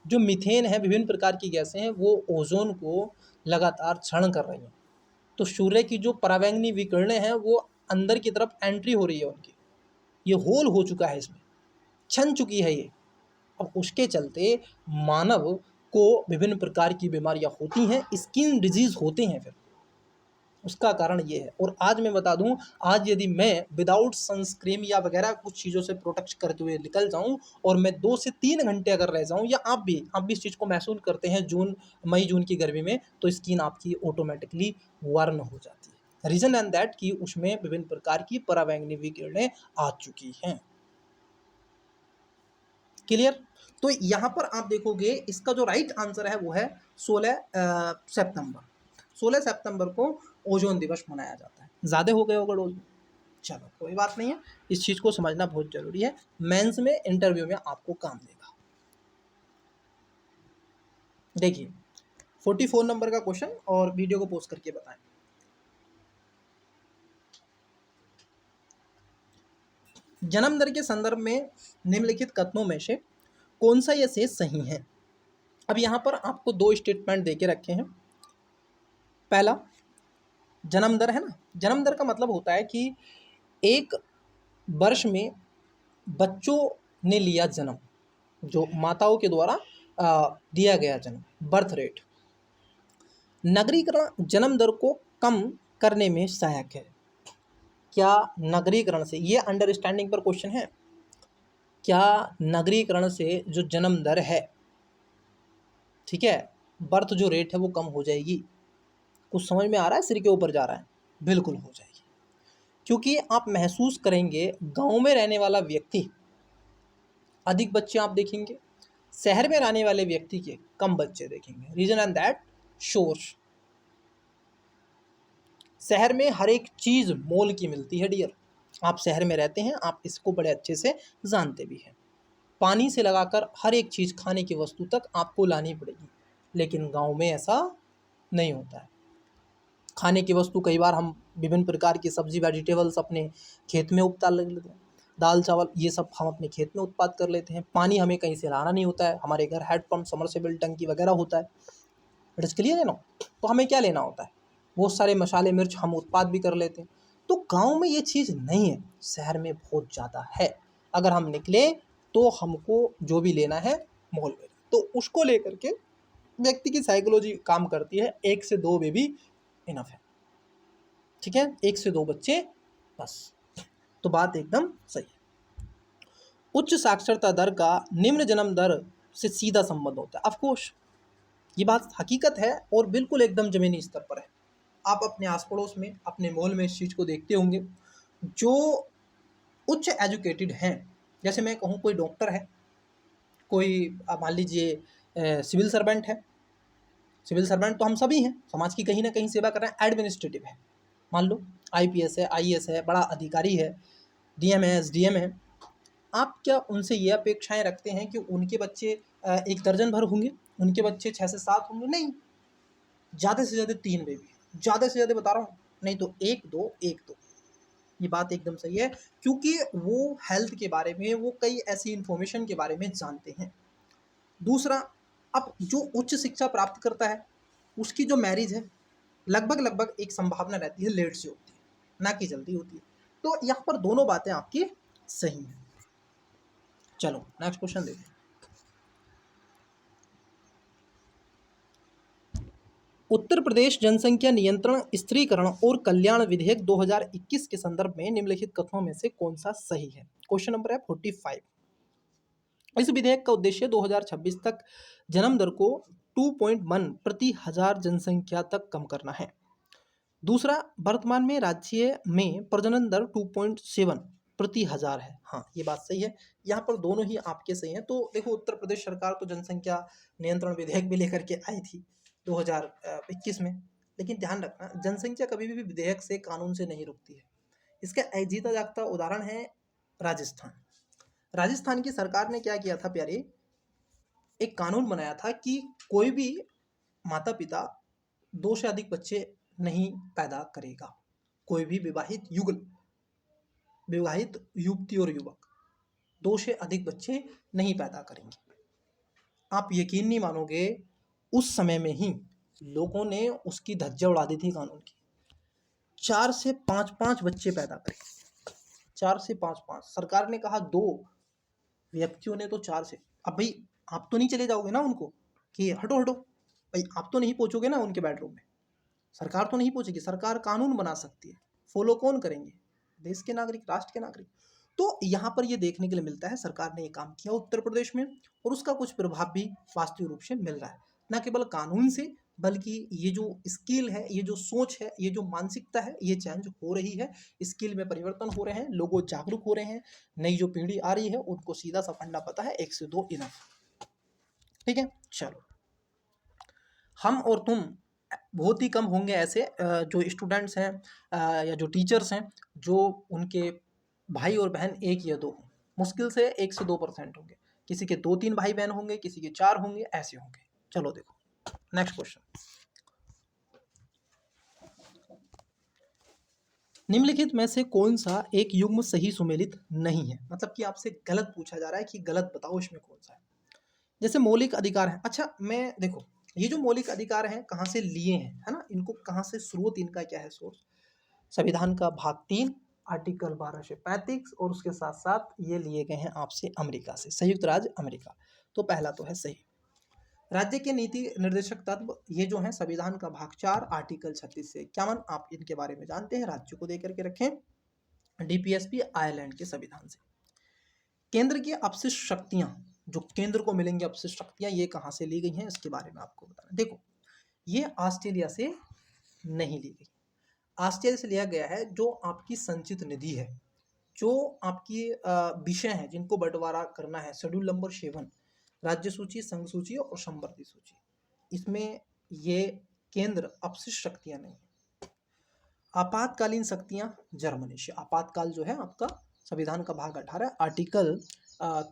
जो मीथेन है, विभिन्न प्रकार की गैसें हैं, वो ओजोन को लगातार क्षरण कर रही हैं। तो सूर्य की जो परावैंगनी विकिरणें हैं वो अंदर की तरफ एंट्री हो रही है उनकी, ये होल हो चुका है, इसमें छन चुकी है ये। अब उसके चलते मानव को विभिन्न प्रकार की बीमारियां होती हैं, स्किन डिजीज होते हैं। फिर उसका कारण ये है। और आज मैं बता दूं, आज यदि मैं विदाउट सनस्क्रीन या वगैरह कुछ चीज़ों से प्रोटेक्ट करते हुए निकल जाऊं, और मैं 2 से 3 घंटे अगर रह जाऊं, या आप भी इस चीज़ को महसूस करते हैं मई जून की गर्मी में, तो स्किन आपकी ऑटोमेटिकली वार्म हो जाती है। रीजन एंड दैट कि उसमें विभिन्न प्रकार की पराबैंगनी विकिरणें आ चुकी हैं। क्लियर? तो यहां पर आप देखोगे इसका जो राइट आंसर है वो है 16 सितंबर। 16 सितंबर को ओजोन दिवस मनाया जाता है। ज़्यादा हो गए होगा डोज। चलो कोई बात नहीं है, इस चीज़ को समझना बहुत जरूरी है, मेंस में, इंटरव्यू में आपको काम देगा। देखिए 44 नंबर का क्वेश्चन, और वीडियो को पोस्ट करके बताएं। जन्म दर के संदर्भ में निम्नलिखित कथनों में से कौन सा यह शेष सही है? अब यहां पर आपको 2 स्टेटमेंट देके रखे हैं। पहला, जन्म दर है ना, जन्म दर का मतलब होता है कि एक वर्ष में बच्चों ने लिया जन्म, जो माताओं के द्वारा दिया गया जन्म, बर्थ रेट। नगरीकरण जन्म दर को कम करने में सहायक है। क्या नगरीकरण से, ये अंडरस्टैंडिंग पर क्वेश्चन है, क्या नगरीकरण से जो जन्म दर है, ठीक है, बर्थ जो रेट है वो कम हो जाएगी? कुछ समझ में आ रहा है? सिर के ऊपर जा रहा है? बिल्कुल हो जाएगी। क्योंकि आप महसूस करेंगे, गांव में रहने वाला व्यक्ति अधिक बच्चे आप देखेंगे, शहर में रहने वाले व्यक्ति के कम बच्चे देखेंगे। रीजन एंड दैट शोर्स, शहर में हर एक चीज मोल की मिलती है डियर। आप शहर में रहते हैं, आप इसको बड़े अच्छे से जानते भी हैं। पानी से लगाकर हर एक चीज, खाने की वस्तु तक आपको लानी पड़ेगी, लेकिन गांव में ऐसा नहीं होता है। खाने की वस्तु कई बार हम विभिन्न प्रकार की सब्जी, वेजिटेबल्स अपने खेत में उगता लेते हैं, दाल चावल ये सब हम अपने खेत में उत्पाद कर लेते हैं। पानी हमें कहीं से लाना नहीं होता है, हमारे घर हैंडपम्प, समरसेबल, टंकी वगैरह होता है। इट इज क्लियर है ना? तो हमें क्या लेना होता है, बहुत सारे मसाले मिर्च हम उत्पाद भी कर लेते हैं। तो गांव में ये चीज़ नहीं है, शहर में बहुत ज़्यादा है। अगर हम निकले तो हमको जो भी लेना है मोल में, तो उसको लेकर के व्यक्ति की साइकोलॉजी काम करती है। 1 से 2 बेबी इनफ है, ठीक है, 1 से 2 बच्चे बस। तो बात एकदम सही है। उच्च साक्षरता दर का निम्न जन्म दर से सीधा संबंध होता है। ऑफकोर्स ये बात हकीकत है, और बिल्कुल एकदम जमीनी स्तर पर है। आप अपने आस पड़ोस में, अपने मोहल्ले में इस चीज़ को देखते होंगे। जो उच्च एजुकेटेड हैं, जैसे मैं कहूँ कोई डॉक्टर है, कोई मान लीजिए सिविल सर्वेंट है। सिविल सर्वेंट तो हम सभी हैं, समाज की कहीं ना कहीं सेवा कर रहे हैं। एडमिनिस्ट्रेटिव है, मान लो आईपीएस है, आईएएस है, बड़ा अधिकारी है, डीएम है, एसडीएम है। आप क्या उनसे ये अपेक्षाएं रखते हैं कि उनके बच्चे 1 दर्जन भर होंगे, उनके बच्चे 6 से 7 होंगे? नहीं, ज़्यादा से ज़्यादा 3 बेबी। ज़्यादा से ज़्यादा बता रहा हूँ, नहीं तो 1-2 1-2, ये बात एकदम सही है, क्योंकि वो हेल्थ के बारे में, वो कई ऐसी इन्फॉर्मेशन के बारे में जानते हैं। दूसरा, अब जो उच्च शिक्षा प्राप्त करता है उसकी जो मैरिज है लगभग एक संभावना रहती है लेट से होती है, ना कि जल्दी होती है। तो यहाँ पर दोनों बातें आपकी सही हैं। चलो नेक्स्ट क्वेश्चन देखते हैं। उत्तर प्रदेश जनसंख्या नियंत्रण, स्त्रीकरण और कल्याण विधेयक 2021 के संदर्भ में निम्नलिखित कथनों में से कौन सा सही है? क्वेश्चन नंबर है 45। इस विधेयक का उद्देश्य 2026 तक जन्म दर को 2.1 प्रति हजार जनसंख्या तक कम करना है। दूसरा, वर्तमान में राज्य में प्रजनन दर 2.7 प्रति हजार है। हाँ, ये बात सही है। यहाँ पर दोनों ही आपके सही हैं। तो देखो, उत्तर प्रदेश सरकार तो जनसंख्या नियंत्रण विधेयक भी लेकर के आई थी 2021 में, लेकिन ध्यान रखना, जनसंख्या कभी भी विधेयक से, कानून से नहीं रुकती है। इसका जीता जागता उदाहरण है राजस्थान। राजस्थान की सरकार ने क्या किया था प्यारे, एक कानून बनाया था कि कोई भी माता पिता 2 से अधिक बच्चे नहीं पैदा करेगा। कोई भी विवाहित युवती और युवक 2 से अधिक बच्चे नहीं पैदा करेंगे। आप यकीन नहीं मानोगे, उस समय में ही लोगों ने उसकी धज्जियां उड़ा दी थी कानून की। 4 से 5-5 बच्चे पैदा करें, 4 से 5-5। सरकार ने कहा 2 व्यक्तियों ने तो 4 से। अब भाई आप तो नहीं चले जाओगे ना उनको कि हटो हटो, भाई आप तो नहीं पहुंचोगे ना उनके बेडरूम में, सरकार तो नहीं पहुंचेगी। सरकार कानून बना सकती है, फॉलो कौन करेंगे? देश के नागरिक, राष्ट्र के नागरिक। तो यहाँ पर ये देखने के लिए मिलता है सरकार ने ये काम किया उत्तर प्रदेश में, और उसका कुछ प्रभाव भी वास्तविक रूप से मिल रहा है, न केवल कानून से, बल्कि ये जो स्किल है, ये जो सोच है, ये जो मानसिकता है, ये चेंज हो रही है। स्किल में परिवर्तन हो रहे हैं, लोग जागरूक हो रहे हैं। नई जो पीढ़ी आ रही है उनको सीधा सा फंडा पता है, 1 से 2 इनफ। ठीक है, चलो। हम और तुम बहुत ही कम होंगे ऐसे जो स्टूडेंट्स हैं या जो टीचर्स हैं, जो उनके भाई और बहन 1 या 2 हों। मुश्किल से 1 से 2% होंगे। किसी के 2-3 भाई बहन होंगे, किसी के 4 होंगे, ऐसे होंगे। चलो देखो नेक्स्ट क्वेश्चन। निम्नलिखित में से कौन सा एक युग्म सही सुमेलित नहीं है? मतलब कि आपसे गलत पूछा जा रहा है कि गलत बताओ इसमें कौन सा है। जैसे मौलिक अधिकार है। अच्छा, मैं देखो, ये जो मौलिक अधिकार हैं कहाँ से लिए हैं, है ना, इनको कहाँ से, स्रोत इनका क्या है, सोर्स संविधान का भाग 3 आर्टिकल 12 से 35, और उसके साथ साथ ये लिए गए हैं आपसे अमेरिका से, संयुक्त राज्य अमेरिका। तो पहला तो है सही। राज्य के नीति निर्देशक तत्व ये जो है संविधान का भाग 4 आर्टिकल 36 से 51, आप इनके बारे में जानते हैं, राज्यों को देकर के रखें। डीपीएसपी आयरलैंड के संविधान से। केंद्र की अपशिष्ट शक्तियां, जो केंद्र को मिलेंगी अपशिष्ट शक्तियां, ये कहाँ से ली गई हैं इसके बारे में आपको बताना। देखो, ये ऑस्ट्रेलिया से नहीं ली गई। ऑस्ट्रेलिया से लिया गया है जो आपकी संचित निधि है, जो आपकी विषय हैं जिनको बंटवारा करना है, शेड्यूल नंबर 7, राज्य सूची, संघ सूची और संवर्ती सूची। इसमें ये केंद्र अपशिष्ट शक्तियां नहीं है। आपातकालीन शक्तियां जर्मनी से। आपातकाल जो है आपका संविधान का भाग 18 आर्टिकल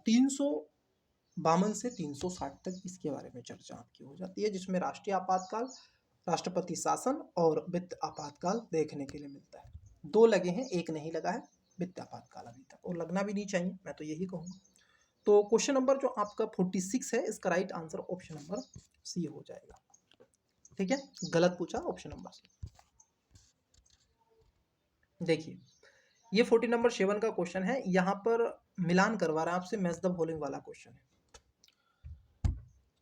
352 से 360 तक इसके बारे में चर्चा आपकी हो जाती है, जिसमें राष्ट्रीय आपातकाल, राष्ट्रपति शासन और वित्त आपातकाल देखने के लिए मिलता है। 2 लगे हैं, 1 नहीं लगा है वित्त आपातकाल अभी तक, और लगना भी नहीं चाहिए, मैं तो यही कहूँगा। तो क्वेश्चन नंबर जो आपका 46 है, इसका right answer option number C हो जाएगा। ठीक है, गलत पूछा ऑप्शन नंबर सी। देखिए, ये 40 नंबर 7 का क्वेश्चन है। यहाँ पर मिलान करवा रहा है आपसे, मैच द फॉलोइंग वाला क्वेश्चन है।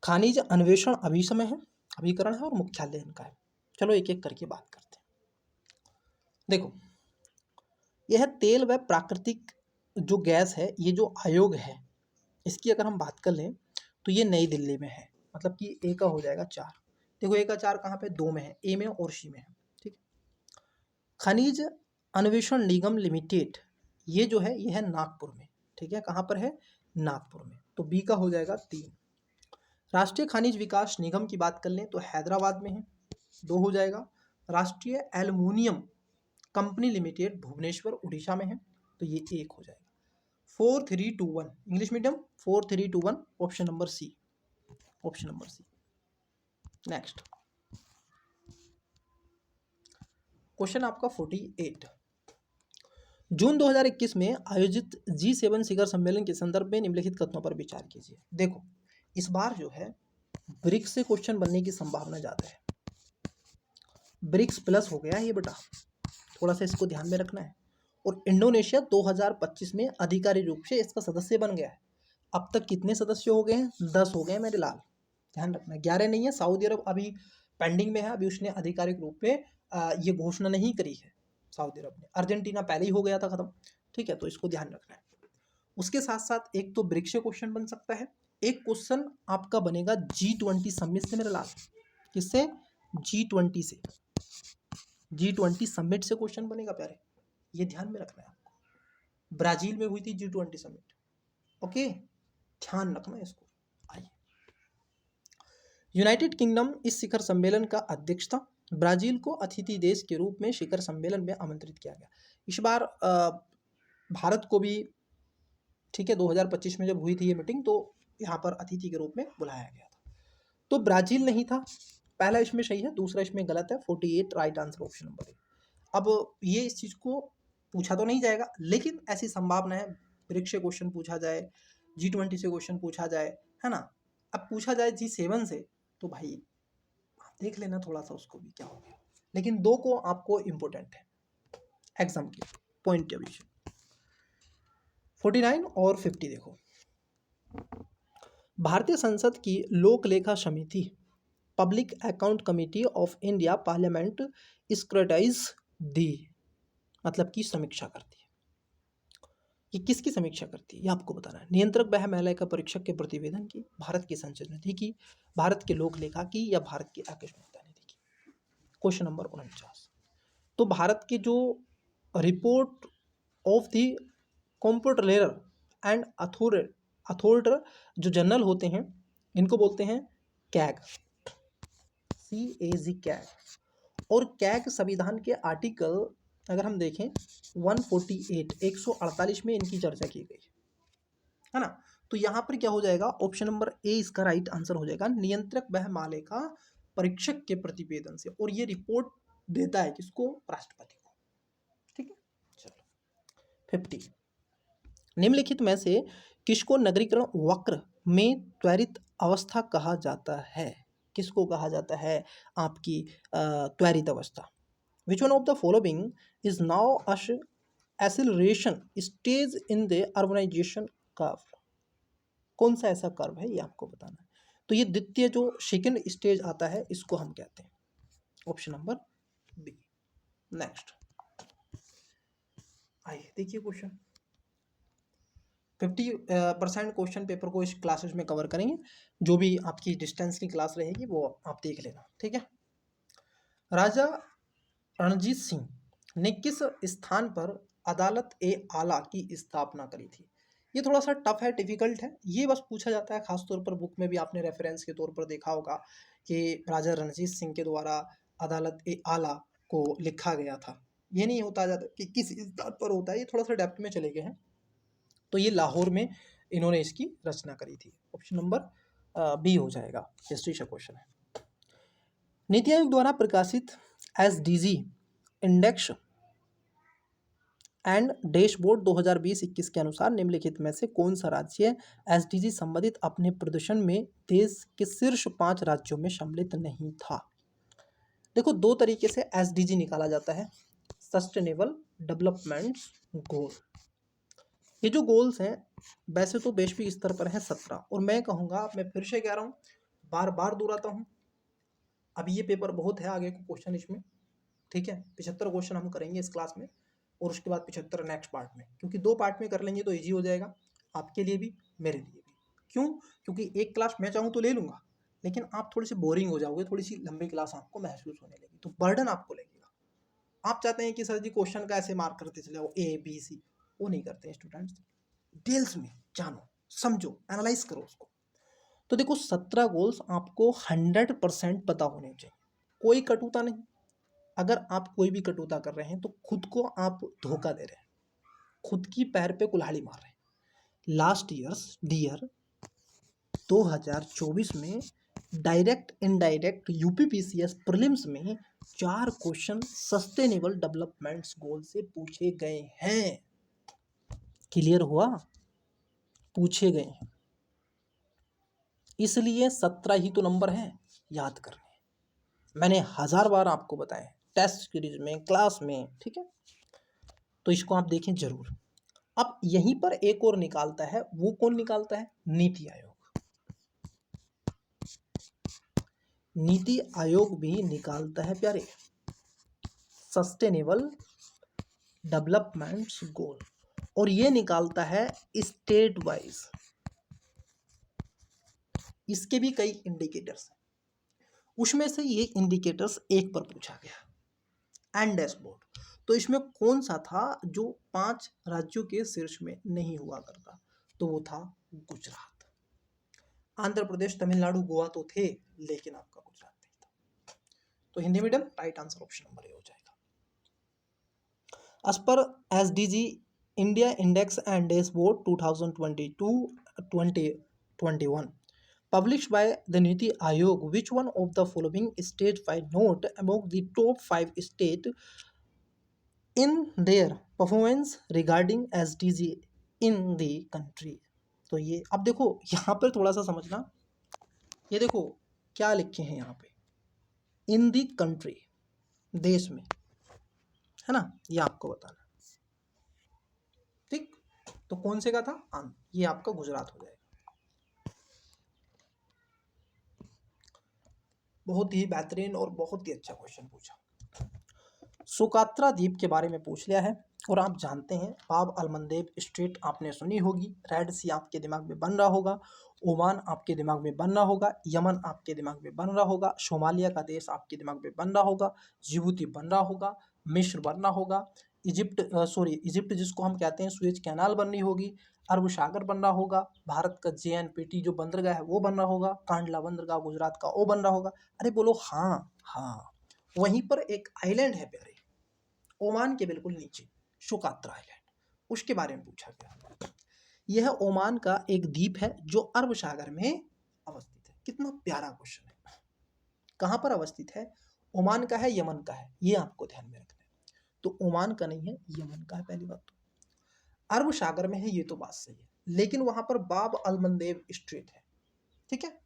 खनिज अन्वेषण अभिसमय है, अभिकरण है, और मुख्यालय इनका है। चलो एक एक करके बात करते हैं। देखो, यह तेल व प्राकृतिक जो गैस है, ये जो आयोग है, इसकी अगर हम बात कर लें तो ये नई दिल्ली में है। मतलब कि ए का हो जाएगा 4। देखो, ए का 4 कहाँ पे, 2 में है, ए में और सी में है। ठीक। खनिज अन्वेषण निगम लिमिटेड, ये जो है ये है नागपुर में। ठीक है, कहाँ पर है, नागपुर में। तो बी का हो जाएगा 3। राष्ट्रीय खनिज विकास निगम की बात कर लें तो हैदराबाद में है, 2 हो जाएगा। Rashtriya aluminium company limited Bhubaneswar Orissa में है, तो ये 1 हो जाएगा। 4321 English medium, 4321 option number C, option number C. Next, question आपका 48, जून 2021 में आयोजित G7 शिखर सम्मेलन के संदर्भ में निम्नलिखित कथनों पर विचार कीजिए। देखो इस बार जो है ब्रिक्स से क्वेश्चन बनने की संभावना ज़्यादा है। ब्रिक्स प्लस हो गया है ये बेटा, थोड़ा सा इसको ध्यान में रखना है। और इंडोनेशिया 2025 में आधिकारिक रूप से इसका सदस्य बन गया है। अब तक कितने सदस्य हो गए हैं? 10 हो गए हैं मेरे लाल, ध्यान रखना। 11 नहीं है, सऊदी अरब अभी पेंडिंग में है, अभी उसने आधिकारिक रूप में ये घोषणा नहीं करी है सऊदी अरब ने। अर्जेंटीना पहले ही हो गया था खत्म, ठीक है, तो इसको ध्यान रखना है। उसके साथ साथ एक तो ब्रिक्स से क्वेश्चन बन सकता है, एक क्वेश्चन आपका बनेगा G20 समिट से मेरे लाल। किससे? G20 से, G20 समिट से क्वेश्चन बनेगा प्यारे, ये ध्यान में रखना है आपको। ब्राजील में हुई थी G20 समिट, ओके, ध्यान रखना इसको। आइए, यूनाइटेड किंगडम इस शिखर सम्मेलन का अध्यक्ष था। ब्राजील को अतिथि देश के रूप में शिखर सम्मेलन में आमंत्रित किया गया। इस बार भारत को भी, ठीक है, 2025 में जब हुई थी ये मीटिंग तो यहाँ पर अतिथि के रूप में बुलाया गया था। तो ब्राजील नहीं था, पहला इसमें सही है, दूसरा इसमें गलत है। 48 राइट आंसर ऑप्शन नंबर ए। अब ये इस चीज़ को पूछा तो नहीं जाएगा, लेकिन ऐसी संभावना है ब्रिक्स से क्वेश्चन पूछा जाए, G20 से क्वेश्चन पूछा जाए, है ना। अब पूछा जाए G7 से तो भाई आप देख लेना थोड़ा सा उसको भी क्या हो गया, लेकिन दो को आपको इम्पोर्टेंट है एग्जाम के पॉइंट ऑफ व्यू से। 49 और 50 देखो, भारतीय संसद की लोक लेखा समिति public account committee of India parliament scrutinise दी, मतलब की समीक्षा करती है। ये किसकी समीक्षा करती है ये आपको बताना है। नियंत्रक वह महिला का परीक्षक के प्रतिवेदन की, भारत की संसद नीति की, भारत के लोक लेखा की, या भारत की आकस्मिकता नीति की। क्वेश्चन नंबर 49, तो भारत की जो report of the comptroller and auditor जो जनरल होते हैं, इनको बोलते हैं कैग, CAG कैग। और कैग संविधान के आर्टिकल अगर हम देखें 148 में इनकी चर्चा की गई है ना। तो यहाँ पर क्या हो जाएगा, ऑप्शन नंबर ए इसका राइट आंसर हो जाएगा। नियंत्रक वह मालिका परीक्षक के प्रतिवेदन से, और ये रिपोर्ट देता है किसको? राष्ट्रपति को, ठीक है। चलो 50, निम्नलिखित में से किसको नगरीकरण वक्र में त्वरित अवस्था कहा जाता है? किसको कहा जाता है आपकी त्वरित अवस्था? Which one of the following is now acceleration stage in the urbanization curve? कौन सा ऐसा कर्व है ये आपको बताना है। तो ये द्वितीय जो सेकंड स्टेज आता है इसको हम कहते हैं ऑप्शन नंबर बी। नेक्स्ट आइए देखिए क्वेश्चन 50% क्वेश्चन पेपर को इस क्लासेस में कवर करेंगे। जो भी आपकी डिस्टेंस की क्लास रहेगी वो आप देख लेना, ठीक है। राजा रणजीत सिंह ने किस स्थान पर अदालत ए आला की स्थापना करी थी? ये थोड़ा सा टफ है, डिफिकल्ट है, ये बस पूछा जाता है खासतौर पर बुक में भी आपने रेफरेंस के तौर पर देखा होगा कि राजा रणजीत सिंह के द्वारा अदालत ए आला को लिखा गया था। ये नहीं होता जाता कि किस स्थान पर होता है, ये थोड़ा सा डेप्थ में चले गए हैं। तो ये लाहौर में इन्होंने इसकी रचना करी थी। ऑप्शन नंबर बी हो जाएगा, हिस्ट्री से क्वेश्चन है। नीति आयोग द्वारा प्रकाशित SDG इंडेक्स एंड डैशबोर्ड 2020-21 के अनुसार निम्नलिखित में से कौन सा राज्य SDG संबंधित अपने प्रदर्शन में देश के शीर्ष 5 राज्यों में सम्मिलित नहीं था? देखो दो तरीके से SDG निकाला जाता है, सस्टेनेबल डेवलपमेंट गोल। ये जो गोल्स हैं वैसे तो वैश्विक स्तर पर हैं 17, और मैं कहूँगा, मैं फिर से कह रहा हूँ, बार बार दोहराता हूँ, अभी ये पेपर बहुत है आगे को क्वेश्चन इसमें, ठीक है। 75 क्वेश्चन हम करेंगे इस क्लास में, और उसके बाद 75 नेक्स्ट पार्ट में, क्योंकि 2 पार्ट में कर लेंगे तो इजी हो जाएगा आपके लिए भी मेरे लिए भी। क्यों? क्योंकि एक क्लास मैं चाहूँ तो ले लूँगा, लेकिन आप थोड़ी सी बोरिंग हो जाओगे, थोड़ी सी लंबी क्लास आपको महसूस होने लगी तो बर्डन आपको लगेगा। आप चाहते हैं कि सर जी क्वेश्चन का ऐसे मार्क करते चले जाओ A B C, वो नहीं करते हैं स्टूडेंट्स। डिटेल्स में जानो, समझो, एनालाइज करो उसको। तो देखो 17 गोल्स आपको 100% पता होने चाहिए, कोई कटुता नहीं। अगर आप कोई भी कटुता कर रहे हैं तो खुद को आप धोखा दे रहे हैं, खुद की पैर पे कुल्हाड़ी मार रहे हैं। लास्ट ईयर 2024 में डायरेक्ट इनडायरेक्ट यूपीपीसीएस प्रीलिम्स में 4 क्वेश्चन सस्टेनेबल डेवलपमेंट्स गोल से पूछे गए हैं। क्लियर हुआ? पूछे गए हैं, इसलिए 17 ही तो नंबर है याद करने। मैंने 1000 बार आपको बताया टेस्ट सीरीज में, क्लास में, ठीक है। तो इसको आप देखें जरूर। अब यहीं पर एक और निकालता है, वो कौन निकालता है? नीति आयोग। नीति आयोग भी निकालता है प्यारे सस्टेनेबल डेवलपमेंट्स गोल, और ये निकालता है स्टेट वाइज। इसके भी कई इंडिकेटर्स हैं, उसमें से ये इंडिकेटर्स एक पर पूछा गया, एंड डैशबोर्ड। तो इसमें कौन सा था जो 5 राज्यों के शीर्ष में नहीं हुआ करता? तो वो था गुजरात। आंध्र प्रदेश, तमिलनाडु, गोवा तो थे, लेकिन आपका गुजरात नहीं था। तो Hindi medium right answer option number A हो जाएगा। As per SDG India index and dashboard 2022-2021 published by the Niti Aayog, which one of the following states find note among the top 5 states in their performance regarding SDG in the country? तो ये अब देखो यहाँ पर थोड़ा सा समझना, ये देखो क्या लिखे हैं यहाँ पे, इन दी कंट्री, देश में, है ना, ये आपको बताना। ठीक, तो कौन से का था? ये आपका गुजरात हो जाएगा। बहुत ही बेहतरीन और बहुत ही अच्छा क्वेश्चन पूछा। सुकात्रा द्वीप के बारे में पूछ लिया है, और आप जानते हैं बाब अलमंदेब स्ट्रेट आपने सुनी होगी, रेड सी आपके दिमाग में बन रहा होगा, ओमान आपके दिमाग में बन रहा होगा, यमन आपके दिमाग में बन रहा होगा, सोमालिया का देश आपके दिमाग में बन रहा होगा, जिबूती बन रहा होगा, मिस्र बन रहा होगा, इजिप्ट जिसको हम कहते हैं सुएज कैनाल बन रही होगी, अरब सागर बन रहा होगा, भारत का JNPT जो बंदरगाह है वो बन रहा होगा, कांडला बंदरगाह गुजरात का वो बन रहा होगा। अरे बोलो हाँ हाँ। वहीं पर एक आइलैंड है प्यारे, ओमान के बिल्कुल नीचे, सुकात्रा आइलैंड, उसके बारे में पूछा गया। यह ओमान का एक द्वीप है जो अरब सागर में अवस्थित है। कितना प्यारा क्वेश्चन है। कहाँ पर अवस्थित है? ओमान का है, यमन का है, ये आपको ध्यान में रखना है। तो ओमान का नहीं है, यमन का है, पहली बात। तो अरब सागर में है, ये तो बात सही है, लेकिन वहां पर बाब अलमंदेब स्ट्रेट है, ठीक है।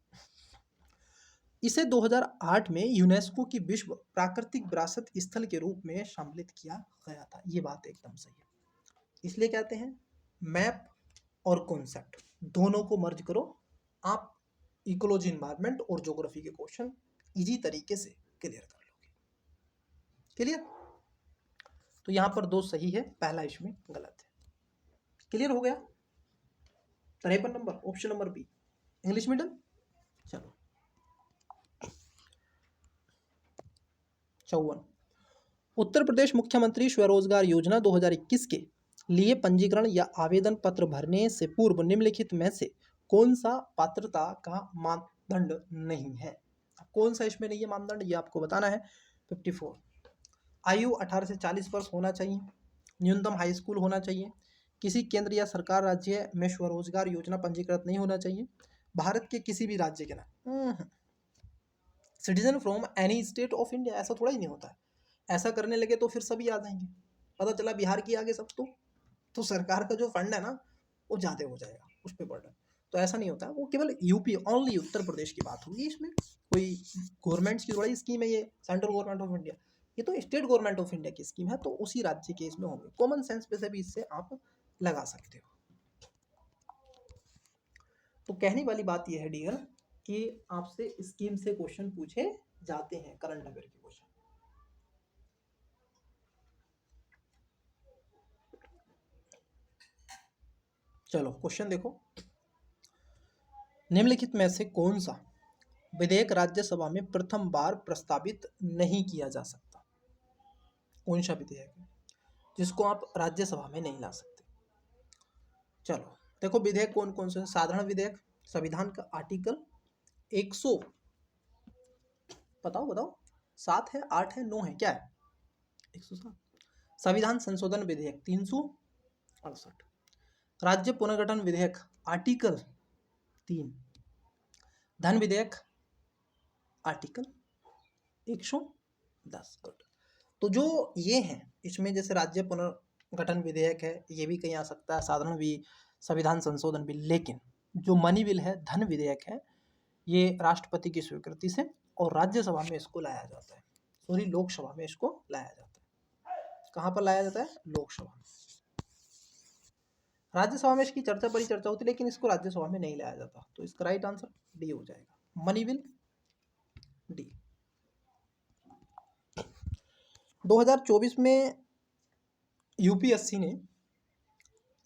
इसे 2008 में यूनेस्को की विश्व प्राकृतिक विरासत स्थल के रूप में सम्मिलित किया गया था। ये बात एकदम सही है। इसलिए कहते हैं मैप और कॉन्सेप्ट दोनों को मर्ज करो, आप इकोलॉजी, एनवायरनमेंट और ज्योग्राफी के क्वेश्चन इजी तरीके से क्लियर कर लोगे। क्लियर? तो यहाँ पर 2 सही है, पहला इसमें गलत है। क्लियर हो गया? 53 number option number B, English medium. चलो 54, उत्तर प्रदेश मुख्यमंत्री स्वरोजगार योजना 2021 के लिए पंजीकरण या आवेदन पत्र भरने से पूर्व निम्नलिखित में से कौन सा पात्रता का मानदंड नहीं है? कौन सा इसमें नहीं है मानदंड, ये आपको बताना है। 54, आयु 18 से 40 वर्ष होना चाहिए, न्यूनतम हाई स्कूल होना चाहिए, किसी केंद्र या सरकार राज्य में स्वरोजगार योजना पंजीकृत नहीं होना चाहिए, भारत के किसी भी राज्य के ना, citizen from any state of India, ऐसा थोड़ा ही नहीं होता है। ऐसा करने लगे तो फिर सभी आ जाएंगे, पता चला बिहार की आगे सब, तो सरकार का जो फंड है ना वो ज़्यादा हो जाएगा, उस पर बर्डन। तो ऐसा नहीं होता है, वो केवल यूपी ओनली उत्तर प्रदेश की बात होगी। इसमें कोई गवर्नमेंट्स की थोड़ी स्कीम है, ये सेंट्रल गवर्नमेंट ऑफ इंडिया, ये तो स्टेट गवर्नमेंट ऑफ इंडिया की स्कीम है, तो उसी राज्य के इसमें होंगे। कॉमन सेंस पे से भी इससे आप लगा सकते हो। तो कहने वाली बात यह है डियर कि आपसे स्कीम से क्वेश्चन पूछे जाते हैं, करंट अफेयर के क्वेश्चन। चलो क्वेश्चन देखो, निम्नलिखित में से कौन सा विधेयक राज्यसभा में प्रथम बार प्रस्तावित नहीं किया जा सकता? कौन सा विधेयक है जिसको आप राज्यसभा में नहीं ला सकते? चलो देखो विधेयक कौन कौन से। साधारण विधेयक, संविधान का आर्टिकल 100, बताओ 7 है, 8 है, 9 है, क्या है? 107। संविधान संशोधन विधेयक 368, राज्य पुनर्गठन विधेयक आर्टिकल 3, धन विधेयक आर्टिकल 110। गुड। तो जो ये हैं इसमें जैसे राज्य पुनर्गठन विधेयक है, ये भी कहीं आ सकता है, साधारण भी, संविधान संशोधन बिल, लेकिन जो मनी बिल है, धन विधेयक है, ये राष्ट्रपति की स्वीकृति से और राज्यसभा में इसको लाया जाता है, सॉरी लोकसभा में इसको लाया जाता है। कहाँ पर लाया जाता है? लोकसभा में। राज्यसभा में इसकी चर्चा बड़ी चर्चा होती है, लेकिन इसको राज्यसभा में नहीं लाया जाता, तो इसका राइट आंसर डी हो जाएगा, मनी बिल डी। 2024 में यूपीएससी ने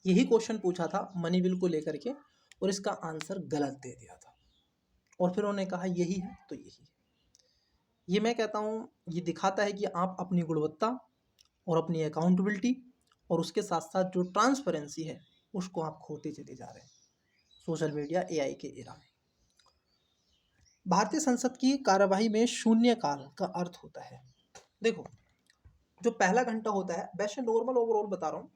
यही क्वेश्चन पूछा था मनी बिल को लेकर के, और इसका आंसर गलत दे दिया था, और फिर उन्होंने कहा यही है तो यही है। ये मैं कहता हूँ, ये दिखाता है कि आप अपनी गुणवत्ता और अपनी अकाउंटेबिलिटी और उसके साथ साथ जो ट्रांसपेरेंसी है उसको आप खोते चले जा रहे हैं सोशल मीडिया एआई के एरा में। भारतीय संसद की कार्यवाही में शून्यकाल का अर्थ होता है, देखो जो पहला घंटा होता है, वैसे नॉर्मल ओवरऑल बता रहा हूँ,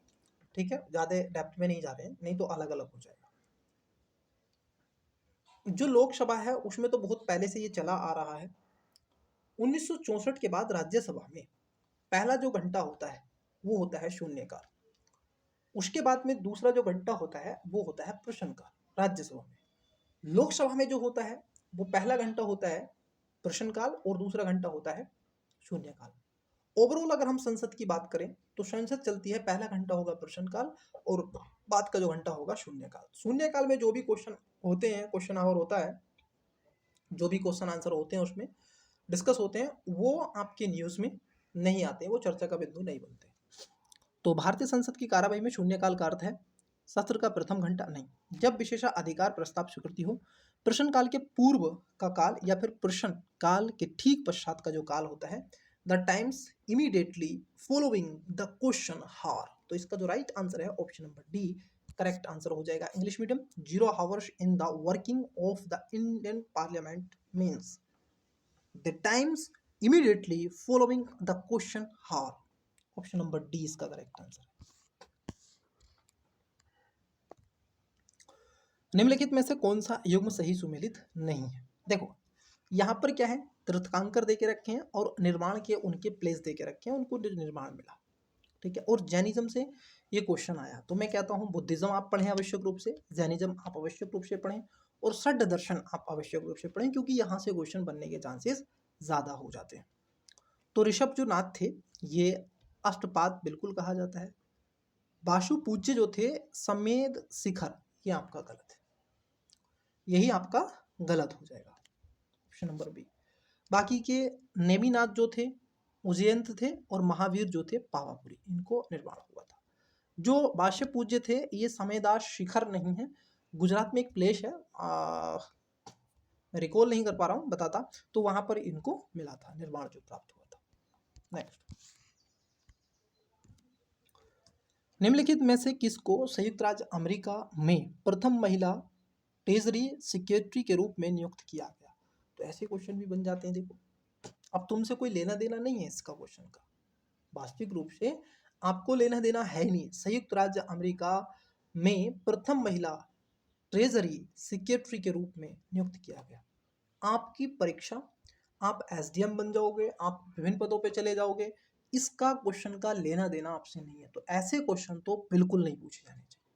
ठीक है, ज़्यादा डेप्थ में नहीं जा रहे हैं, नहीं तो अलग अलग हो जाएगा। जो लोकसभा है उसमें तो बहुत पहले से ये चला आ रहा है। 1964 के बाद राज्यसभा में पहला जो घंटा होता है वो होता है शून्यकाल। उसके बाद में दूसरा जो घंटा होता है वो होता है प्रश्नकाल राज्यसभा में। लोकसभा में जो होता है वो पहला घंटा होता है प्रश्नकाल और दूसरा घंटा होता है शून्यकाल। ओवरऑल अगर हम संसद की बात करें तो संसद चलती है, पहला घंटा होगा प्रश्नकाल और बाद का जो घंटा होगा शून्यकाल। शून्यकाल में जो भी क्वेश्चन होते हैं, क्वेश्चन आवर होता है, जो भी क्वेश्चन आंसर होते हैं उसमें डिस्कस होते हैं, वो आपके न्यूज़ में नहीं आते, वो चर्चा का बिंदु नहीं बनते। तो भारतीय संसद की कार्यवाही में शून्यकाल का अर्थ है सत्र का प्रथम घंटा नहीं, जब विशेषाधिकार प्रस्ताव स्वीकृति हो। प्रश्नकाल के पूर्व का काल या फिर प्रश्न काल के ठीक पश्चात का जो काल होता है, the times immediately following the question हार। तो इसका जो राइट आंसर है option number D correct answer हो जाएगा। English medium, 0 hours in the working of the Indian parliament means the times immediately following the question हार। ऑप्शन नंबर डी इसका correct answer. निम्नलिखित में से कौन सा युग्म सही सुमेलित नहीं है? देखो यहाँ पर क्या है, तीर्थंकर दे के रखे हैं और निर्माण के उनके प्लेस दे के रखे हैं, उनको निर्माण मिला, ठीक है। और जैनिज्म से ये क्वेश्चन आया, तो मैं कहता हूँ बुद्धिज्म आप पढ़ें आवश्यक रूप से, जैनिज्म आप आवश्यक रूप से पढ़ें, और षड् दर्शन आप आवश्यक रूप से पढ़ें, क्योंकि यहाँ से क्वेश्चन बनने के चांसेस ज़्यादा हो जाते हैं। तो ऋषभ जो नाथ थे ये अष्टपाद बिल्कुल कहा जाता है। वासु पूज्य जो थे समेद शिखर, ये आपका गलत है, यही आपका गलत हो जाएगा, ऑप्शन नंबर बी। बाकी के नेमिनाथ जो थे उज्जैन थे और महावीर जो थे पावापुरी, इनको निर्माण हुआ था। जो वास्य पूज्य थे ये समेदास शिखर नहीं है, गुजरात में एक प्लेस है, रिकॉल नहीं कर पा रहा हूँ, बताता, तो वहां पर इनको मिला था, निर्माण जो प्राप्त हुआ था। नेक्स्ट, निम्नलिखित में से किसको संयुक्त राज्य अमेरिका में प्रथम महिला ट्रेजरी सेक्रेटरी के रूप में नियुक्त किया गया? तो ऐसे क्वेश्चन भी बन जाते हैं। देखो अब तुमसे कोई लेना देना नहीं है इसका क्वेश्चन का, वास्तविक रूप से आपको लेना देना है ही नहीं। संयुक्त राज्य अमेरिका में प्रथम महिला ट्रेजरी सेक्रेटरी के रूप में नियुक्त किया गया। आपकी परीक्षा, आप एसडीएम बन जाओगे, आप विभिन्न पदों पे चले जाओगे, इसका क्वेश्चन का लेना देना आपसे नहीं है। तो ऐसे क्वेश्चन तो बिल्कुल नहीं पूछे जाने चाहिए।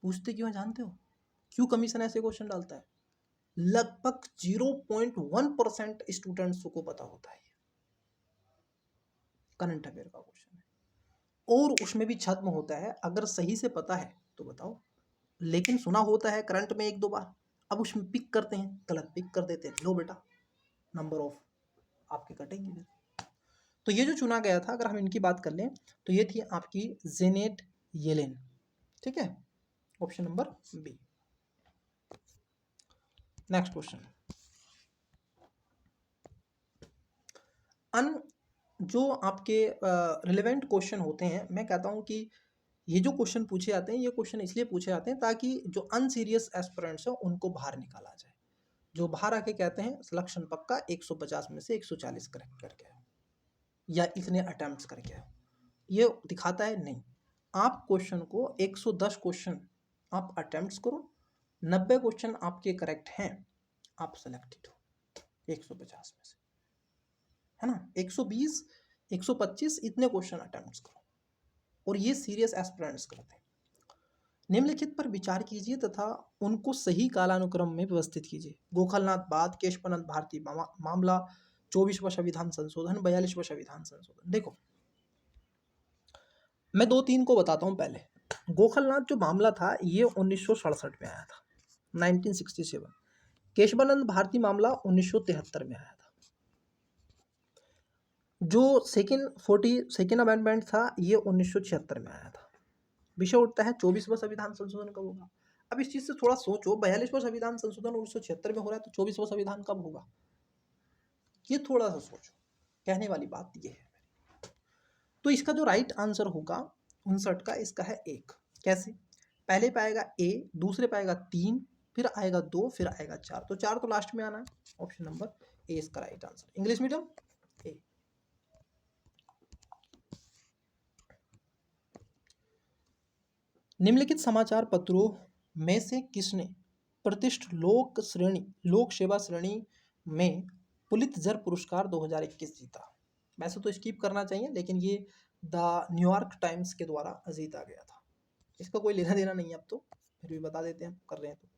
पूछते क्यों है जानते हो? क्यों कमीशन ऐसे क्वेश्चन डालता है? लगभग 0.1% स्टूडेंट्स को पता होता है, करंट अफेयर का क्वेश्चन है, और उसमें भी छद्म होता है। अगर सही से पता है तो बताओ, लेकिन सुना होता है करंट में एक दो बार, अब उसमें पिक करते हैं, गलत पिक कर देते हैं, लो बेटा नंबर ऑफ आपके कटेंगे फिर। तो ये जो चुना गया था, अगर हम इनकी बात कर लें तो ये थी आपकी जेनेट येलेन, ठीक है, option number B. Next question, जो आपके रिलेवेंट क्वेश्चन होते हैं, मैं कहता हूं कि ये जो क्वेश्चन पूछे जाते हैं, ये क्वेश्चन इसलिए पूछे जाते हैं ताकि जो अनसीरियस एस्पिरेंट्स हैं उनको बाहर निकाला जाए। जो बाहर आके कहते हैं सिलेक्शन पक्का 150 में से 140 करेक्ट करके आओ या इतने अटेम्प्ट्स करके आओ, ये दिखाता है नहीं। आप क्वेश्चन को 110 क्वेश्चन आप अटेम्प्ट्स करो, 90 क्वेश्चन आपके करेक्ट हैं, आप सेलेक्टेड हो। 150 में से, है ना, 120, 125 इतने क्वेश्चन अटेम्प्ट करो, और ये सीरियस एस्पिरेंट्स करते हैं। निम्नलिखित पर विचार कीजिए तथा उनको सही कालानुक्रम में व्यवस्थित कीजिए। गोखलनाथ बाद, केशवानंद भारती मामला, 24वां संविधान संशोधन, 42वां संविधान संशोधन। देखो मैं 2-3 को बताता हूँ पहले। गोखलनाथ जो मामला था ये 1967 में आया था, 1967। केशवानंद भारती मामला 1973 में आया था। जो सेकेंड अमेंडमेंट था ये 1976 में आया था। विषय उठता है 24वां संविधान संशोधन कब होगा। अब इस चीज से थोड़ा सोचो, 42वां संविधान संशोधन 1976 में हो रहा है, तो 24वां संविधान कब होगा, ये थोड़ा सा सोचो। कहने वाली बात ये है। तो इसका जो राइट आंसर होगा 59 का, इसका है 1। कैसे, पहले पे आएगा ए, दूसरे पे आएगा 3, फिर आएगा 2, फिर आएगा 4, तो 4 तो लास्ट में आना है। ऑप्शन नंबर ए इसका राइट आंसर। इंग्लिश मीडियम ए। निम्नलिखित समाचार पत्रों में से किसने प्रतिष्ठित लोक सेवा श्रेणी में पुलित्जर पुरस्कार 2021 जीता। वैसे तो स्किप करना चाहिए, लेकिन ये द न्यूयॉर्क टाइम्स के द्वारा जीता गया था। इसका कोई लेना देना नहीं है, अब तो फिर भी बता देते हैं, कर रहे हैं तो।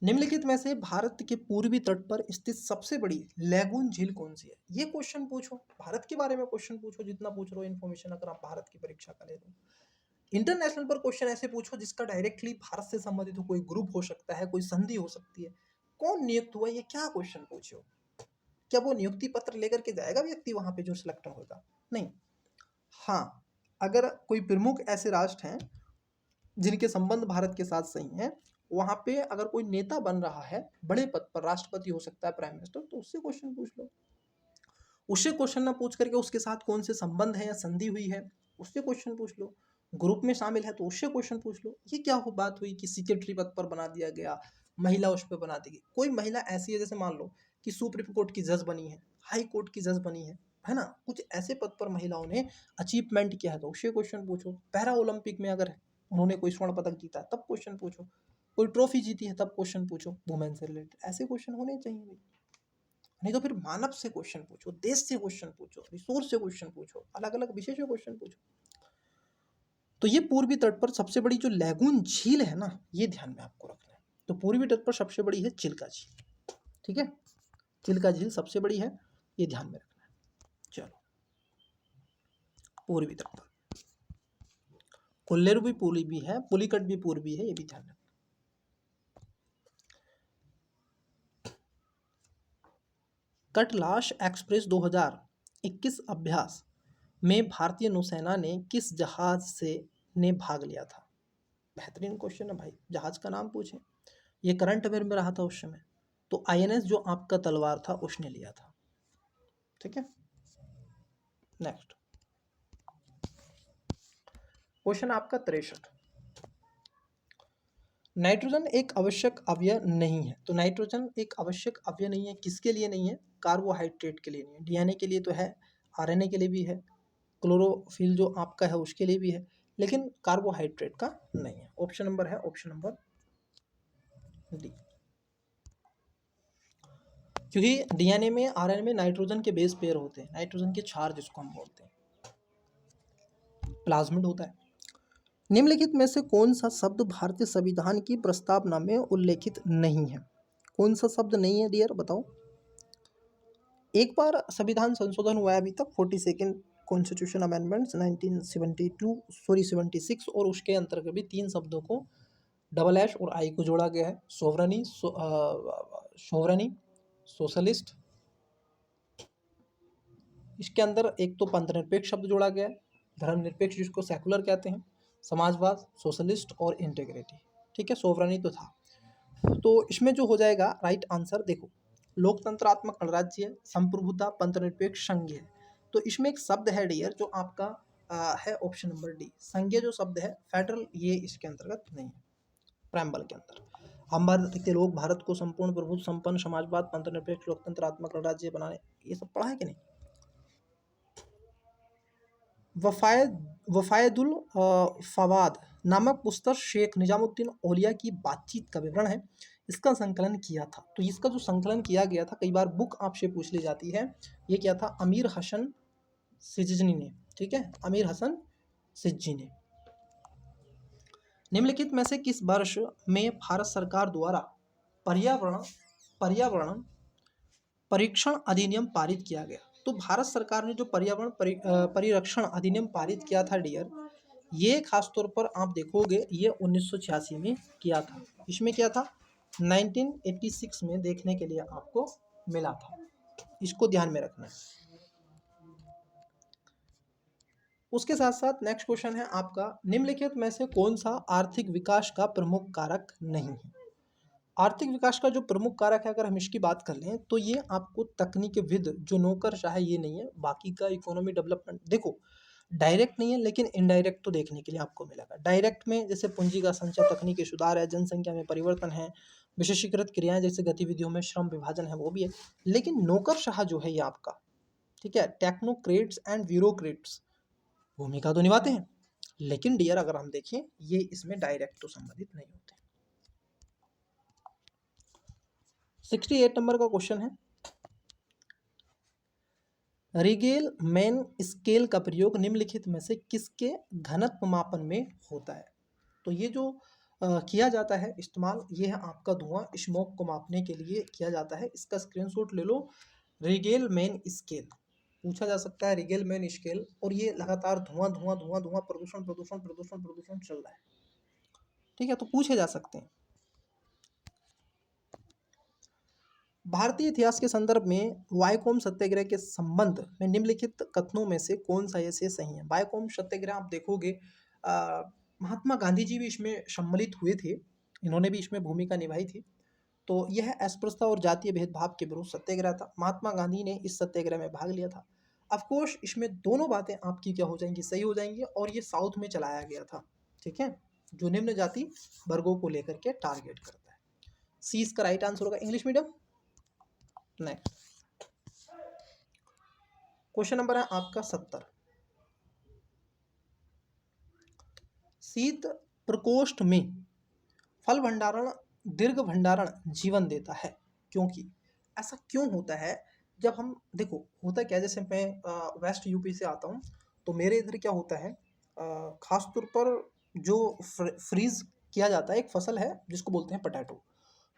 निम्नलिखित में से भारत के पूर्वी तट पर स्थित सबसे बड़ी लैगून झील कौन सी है। ये क्वेश्चन पूछो, भारत के बारे में क्वेश्चन पूछो, जितना पूछ रहे हो इन्फॉर्मेशन अगर आप भारत की परीक्षा का ले रहे हो। इंटरनेशनल पर क्वेश्चन ऐसे पूछो जिसका डायरेक्टली भारत से संबंधित हो, कोई ग्रुप हो सकता है, कोई संधि हो सकती है, कौन नियुक्त हुआ, ये क्या क्वेश्चन पूछो। क्या वो नियुक्ति पत्र लेकर के जाएगा व्यक्ति वहां पे जो सिलेक्ट होगा, नहीं। हाँ, अगर कोई प्रमुख ऐसे राष्ट्र हैं जिनके संबंध भारत के साथ सही हैं, वहां पे अगर कोई नेता बन रहा है बड़े पद पर, राष्ट्रपति हो सकता है, प्राइम मिनिस्टर, तो उससे क्वेश्चन पूछ लो। उससे क्वेश्चन ना पूछ करके उसके साथ कौन से संबंध है या संधि हुई है, उससे क्वेश्चन पूछ लो। ग्रुप में शामिल है तो उससे क्वेश्चन पूछ लो। ये क्या हो बात हुई कि सेक्रेटरी पद पर बना दिया गया, महिला उस पर बना दी गई। कोई महिला ऐसी है, जैसे मान लो कि सुप्रीम कोर्ट की जज बनी है, हाई कोर्ट की जज बनी है ना, कुछ ऐसे पद पर महिलाओं ने अचीवमेंट किया है, तो उससे क्वेश्चन पूछो। पैरा ओलंपिक में अगर उन्होंने कोई स्वर्ण पदक जीता तब क्वेश्चन पूछो, कोई ट्रॉफी जीती है तब क्वेश्चन पूछो, वुमेन से रिलेटेड। ऐसे क्वेश्चन होने चाहिए भाई। नहीं तो फिर मानव से क्वेश्चन पूछो, देश से क्वेश्चन पूछो, रिसोर्स से क्वेश्चन पूछो, अलग अलग विषय से क्वेश्चन पूछो। तो ये पूर्वी तट पर सबसे बड़ी जो लैगून झील है ना, ये ध्यान में आपको रखना है। तो पूर्वी तट पर सबसे बड़ी है चिल्का झील, ठीक है, चिल्का झील सबसे बड़ी है, ये ध्यान में रखना है। चलो, पूर्वी तट पर कोल्लेरू भी पूर्वी है, पुलिकट भी पूर्वी है, ये भी ध्यान रखना। कटलाश एक्सप्रेस 2021 अभ्यास में भारतीय नौसेना ने किस जहाज से ने भाग लिया था। बेहतरीन क्वेश्चन है भाई, जहाज का नाम पूछे। ये करंट अफेयर में रहा था उस समय। तो आईएनएस जो आपका तलवार था उसने लिया था, ठीक है। नेक्स्ट क्वेश्चन आपका 63। नाइट्रोजन एक आवश्यक अवयव नहीं है। तो नाइट्रोजन एक आवश्यक अवयव नहीं है, किसके लिए नहीं है, कार्बोहाइड्रेट के लिए नहीं है। डीएनए के लिए तो है, आरएनए के लिए भी है, क्लोरोफिल जो आपका है उसके लिए भी है, लेकिन कार्बोहाइड्रेट का नहीं है। ऑप्शन नंबर है ऑप्शन नंबर डी। क्योंकि डीएनए में, आरएनए में नाइट्रोजन के बेस पेयर होते हैं, नाइट्रोजन के क्षार जिसको हम बोलते हैं, प्लाज्मिड होता है। निम्नलिखित में से कौन सा शब्द भारतीय संविधान की प्रस्तावना में उल्लेखित नहीं है। कौन सा शब्द नहीं है डियर, बताओ। एक बार संविधान संशोधन हुआ है अभी तक, 42nd कॉन्स्टिट्यूशन अमेंडमेंट्स 76, और उसके अंतर्गत भी 3 शब्दों को डबल एश और आई को जोड़ा गया है। सोवरनी, सोशलिस्ट, इसके अंदर एक तो पंथनिरपेक्ष शब्द जोड़ा गया है, धर्मनिरपेक्ष जिसको सेकुलर कहते हैं, समाजवाद, सोशलिस्ट और इंटेग्रिटी, ठीक है। सोवरनी तो था, तो इसमें जो हो जाएगा राइट आंसर, देखो, लोकतंत्रात्मक गणराज्य, संप्रभुता, पंथनिरपेक्ष, संघीय। तो इसमें एक शब्द है डियर जो आपका है ऑप्शन नंबर डी, संघीय जो शब्द है, फेडरल, ये इसके अंतर्गत नहीं है प्रेम्बल के अंदर। हम भारत के लोग भारत को संपूर्ण प्रभुत्व संपन्न समाजवाद, पंथनिरपेक्ष, लोकतंत्रात्मक गणराज्य बनाने, ये सब पढ़ा है कि नहीं। वफ़ायदुल फवाद नामक पुस्तक शेख निजामुद्दीन औलिया की बातचीत का विवरण है। इसका संकलन किया था? तो इसका जो संकलन किया गया था, कई बार बुक आपसे पूछ ली जाती है, ये क्या था? अमीर हसन सिजनी ने, ठीक है, अमीर हसन सिज्जी ने। निम्नलिखित में से किस वर्ष में भारत सरकार द्वारा पर्यावरण पर्यावरण परीक्षण अधिनियम पारित किया गया? तो भारत सरकार ने जो पर्यावरण परिरक्षण अधिनियम पारित किया था डियर, ये खासतौर पर आप देखोगे ये 1986 में किया था। इसमें क्या था? 1986 में देखने के लिए आपको मिला था, इसको ध्यान में रखना है। उसके साथ साथ नेक्स्ट क्वेश्चन है आपका, निम्नलिखित में से कौन सा आर्थिक विकास का प्रमुख कारक नहीं है? आर्थिक विकास का जो प्रमुख कारक है, अगर हम इसकी बात कर लें तो ये आपको तकनीकीविद जो नौकरशाह ये नहीं है, बाकी का इकोनॉमी डेवलपमेंट देखो डायरेक्ट नहीं है लेकिन इनडायरेक्ट तो देखने के लिए आपको मिलेगा। डायरेक्ट में जैसे पूंजी का संचय, तकनीकी सुधार है, जनसंख्या में परिवर्तन है, विशेषीकृत क्रियाएं जैसे गतिविधियों में श्रम विभाजन है वो भी है। लेकिन नौकरशाह जो है ये आपका, ठीक है, टेक्नोक्रेट्स एंड ब्यूरोक्रेट्स भूमिका तो निभाते हैं, लेकिन डियर अगर हम देखें ये इसमें डायरेक्ट तो संबंधित नहीं होते। 68 नंबर का क्वेश्चन है, रिगेल मैन स्केल का प्रयोग निम्नलिखित में से किसके घनत्व मापन में होता है? तो ये जो किया जाता है इस्तेमाल, ये है आपका धुआं स्मोक को मापने के लिए किया जाता है। इसका स्क्रीनशॉट ले लो। रिगेल मैन स्केल पूछा जा सकता है, रिगेल मैन स्केल, और ये लगातार धुआं धुआं धुआं धुआं प्रदूषण प्रदूषण प्रदूषण प्रदूषण चल रहा है, ठीक है, तो पूछे जा सकते हैं। भारतीय इतिहास के संदर्भ में वायकोम सत्याग्रह के संबंध में निम्नलिखित कथनों में से कौन सा ऐसे सही है? वायकोम सत्याग्रह आप देखोगे महात्मा गांधी जी भी इसमें सम्मिलित हुए थे, इन्होंने भी इसमें भूमिका निभाई थी। तो यह अस्पृश्यता और जातीय भेदभाव के विरुद्ध सत्याग्रह था। महात्मा गांधी ने इस सत्याग्रह में भाग लिया था। ऑफकोर्स इसमें दोनों बातें आपकी क्या हो जाएंगी? सही हो जाएंगी। और ये साउथ में चलाया गया था, ठीक है, जो निम्न जाति वर्गों को लेकर के टारगेट करता है। सी इसका राइट आंसर होगा, English medium. Next question number है आपका 70। शीत प्रकोष्ठ में फल भंडारण दीर्घ भंडारण जीवन देता है, क्योंकि ऐसा क्यों होता है? जब हम देखो होता क्या है, जैसे मैं वेस्ट यूपी से आता हूँ, तो मेरे इधर क्या होता है, खासतौर पर जो फ्रीज किया जाता है, एक फसल है जिसको बोलते हैं पटैटो।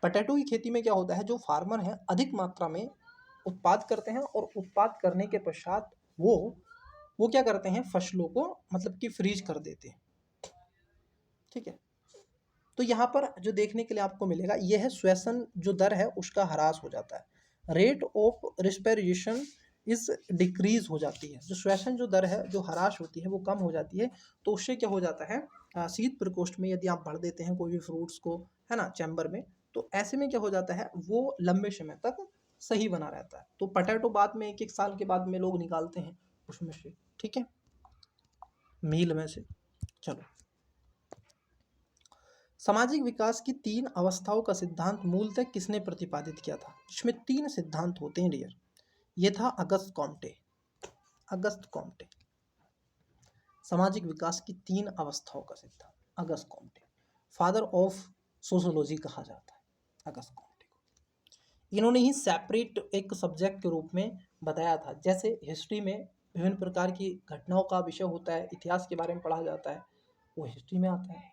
पटैटो की खेती में क्या होता है, जो फार्मर है अधिक मात्रा में उत्पाद करते हैं, और उत्पाद करने के पश्चात वो क्या करते हैं, फसलों को मतलब कि फ्रीज कर देते हैं, ठीक है। तो यहाँ पर जो देखने के लिए आपको मिलेगा, यह है श्वसन जो दर है उसका ह्रास हो जाता है, रेट ऑफ रिस्पिरेशन इस डिक्रीज हो जाती है। जो श्वसन जो दर है जो ह्रास होती है वो कम हो जाती है। तो उससे क्या हो जाता है, शीत प्रकोष्ठ में यदि आप भर देते हैं कोई भी फ्रूट्स को, है ना, चैम्बर में, तो ऐसे में क्या हो जाता है, वो लंबे समय तक सही बना रहता है। तो पटैटो बाद में 1-1 साल के बाद में लोग निकालते हैं उसमें से, ठीक है, मील में से। चलो, सामाजिक विकास की 3 अवस्थाओं का सिद्धांत मूलतः किसने प्रतिपादित किया था? इसमें 3 सिद्धांत होते हैं डियर। ये था अगस्त कॉम्टे। अगस्त कॉम्टे सामाजिक विकास की 3 अवस्थाओं का सिद्धांत, अगस्त कॉम्टे, फादर ऑफ सोशोलॉजी कहा जाता है अगस्त कॉम्टे को। इन्होंने ही सेपरेट एक सब्जेक्ट के रूप में बताया था। जैसे हिस्ट्री में विभिन्न प्रकार की घटनाओं का विषय होता है, इतिहास के बारे में पढ़ा जाता है, वो हिस्ट्री में आता है।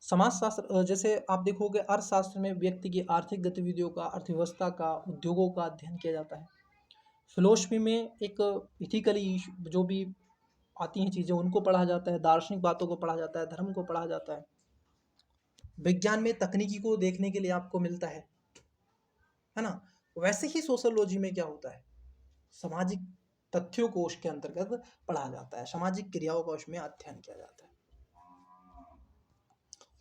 समाजशास्त्र जैसे आप देखोगे, अर्थशास्त्र में व्यक्ति की आर्थिक गतिविधियों का, अर्थव्यवस्था का, उद्योगों का अध्ययन किया जाता है। फिलोसफी में एक इथिकली जो भी आती हैं चीज़ें उनको पढ़ा जाता है, दार्शनिक बातों को पढ़ा जाता है, धर्म को पढ़ा जाता है। विज्ञान में तकनीकी को देखने के लिए आपको मिलता है ना। वैसे ही सोशोलॉजी में क्या होता है, सामाजिक तथ्यों को उसके अंतर्गत पढ़ा जाता है, सामाजिक क्रियाओं का उसमें अध्ययन किया जाता है।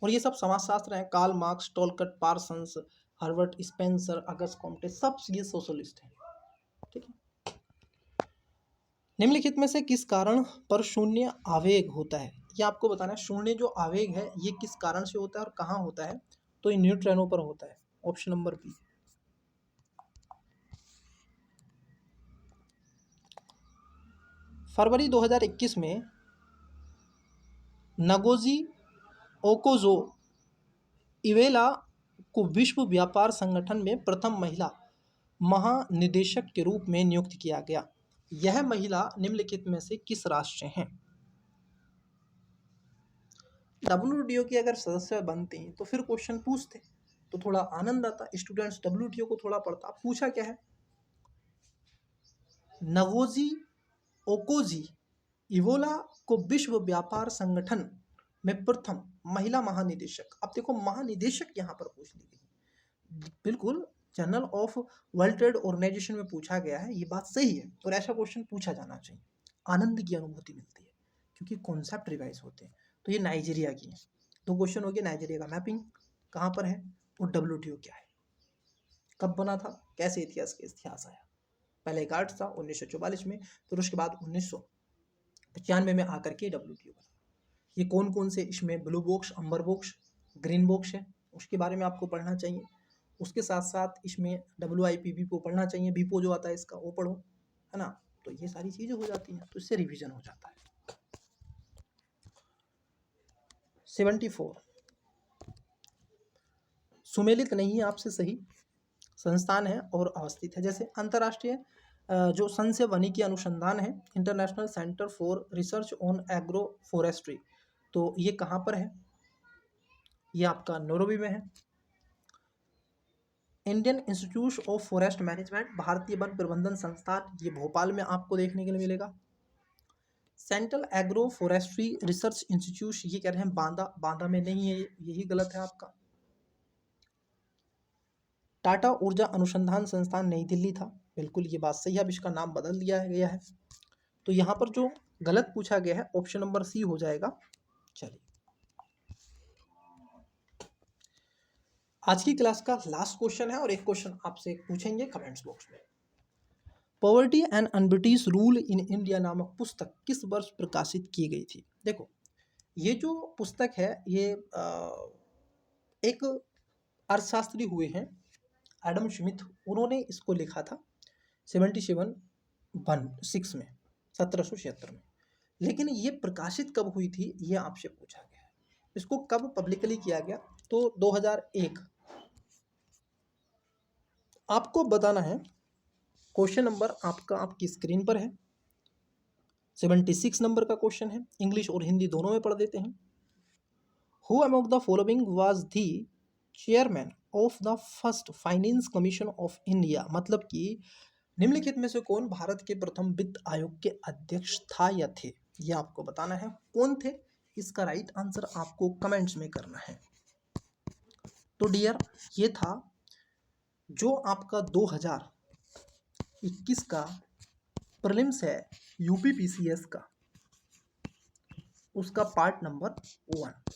और ये सब समाजशास्त्र हैं। Karl Marx, Talcott, Parsons, Herbert Spencer, August Comte, सब ये सोशलिस्ट हैं, ठीक है। निम्नलिखित में से किस कारण पर शून्य आवेग होता है? ये आपको बताना है, शून्य जो आवेग है ये किस कारण से होता है और कहाँ होता है? तो ये न्यूट्रॉनों पर होता है, ऑप्शन नंबर बी। फरवरी 2021 में नगोजी ओकोजो इवेला को विश्व व्यापार संगठन में प्रथम महिला महानिदेशक के रूप में नियुक्त किया गया? यह महिला निम्नलिखित में से किस राष्ट्र से हैं? WTO की अगर सदस्य बनती तो फिर क्वेश्चन पूछते तो थोड़ा आनंद आता, स्टूडेंट्स WTO को थोड़ा पढ़ता। पूछा क्या है? नगोजी ओकोजी इवोला को विश्व व्यापार संगठन में प्रथम महिला महानिदेशक। अब देखो महानिदेशक यहाँ पर पूछ ली गई, बिल्कुल journal of world trade organization में पूछा गया है, ये बात सही है और ऐसा क्वेश्चन पूछा जाना चाहिए। आनंद की अनुभूति मिलती है क्योंकि कॉन्सेप्ट रिवाइज होते हैं। तो ये नाइजीरिया की है। दो क्वेश्चन हो गए। नाइजीरिया का मैपिंग कहाँ पर है और WTO क्या है, कब बना था, कैसे इतिहास आया। पहले एक आर्ट था 1944 में, फिर उसके बाद 1995 में आकर के WTO बना। ये कौन कौन से इसमें ब्लू बॉक्स, अम्बर बॉक्स, ग्रीन बॉक्स है, उसके बारे में आपको पढ़ना चाहिए। उसके साथ साथ इसमें WIPO को पढ़ना चाहिए, बीपो जो आता है इसका वो पढ़ो, है ना। तो ये सारी चीज़ें हो जाती हैं, तो इससे रिवीजन हो जाता है। 74 सुमेलित नहीं है आपसे सही संस्थान है और अवस्थित है। जैसे अंतर्राष्ट्रीय जो सन से वानिकी अनुसंधान है, international centre for research on agro forestry, तो ये कहाँ पर है? ये आपका नैरोबी में है। Indian institute of forest management, भारतीय वन प्रबंधन संस्थान, ये भोपाल में आपको देखने के लिए मिलेगा। Central agro forestry research institute, ये कह रहे हैं बांदा में नहीं है, यही गलत है आपका। टाटा ऊर्जा अनुसंधान संस्थान नई दिल्ली था, बिल्कुल ये बात सही है, अब इसका नाम बदल दिया गया है। तो यहाँ पर जो गलत पूछा गया है ऑप्शन नंबर सी हो जाएगा। चलिए आज की क्लास का लास्ट क्वेश्चन है और एक क्वेश्चन आपसे पूछेंगे कमेंट्स बॉक्स में। Poverty and un-British rule in India नामक पुस्तक किस वर्ष प्रकाशित की गई थी? देखो ये जो पुस्तक है ये एक अर्थशास्त्री हुए हैं एडम स्मिथ, उन्होंने इसको लिखा था 1776 में, 1776 में। लेकिन ये प्रकाशित कब हुई थी ये आपसे पूछा गया है। इसको कब पब्लिकली किया गया? तो 2001। आपको बताना है, क्वेश्चन नंबर आपका आपकी स्क्रीन पर है, 76 नंबर का क्वेश्चन है, इंग्लिश और हिंदी दोनों में पढ़ देते हैं। Who among the following was the chairman of the first finance commission of India, मतलब कि निम्नलिखित में से कौन भारत के प्रथम वित्त आयोग के अध्यक्ष था या थे, यह आपको बताना है। कौन थे, इसका राइट आंसर आपको कमेंट्स में करना है। तो डियर ये था जो आपका 2021 का प्रीलिम्स है UPPCS का, उसका पार्ट नंबर 1।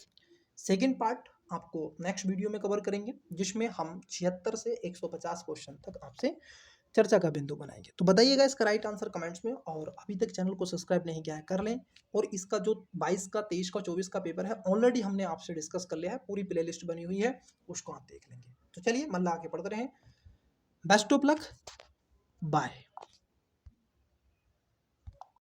सेकेंड पार्ट आपको नेक्स्ट वीडियो में कवर करेंगे, जिसमें हम 76 से 150 क्वेश्चन तक आपसे चर्चा का बिंदु बनाएंगे। तो बताइएगा इसका राइट आंसर कमेंट्स में, और अभी तक चैनल को सब्सक्राइब नहीं किया है कर लें। और इसका जो 22 का 23 का 24 का पेपर है ऑलरेडी हमने आपसे डिस्कस कर लिया है, पूरी प्लेलिस्ट बनी हुई है, उसको आप देख लेंगे। तो चलिए मन लगा के पढ़ते रहें। Best of luck, bye.